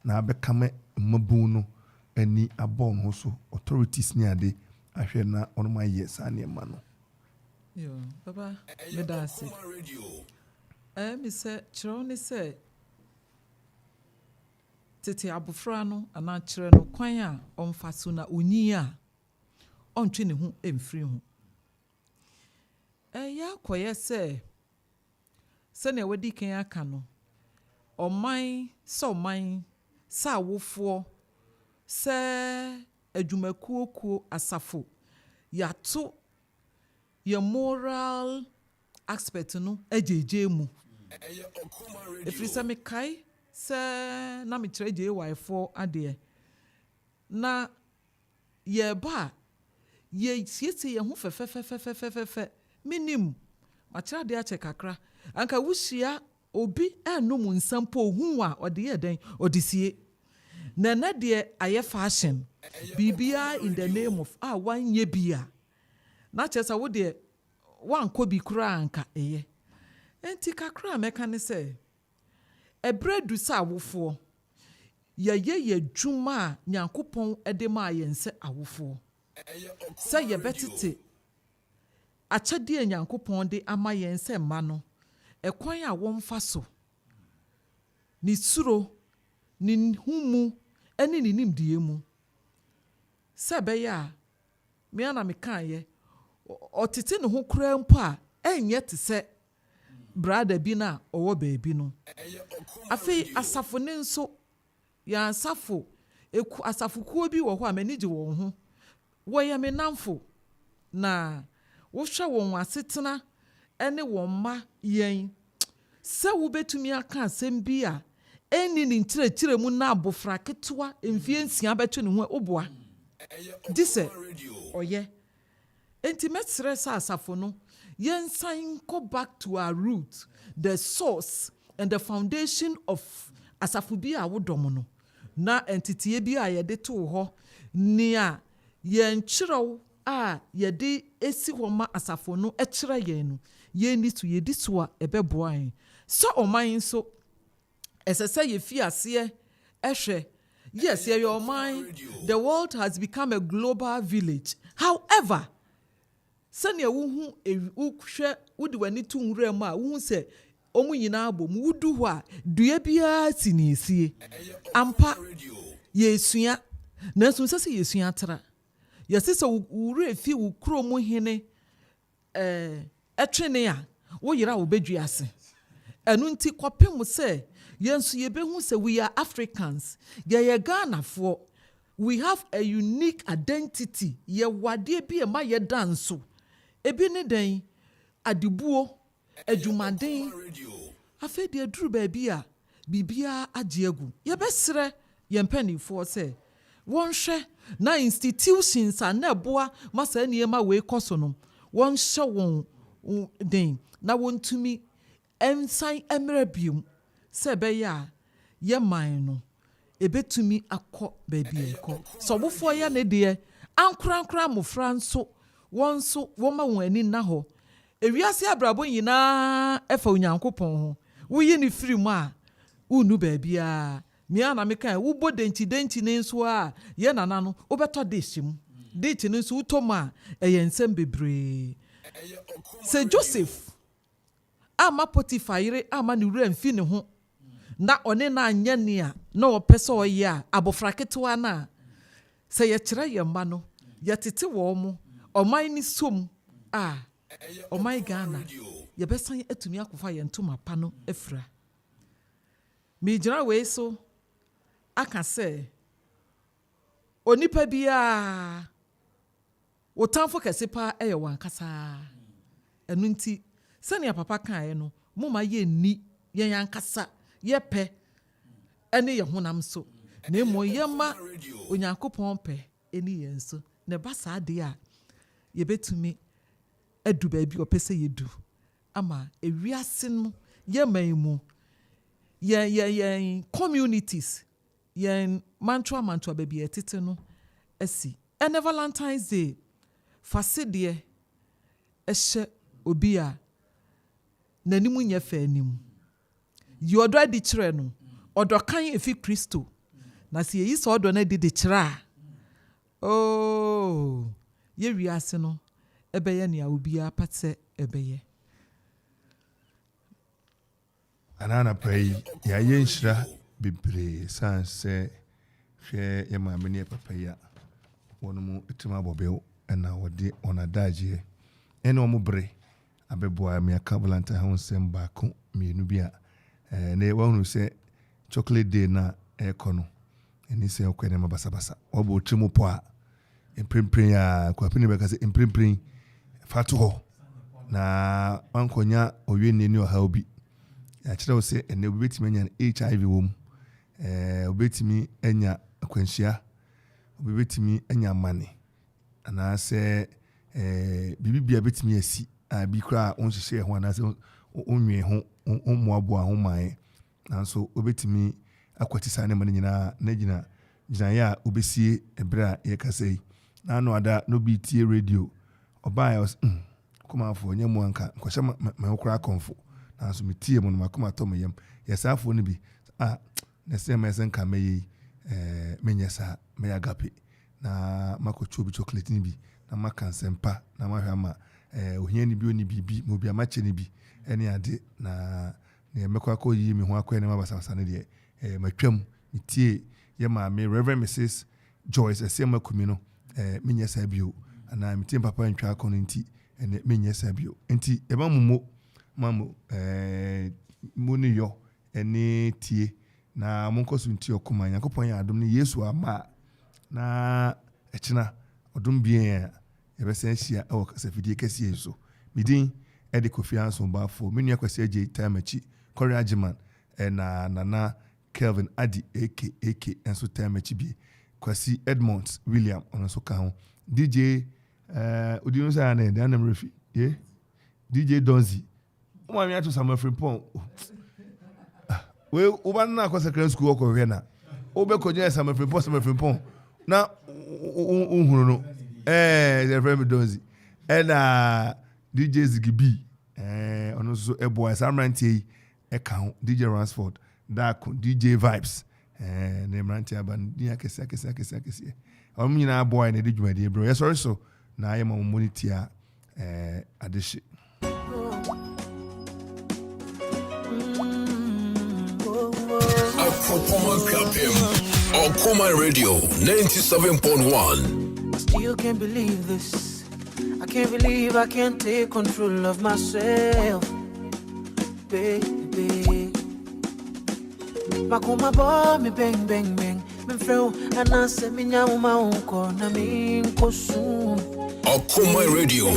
na abekame mabu no ani abon ho so authorities ni ade ahwe na onoma ye sa ne ma no yo baba me da se me say chiro ni say tete abofra no ana kire no kwan a omfa so na onyi a ontwe ne hu emfiri hu ya koye se na wadi kan aka no oman sa wofo se adwumakuokuo asafo yato your moral aspect no ejeje mu efiri se me kai se na me kire je wifo ade na ye ba ye siete ye hu fe minim ma kire ade a che kakra anka wuhia obi enum nsampo hu a ode ye den odisie na de aye fashion bibia in the name of wan ye bia na chesa wo de wan ko bi kura anka eye enti kakra meka ne se ebredu sa awofo ye dwuma nyankopon ede ma yense awofo se ye betete achade nyankopon de ama yense ma no ekwan a wonfa so ni suro ni humu eni ni nimdie mu se be ya me ana me kan ye otete ne ho kura mpo a enye te se brother bi na owo baabi no afi asafo ne nso ya asafo eku asafo kuo bi wo ho amanije wo ho wo ye me namfo na wo hwa won asetena ene won ma yen se wo betumi aka asem bi a eni ni nkyerɛkyerɛ mu na abofra ketewa emfie nsia beto ne ho oboa dise oye enti metre sa asafo no yensan go back to our root, the source and the foundation of asafo bi a wodom no na entity bi a yede to ho nia yen kyerɛw a yede esi ho ma asafo no kyerɛ yen no yen ni to yedi so a ebeboa yen so oman so esese ye fi ase ehwe yes your mind the world has become a global village however sani wuhu ehwe wudi wani tu nwura mu a wuhu se omu nyina abom wudu ho a dua bia siniesie ampa yesua na so sese yesua tra yesese wure fi wo kro mu hene etwene a wo yira wo bedua ase enu nti kopem se yensu yebehu se we are Africans ye Ghana for we have a unique identity ye wade bi e ma ye danso ebi ne den adibuo adwumaden afi de aduru ba bi a bibia agiegu ye besre ye mpanifo se won hwe na institutions na boa masa niema we koso no won hwe won den na won tumi ensan emrebium se be ya ye man no ebetumi akọ baby ekọ so bofo ya ne de ankrankra mofra nso won so woma won ani na ho ewiase abrabo nyina efa onyankopon ho woyi ni free mu a unu baabia mia na meka wo bodenchi ne nso a ye nana no obeto deshim date no nso utoma ensem bebre se Joseph ama Potiphar yire ama ni wura mfi ne ho na one na anya ne a na opese oye a abofra ketewa na se ye kire ye ma no ye tete wo mo oman ni som a oman Ghana ye besan atumi akofa ye ntoma pa no afra mi jira we so aka se onipa bia wotamfo kese pa eye wankasa enu nti sani papa kan no moma ye ni ye yankasa ye pe ene ye honam so na emo ye ma onyankopon pe eni ye nso ne basa de a ye betumi adu ba bi opese ye du ama ewiase no ye maimu ye communities ye mantua ba bi etete no asi ene Valentine's Day fasede ehye obi a nanimu nya fa anim yi odo adi kire no odo kan efi Kristo na se yi so odo na di de kire a oh ye wiase no ebeye ne a obi a patse ebeye anana pray ya yenhira bebre sanse hwe ye maame ne papa ya wonumu etima bobew na wode onadaje ene omo bre abeboa me aka Valentine ho nsem baako mienu bia na wonu se chocolate day na ekono eni se okwene mabasa obo otrimo po a emprempren ya kwapini beka se emprempren fatu ho na ankonya owie neni oha obi ya kire wo se ene obetimi anya HIV wom obetimi anya akwanhia obetimi anya mane ana se bibibia betimi asi abi kra onhyehyɛ ho ana se onwe ho omoabo ho man nanso obetimi akwati sa ne mane nyina na gina ya obesie ebra ye kasei na no ada no bi tie radio oba ya kuma afo nyemu anka nkohye ma okra konfo nanso metie mo no makoma to mayem yesafo ne bi na se ma sen ka meyi menyesa me agape na makochu bi chocolate ni bi na makansempa na mahwama ohia ni bi oni bibi mo bi amache ni bi ene ade na emekwa ko yi mi ho akwa ne mabasa ne de matwam metie ye ma me Reverend Mrs Joyce asema kumi no menyesa bio ana metie papa ntwa akọ no nti ene menyesa bio nti e ba mamo muni yo ene tie na monkoso nti Okoman Yakopon ya adom ni Yesu ama na echina odom bien yebese ahia e wokasa fidie kase so midin e de Kofi Ansong Baffour menu akwase age time achi Korea Jiman na nana Kelvin Adi AK enso time achi bi kwasi Edmonds William onso ka ho DJ odino sa na de anam refi DJ Donzi o ma mi ato Samuel Frimpong we uban na kwa secondary school ko hwe na obe konya Samuel Frimpong na unhuru no the friend Donzi and DJ Zigibi ono so ebo asamrantie e ka ho DJ Ransford Darko DJ Vibes ne mrantie aban dia kese omo nyina boy na de dwumade bro yes sorry so na ayema mo monitia adeshi Okoman Radio 97.1. Still can't believe this. I can't believe I can't take control of myself, baby. Makoma bo me bang bang bang. Me feel anase me nyauma unko na me nkosum. Okoman Radio.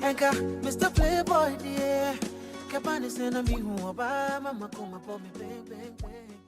Enka Mr. Playboy dear. Kapani sena mi hu oba mama koma bo me bang bang bang.